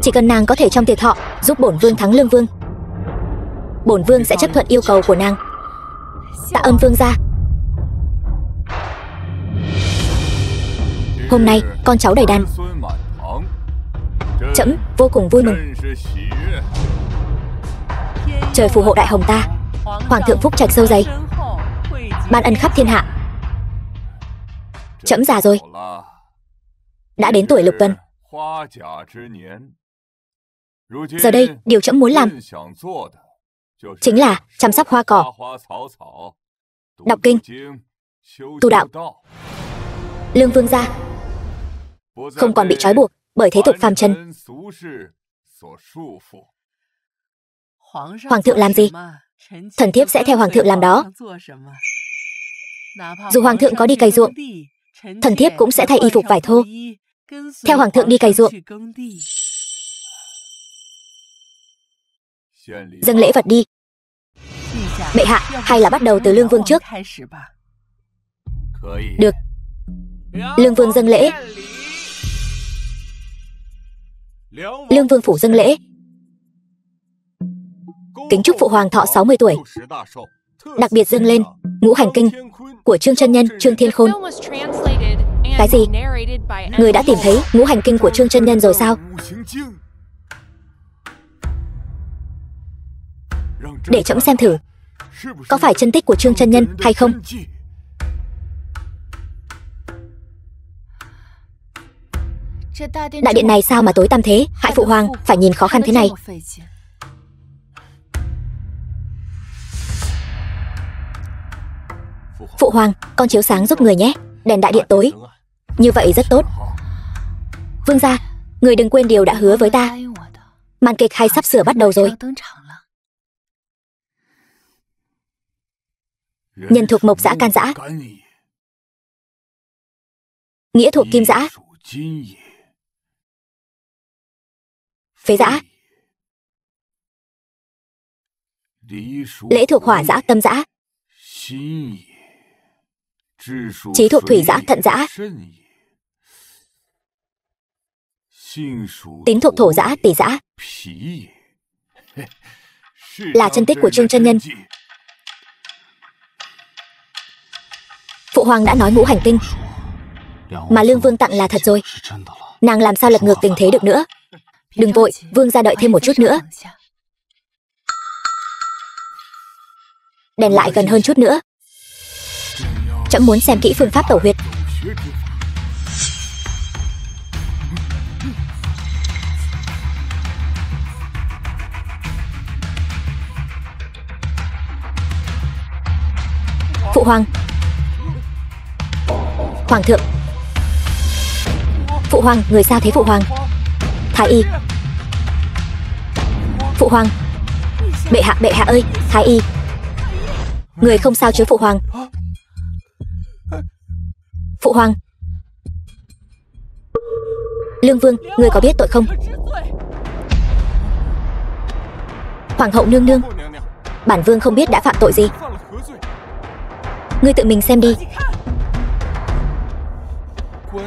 Chỉ cần nàng có thể trong tiệc thọ giúp bổn vương thắng Lương Vương, bổn vương sẽ chấp thuận yêu cầu của nàng. Tạ ơn vương gia. Hôm nay con cháu đầy đàn, trẫm vô cùng vui mừng. Trời phù hộ đại hồng ta, hoàng thượng phúc trạch sâu dày, ban ân khắp thiên hạ. Trẫm già rồi, đã đến tuổi lục tuần. Giờ đây điều trẫm muốn làm chính là chăm sóc hoa cỏ, đọc kinh, tu đạo. Lương vương gia không còn bị trói buộc bởi thế tục phàm trần. Hoàng thượng làm gì, thần thiếp sẽ theo hoàng thượng làm đó. Dù hoàng thượng có đi cày ruộng, thần thiếp cũng sẽ thay y phục vải thô, theo hoàng thượng đi cày ruộng. Dâng lễ vật đi. Bệ hạ, hay là bắt đầu từ Lương Vương trước? Được. Lương Vương dâng lễ. Lương Vương phủ dâng lễ. Kính chúc phụ hoàng thọ 60 tuổi. Đặc biệt dâng lên ngũ hành kinh của Trương chân nhân Trương Thiên Khôn. Cái gì? Người đã tìm thấy ngũ hành kinh của Trương chân nhân rồi sao? Để trẫm xem thử, có phải chân tích của Trương chân nhân hay không? Đại điện này sao mà tối tăm thế, hại phụ hoàng phải nhìn khó khăn thế này. Phụ hoàng, con chiếu sáng giúp người nhé, đèn đại điện tối. Như vậy rất tốt. Vương gia, người đừng quên điều đã hứa với ta. Màn kịch hay sắp sửa bắt đầu rồi. Nhân thuộc mộc dã can dã, nghĩa thuộc kim dã, phế dã, Lễ thuộc hỏa dã tâm dã, trí thuộc thủy dã thận dã, tính thuộc thổ dã tỳ dã. Là chân tích của Trương chân nhân. Phụ hoàng đã nói ngũ hành tinh, mà Lương Vương tặng là thật rồi. Nàng làm sao lật ngược tình thế được nữa. Đừng vội, vương gia đợi thêm một chút nữa. Đèn lại gần hơn chút nữa. Trẫm muốn xem kỹ phương pháp tẩu huyệt. Phụ hoàng. Hoàng thượng. Phụ hoàng, người sao thế phụ hoàng? Thái y. Phụ hoàng. Bệ hạ ơi, thái y. Người không sao chứ phụ hoàng? Phụ hoàng. Lương Vương, người có biết tội không? Hoàng hậu nương nương, bản vương không biết đã phạm tội gì. Ngươi tự mình xem đi.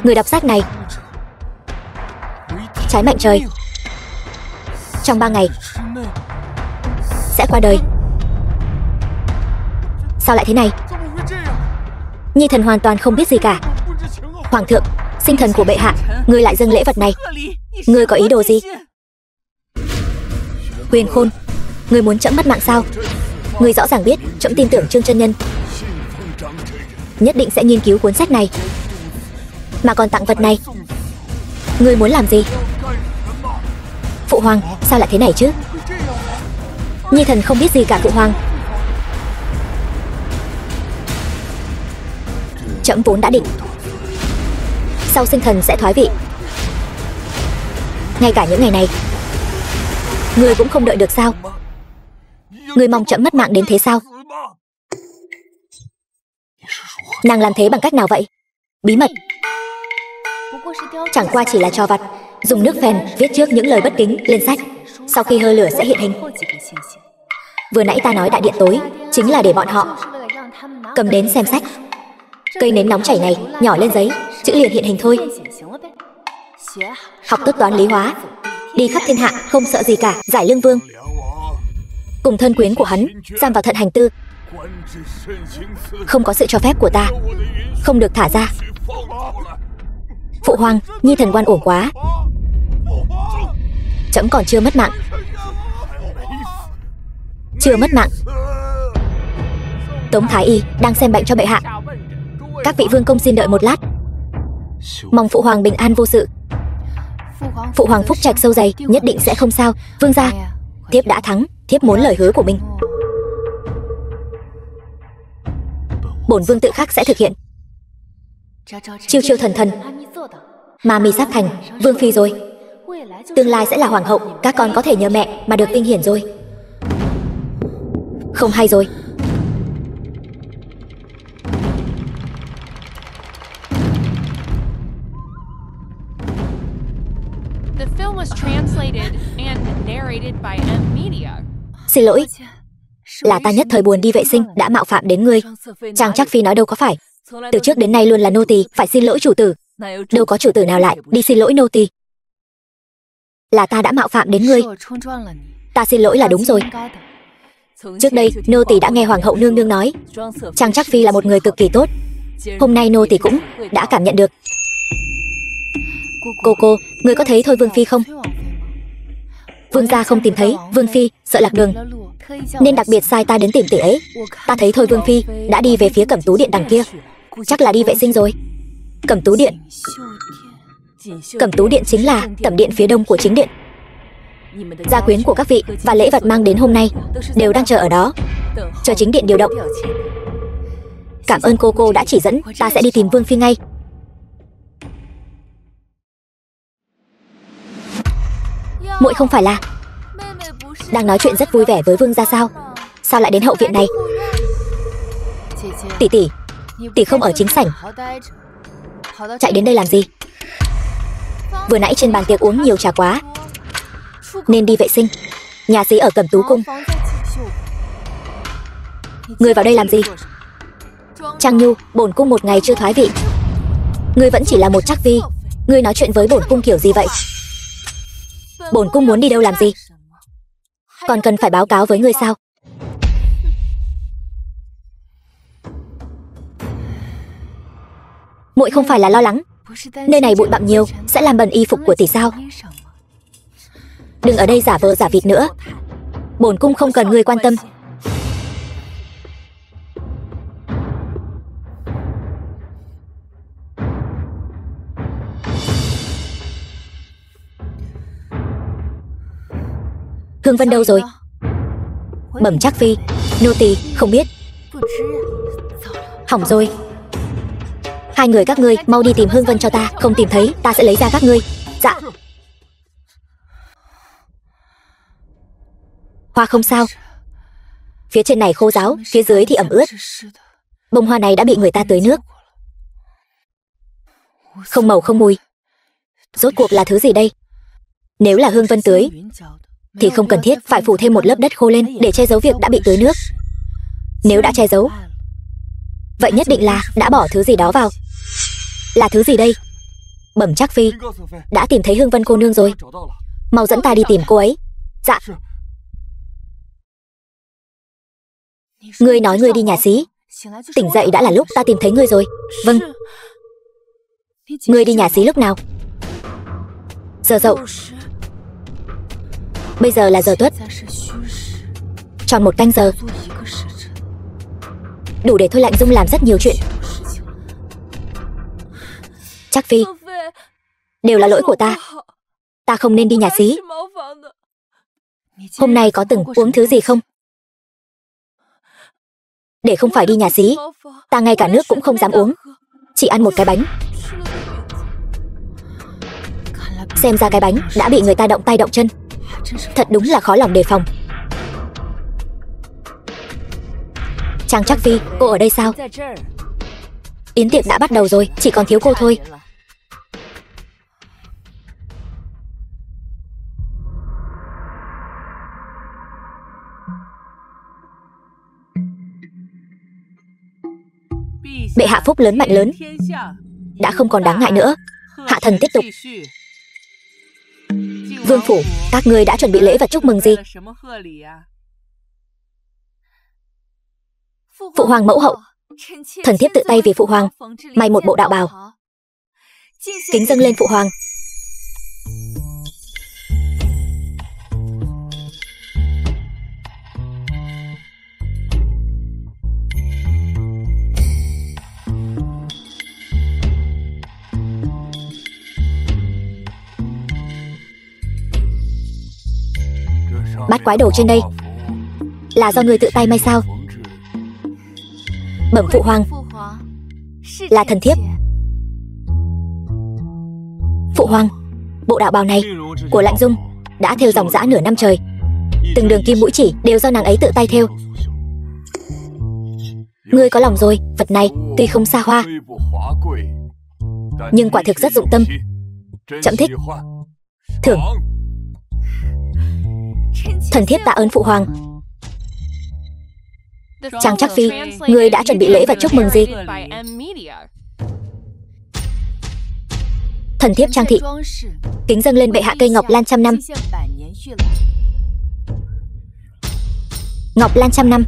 Người đọc sách này trái mệnh trời, trong 3 ngày sẽ qua đời. Sao lại thế này? Nhi thần hoàn toàn không biết gì cả. Hoàng thượng, sinh thần của bệ hạ, ngươi lại dâng lễ vật này. Ngươi có ý đồ gì? Huyền Khôn, ngươi muốn trẫm mất mạng sao? Ngươi rõ ràng biết trẫm tin tưởng Trương chân nhân, nhất định sẽ nghiên cứu cuốn sách này, mà còn tặng vật này. Ngươi muốn làm gì? Phụ hoàng, sao lại thế này chứ? Nhi thần không biết gì cả phụ hoàng. Trẫm vốn đã định sau sinh thần sẽ thoái vị. Ngay cả những ngày này ngươi cũng không đợi được sao? Ngươi mong trẫm mất mạng đến thế sao? Nàng làm thế bằng cách nào vậy? Bí mật. Chẳng qua chỉ là trò vặt, dùng nước phèn viết trước những lời bất kính lên sách, sau khi hơi lửa sẽ hiện hình. Vừa nãy ta nói đại điện tối chính là để bọn họ cầm đến xem sách. Cây nến nóng chảy này nhỏ lên giấy, chữ liền hiện hình thôi. Học tốt toán lý hóa, đi khắp thiên hạ không sợ gì cả. Giải Lương Vương cùng thân quyến của hắn giam vào thận hành tư, không có sự cho phép của ta, không được thả ra. Phụ hoàng, nhi thần oan uổng quá. Trẫm còn chưa mất mạng. Chưa mất mạng. Tống thái y đang xem bệnh cho bệ hạ. Các vị vương công xin đợi một lát. Mong phụ hoàng bình an vô sự. Phụ hoàng phúc trạch sâu dày, nhất định sẽ không sao. Vương gia, thiếp đã thắng, thiếp muốn lời hứa của mình. Bổn vương tự khắc sẽ thực hiện. Chiêu chiêu thần thần, mà mi sắp thành vương phi rồi. Tương lai sẽ là hoàng hậu, các con có thể nhờ mẹ mà được vinh hiển rồi. Không hay rồi. Xin lỗi, là ta nhất thời buồn đi vệ sinh đã mạo phạm đến ngươi. Trang Trác Phi nói đâu có phải. Từ trước đến nay luôn là nô tỳ phải xin lỗi chủ tử. Đâu có chủ tử nào lại đi xin lỗi nô tỳ. Là ta đã mạo phạm đến ngươi. Ta xin lỗi là đúng rồi. Trước đây nô tỳ đã nghe hoàng hậu nương nương nói Trang Trác Phi là một người cực kỳ tốt. Hôm nay nô tỳ cũng đã cảm nhận được. Cô, người có thấy Thôi Vương Phi không? Vương gia không tìm thấy Vương Phi, sợ lạc đường nên đặc biệt sai ta đến tìm tỷ ấy. Ta thấy Thôi Vương Phi đã đi về phía Cẩm Tú Điện đằng kia, chắc là đi vệ sinh rồi. Cẩm Tú Điện. Cẩm Tú Điện chính là tẩm điện phía đông của chính điện. Gia quyến của các vị và lễ vật mang đến hôm nay đều đang chờ ở đó, chờ chính điện điều động. Cảm ơn cô đã chỉ dẫn, ta sẽ đi tìm Vương Phi ngay. Muội không phải là đang nói chuyện rất vui vẻ với vương gia sao? Sao lại đến hậu viện này? Tỷ không ở chính sảnh, chạy đến đây làm gì? Vừa nãy trên bàn tiệc uống nhiều trà quá nên đi vệ sinh. Nhà xí ở Cẩm Tú cung Ngươi vào đây làm gì? Trang Nhu, bổn cung một ngày chưa thoái vị. Ngươi vẫn chỉ là một trắc vi. Ngươi nói chuyện với bổn cung kiểu gì vậy? Bổn cung muốn đi đâu làm gì? Còn cần phải báo cáo với ngươi sao? Muội không phải là lo lắng nơi này bụi bặm nhiều sẽ làm bẩn y phục của tỷ sao? Đừng ở đây giả vờ giả vịt nữa. Bổn cung không cần ngươi quan tâm. Hương Vân đâu rồi? Bẩm trắc phi, nô tỳ không biết. Hỏng rồi. Hai người các ngươi mau đi tìm Hương Vân cho ta. Không tìm thấy ta sẽ lấy ra các ngươi. Dạ. Hoa không sao. Phía trên này khô ráo, phía dưới thì ẩm ướt. Bông hoa này đã bị người ta tưới nước. Không màu không mùi. Rốt cuộc là thứ gì đây? Nếu là Hương Vân tưới thì không cần thiết phải phủ thêm một lớp đất khô lên để che giấu việc đã bị tưới nước. Nếu đã che giấu, vậy nhất định là đã bỏ thứ gì đó vào. Là thứ gì đây? Bẩm trắc phi, đã tìm thấy Hương Vân cô nương rồi. Mau dẫn ta đi tìm cô ấy. Dạ. Ngươi nói ngươi đi nhà xí. Tỉnh dậy đã là lúc ta tìm thấy ngươi rồi. Vâng. Ngươi đi nhà xí lúc nào? Giờ dậu. Bây giờ là giờ tuất. Tròn 1 canh giờ. Đủ để Thôi Lạnh Dung làm rất nhiều chuyện. Trắc phi, đều là lỗi của ta. Ta không nên đi nhà xí. Hôm nay có từng uống thứ gì không? Để không phải đi nhà xí, ta ngay cả nước cũng không dám uống. Chỉ ăn một cái bánh. Xem ra cái bánh đã bị người ta động tay động chân. Thật đúng là khó lòng đề phòng. Trang trắc phi, cô ở đây sao? Yến tiệc đã bắt đầu rồi, chỉ còn thiếu cô thôi. Bệ hạ phúc lớn mạnh lớn, đã không còn đáng ngại nữa. Hạ thần tiếp tục. Vương phủ, các ngươi đã chuẩn bị lễ vật chúc mừng gì? Phụ hoàng mẫu hậu, thần thiếp tự tay vì phụ hoàng may một bộ đạo bào, kính dâng lên phụ hoàng. Bát quái đồ trên đây là do người tự tay may sao? Bẩm phụ hoàng, là thần thiếp. Phụ hoàng, bộ đạo bào này của Lạnh Dung đã thêu dòng dã nửa năm trời. Từng đường kim mũi chỉ đều do nàng ấy tự tay thêu. Ngươi có lòng rồi, vật này tuy không xa hoa nhưng quả thực rất dụng tâm. Trẫm thích. Thưởng. Thần thiếp tạ ơn phụ hoàng. Trang trắc phi, ngươi đã chuẩn bị lễ vật chúc mừng gì? Thần thiếp Trang thị kính dâng lên bệ hạ cây ngọc lan trăm năm. Ngọc lan trăm năm.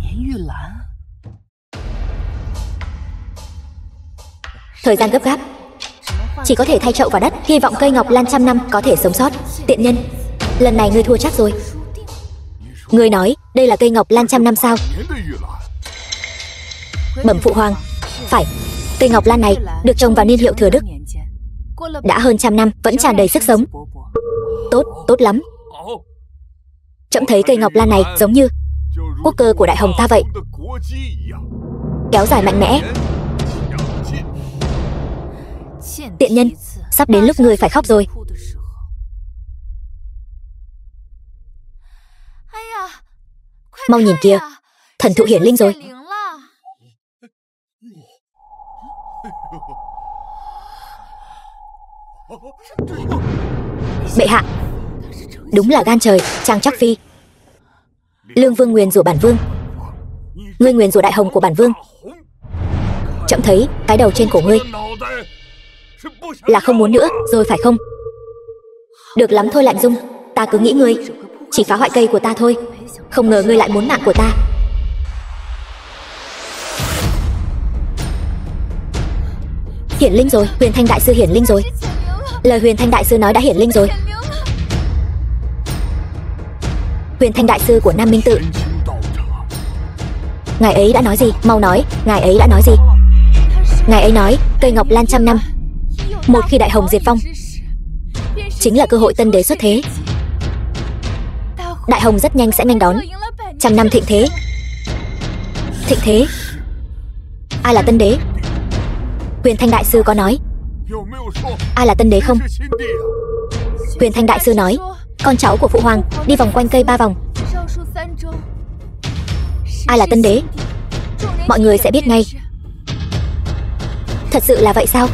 Thời gian gấp gáp, chỉ có thể thay chậu vào đất, hy vọng cây ngọc lan trăm năm có thể sống sót. Tiện nhân, lần này ngươi thua chắc rồi. Ngươi nói đây là cây ngọc lan trăm năm sao? Bẩm phụ hoàng, phải. Cây ngọc lan này được trồng vào niên hiệu Thừa Đức, đã hơn 100 năm vẫn tràn đầy sức sống. Tốt, tốt lắm. Trẫm thấy cây ngọc lan này giống như quốc cơ của Đại Hồng ta vậy, kéo dài mạnh mẽ. Tiện nhân, sắp đến lúc ngươi phải khóc rồi. Mau nhìn kìa, thần thụ hiển linh rồi. Bệ hạ, đúng là gan trời. Trang trắc phi, Lương Vương nguyền rủa bản vương, Ngươi nguyền rủa đại hồng của bản vương. Trẫm thấy cái đầu trên cổ ngươi là không muốn nữa rồi phải không? Được lắm thôi Lạnh Dung, ta cứ nghĩ ngươi chỉ phá hoại cây của ta thôi, không ngờ ngươi lại muốn mạng của ta. Hiển linh rồi, Huyền Thanh đại sư hiển linh rồi. Lời Huyền Thanh đại sư nói đã hiển linh rồi. Huyền Thanh đại sư của Nam Minh Tự. Ngài ấy đã nói gì? Mau nói, ngài ấy đã nói gì? Ngài ấy nói, cây ngọc lan trăm năm, một khi đại hồng diệt vong, chính là cơ hội tân đế xuất thế. Đại hồng rất nhanh sẽ nghênh đón trăm năm thịnh thế. Thịnh thế? Ai là tân đế? Huyền Thanh đại sư có nói ai là tân đế không? Huyền Thanh đại sư nói, con cháu của phụ hoàng đi vòng quanh cây 3 vòng. Ai là tân đế? Mọi người sẽ biết ngay. Thật sự là vậy sao?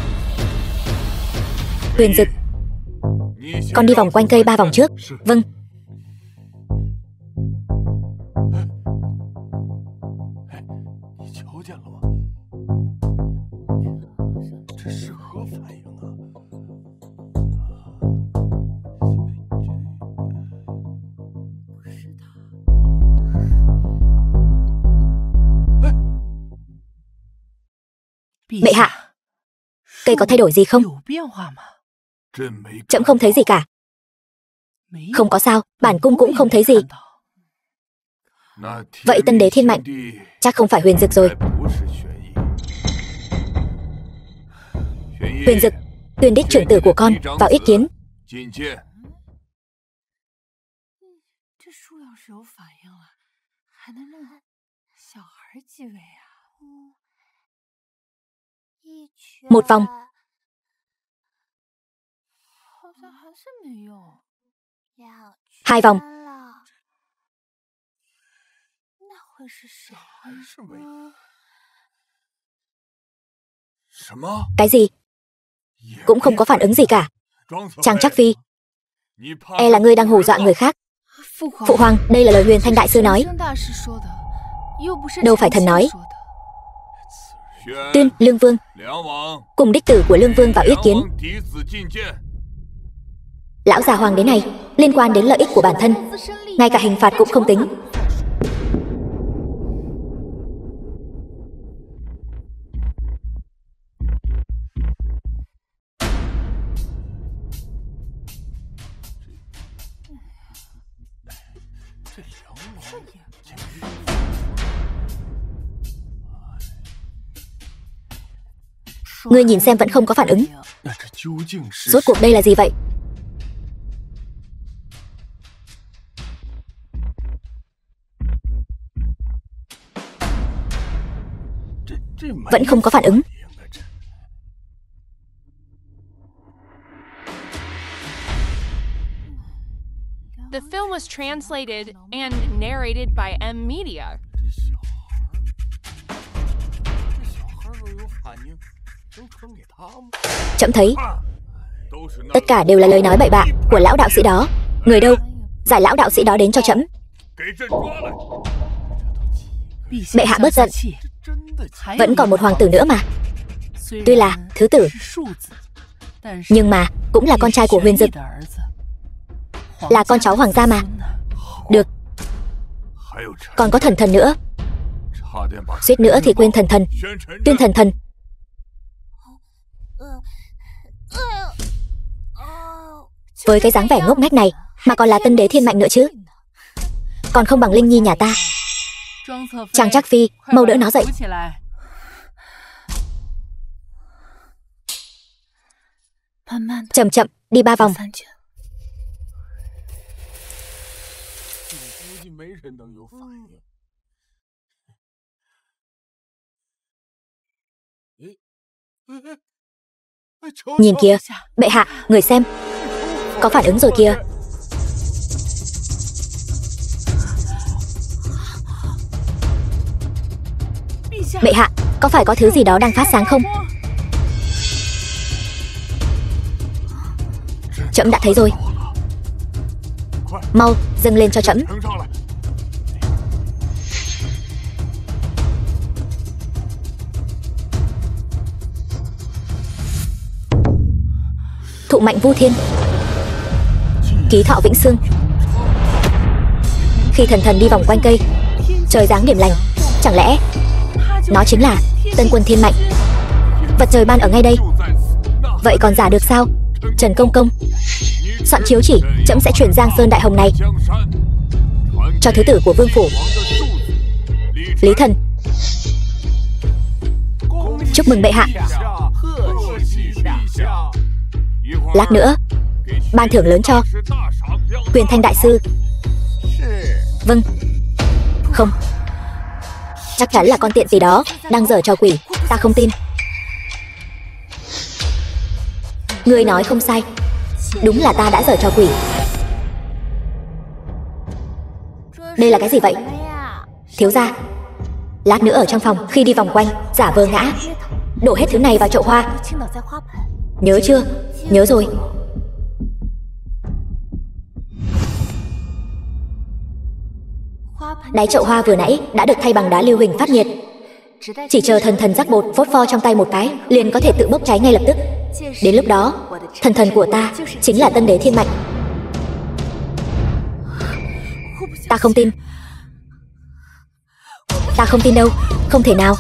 Huyền Dực, con đi vòng quanh cây 3 vòng trước. Vâng. Bệ hạ, cây có thay đổi gì không? Trẫm không thấy gì cả. Không có sao, bản cung cũng không thấy gì. Vậy tân đế thiên mạnh chắc không phải Huyền Dực rồi. Huyền Dực, tuyên đích trưởng tử của con vào yết kiến. Một vòng. Hai vòng. Cái gì? Cũng không có phản ứng gì cả. Trang Trắc Phi, e là ngươi đang hù dọa người khác. Phụ hoàng, đây là lời Huyền Thanh đại sư nói, đâu phải thần nói. Tuyên, Lương Vương cùng đích tử của Lương Vương vào yết kiến. Lão già hoàng đế này liên quan đến lợi ích của bản thân, ngay cả hình phạt cũng không tính. Ngươi nhìn xem vẫn không có phản ứng. Rốt cuộc đây là gì vậy? Vẫn không có phản ứng. The film was translated and narrated by M Media. Trẫm thấy tất cả đều là lời nói bậy bạ của lão đạo sĩ đó. Người đâu? Giải lão đạo sĩ đó đến cho trẫm. Bệ hạ bớt giận, vẫn còn một hoàng tử nữa mà. Tuy là thứ tử, nhưng mà cũng là con trai của Huyền Dực, là con cháu hoàng gia mà. Được, còn có thần thần nữa, suýt nữa thì quên thần thần. Tuyên thần thần. Với cái dáng vẻ ngốc nghếch này mà còn là tân đế thiên mạnh nữa chứ, còn không bằng Linh Nhi nhà ta. Trang Trắc Phi, mau đỡ nó dậy. Chậm chậm, đi 3 vòng. Nhìn kìa, bệ hạ, người xem, có phản ứng rồi kìa. Bệ hạ, có phải có thứ gì đó đang phát sáng không? Trẫm đã thấy rồi. Mau, dâng lên cho trẫm. thụ mạnh vu thiên, ký thọ vĩnh xương. Khi thần thần đi vòng quanh cây, trời giáng điểm lành, chẳng lẽ nó chính là Tân Quân Thiên Mạnh, vật trời ban ở ngay đây? Vậy còn giả được sao? Trần công công, soạn chiếu chỉ, trẫm sẽ chuyển Giang Sơn Đại Hồng này cho thứ tử của vương phủ Lý Thần. Chúc mừng bệ hạ. Lát nữa ban thưởng lớn cho Huyền Thanh đại sư. Vâng. Không, chắc chắn là con tiện gì đó đang giở trò quỷ, ta không tin. Ngươi nói không sai, đúng là ta đã giở trò quỷ. Đây là cái gì vậy? Thiếu gia, lát nữa ở trong phòng khi đi vòng quanh giả vờ ngã, đổ hết thứ này vào chậu hoa. Nhớ chưa? Nhớ rồi. Đáy chậu hoa vừa nãy đã được thay bằng đá lưu huỳnh phát nhiệt, chỉ chờ thần thần rắc bột phốt pho trong tay một cái liền có thể tự bốc cháy ngay lập tức. Đến lúc đó thần thần của ta chính là Tân Đế Thiên Mạnh. Ta không tin. Ta không tin đâu. Không thể nào.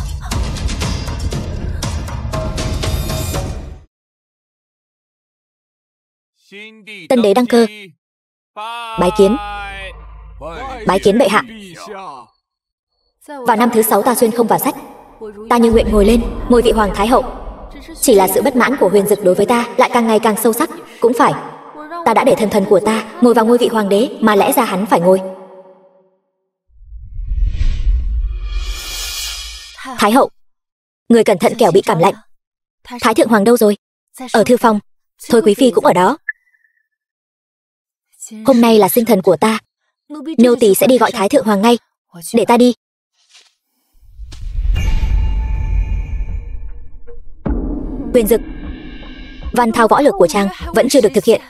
Tân đế đăng cơ. Bái kiến. Bái kiến bệ hạ. Vào năm thứ 6 ta xuyên không vào sách, ta như nguyện ngồi lên ngôi vị hoàng thái hậu. Chỉ là sự bất mãn của Huyền Dực đối với ta lại càng ngày càng sâu sắc. Cũng phải, ta đã để thần thần của ta ngồi vào ngôi vị hoàng đế, mà lẽ ra hắn phải ngồi. Thái hậu, người cẩn thận kẻo bị cảm lạnh. Thái thượng hoàng đâu rồi? Ở thư phòng. Thôi quý phi cũng ở đó. Hôm nay là sinh thần của ta, nô tỳ sẽ đi gọi Thái thượng hoàng ngay. Để ta đi. Huyền Dực, văn thao võ lược của chàng vẫn chưa được thực hiện,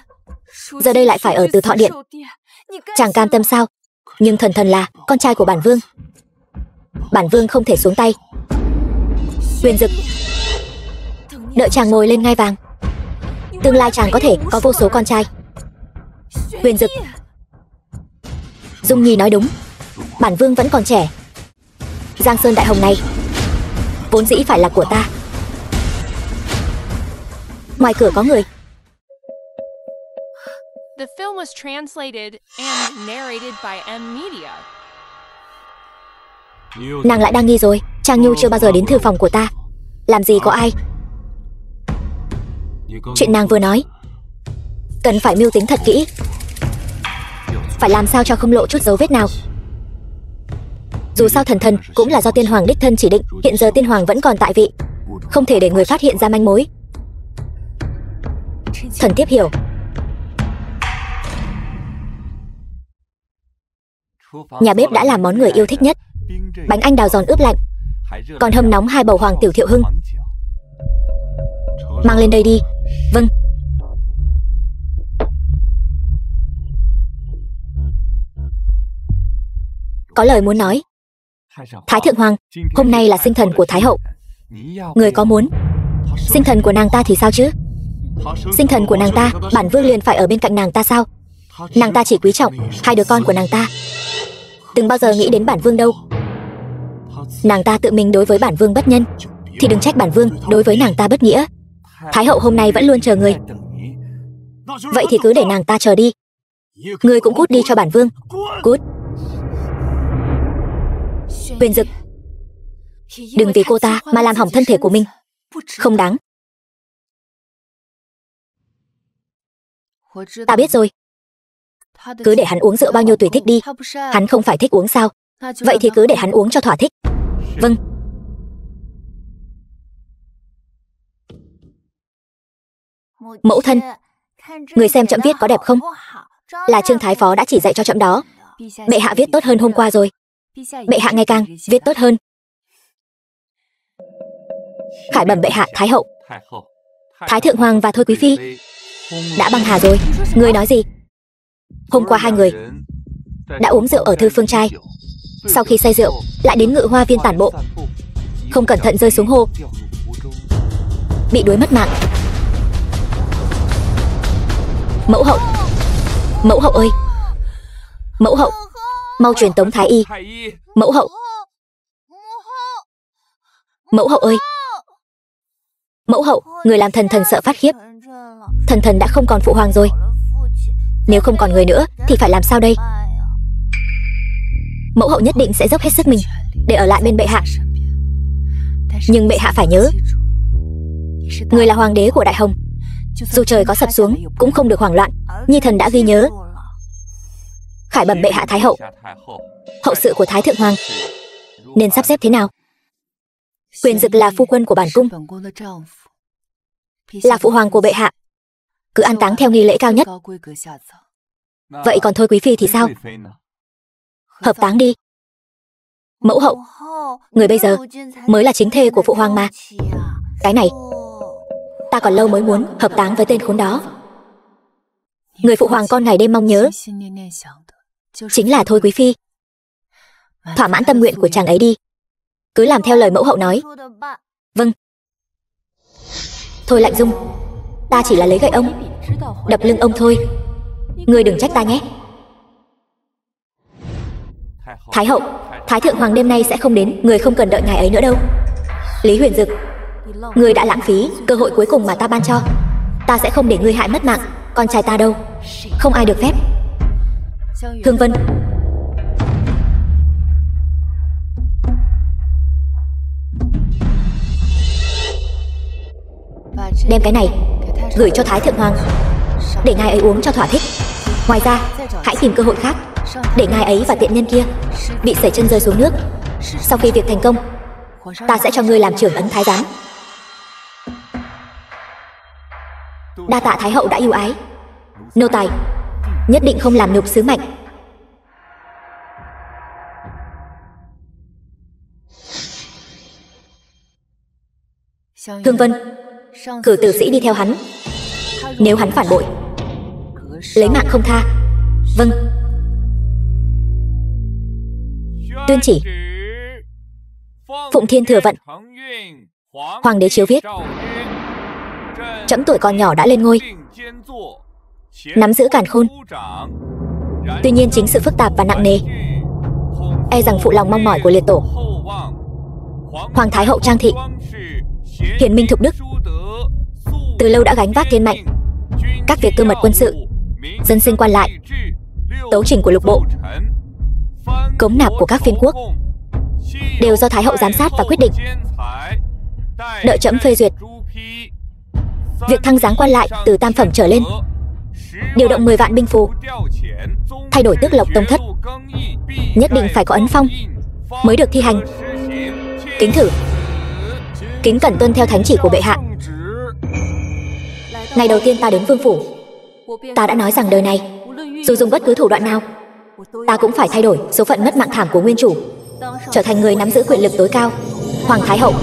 giờ đây lại phải ở Từ Thọ Điện. Chàng cam tâm sao? Nhưng thần thần là con trai của bản vương, bản vương không thể xuống tay. Huyền Dực, đợi chàng ngồi lên ngai vàng, tương lai chàng có thể có vô số con trai. Huyền Dực, Dung Nhi nói đúng, bản vương vẫn còn trẻ. Giang Sơn Đại Hồng này vốn dĩ phải là của ta. Ngoài cửa có người. The film was translated and narrated by M Media. Nàng lại đang nghi rồi. Trang Nhu chưa bao giờ đến thư phòng của ta. Làm gì có ai. Chuyện nàng vừa nói cần phải mưu tính thật kỹ, phải làm sao cho không lộ chút dấu vết nào. Dù sao thần thần cũng là do tiên hoàng đích thân chỉ định. Hiện giờ tiên hoàng vẫn còn tại vị, không thể để người phát hiện ra manh mối. Thần tiếp hiểu. Nhà bếp đã làm món người yêu thích nhất, bánh anh đào giòn ướp lạnh, còn hâm nóng 2 bầu hoàng tiểu thiệu hưng. Mang lên đây đi. Vâng. Có lời muốn nói. Thái thượng hoàng, hôm nay là sinh thần của Thái hậu. Người có muốn sinh thần của nàng ta thì sao chứ? Sinh thần của nàng ta, bản vương liền phải ở bên cạnh nàng ta sao? Nàng ta chỉ quý trọng 2 đứa con của nàng ta, từng bao giờ nghĩ đến bản vương đâu. Nàng ta tự mình đối với bản vương bất nhân, thì đừng trách bản vương đối với nàng ta bất nghĩa. Thái hậu hôm nay vẫn luôn chờ người, vậy thì cứ để nàng ta chờ đi. Ngươi cũng cút đi cho bản vương. Cút. Huyền Dực, đừng vì cô ta mà làm hỏng thân thể của mình. Không đáng. Ta biết rồi. Cứ để hắn uống rượu bao nhiêu tùy thích đi. Hắn không phải thích uống sao? Vậy thì cứ để hắn uống cho thỏa thích. Vâng. Mẫu thân, người xem trẫm viết có đẹp không? Là Trương Thái Phó đã chỉ dạy cho trẫm đó. Bệ hạ viết tốt hơn hôm qua rồi. Bệ hạ ngày càng viết tốt hơn. Khải bẩm bệ hạ. Thái hậu, Thái thượng hoàng và Thôi quý phi đã băng hà rồi. Ngươi nói gì? Hôm qua 2 người đã uống rượu ở Thư Phương Trai, sau khi say rượu lại đến Ngự Hoa Viên tản bộ, không cẩn thận rơi xuống hồ, bị đuối mất mạng. Mẫu hậu. Mẫu hậu ơi. Mẫu hậu, mau truyền tống thái y. Mẫu hậu. Mẫu hậu ơi. Mẫu hậu, người làm thần sợ phát khiếp. Thần đã không còn phụ hoàng rồi. Nếu không còn người nữa thì phải làm sao đây? Mẫu hậu nhất định sẽ dốc hết sức mình để ở lại bên bệ hạ. Nhưng bệ hạ phải nhớ, người là hoàng đế của Đại Hồng. Dù trời có sập xuống cũng không được hoảng loạn. Nhi thần đã ghi nhớ. Khải bẩm bệ hạ Thái hậu, hậu sự của Thái thượng hoàng nên sắp xếp thế nào? Quyền Dực là phu quân của bản cung, là phụ hoàng của bệ hạ, cứ an táng theo nghi lễ cao nhất. Vậy còn Thôi quý phi thì sao? Hợp táng đi. Mẫu hậu, người bây giờ mới là chính thê của phụ hoàng mà. Cái này ta còn lâu mới muốn hợp táng với tên khốn đó. Người phụ hoàng con ngày đêm mong nhớ chính là Thôi quý phi. Thỏa mãn tâm nguyện của chàng ấy đi. Cứ làm theo lời mẫu hậu nói. Vâng. Thôi Lạnh Dung, ta chỉ là lấy gậy ông đập lưng ông thôi. Ngươi đừng trách ta nhé. Thái hậu, Thái thượng hoàng đêm nay sẽ không đến. Người không cần đợi ngài ấy nữa đâu. Lý Huyền Dực, ngươi đã lãng phí cơ hội cuối cùng mà ta ban cho. Ta sẽ không để ngươi hại mất mạng con trai ta đâu. Không ai được phép. Hương Vân, đem cái này gửi cho Thái thượng hoàng để ngài ấy uống cho thỏa thích. Ngoài ra hãy tìm cơ hội khác để ngài ấy và tiện nhân kia bị sẩy chân rơi xuống nước. Sau khi việc thành công, ta sẽ cho ngươi làm trưởng ấn thái giám. Đa tạ Thái hậu đã ưu ái. Nô tài nhất định không làm nhục sứ mệnh. Hương Vân, cử tử sĩ đi theo hắn. Nếu hắn phản bội, lấy mạng không tha. Vâng. Tuyên chỉ. Phụng Thiên thừa vận. Hoàng đế chiếu viết: trẫm tuổi còn nhỏ đã lên ngôi, nắm giữ càn khôn. Tuy nhiên chính sự phức tạp và nặng nề e rằng phụ lòng mong mỏi của liệt tổ. Hoàng Thái hậu Trang Thị hiền minh thục đức, từ lâu đã gánh vác thiên mệnh. Các việc cơ mật quân sự, dân sinh quan lại, tấu trình của lục bộ, cống nạp của các phiên quốc đều do Thái hậu giám sát và quyết định. Đợi trẫm phê duyệt. Việc thăng giáng quan lại từ tam phẩm trở lên, điều động 10 vạn binh phù, thay đổi tước lộc tông thất, nhất định phải có ấn phong mới được thi hành. Kính thử. Kính cẩn tuân theo thánh chỉ của bệ hạ. Ngày đầu tiên ta đến vương phủ, ta đã nói rằng đời này dù dùng bất cứ thủ đoạn nào, ta cũng phải thay đổi số phận mất mạng thảm của nguyên chủ, trở thành người nắm giữ quyền lực tối cao, Hoàng Thái hậu.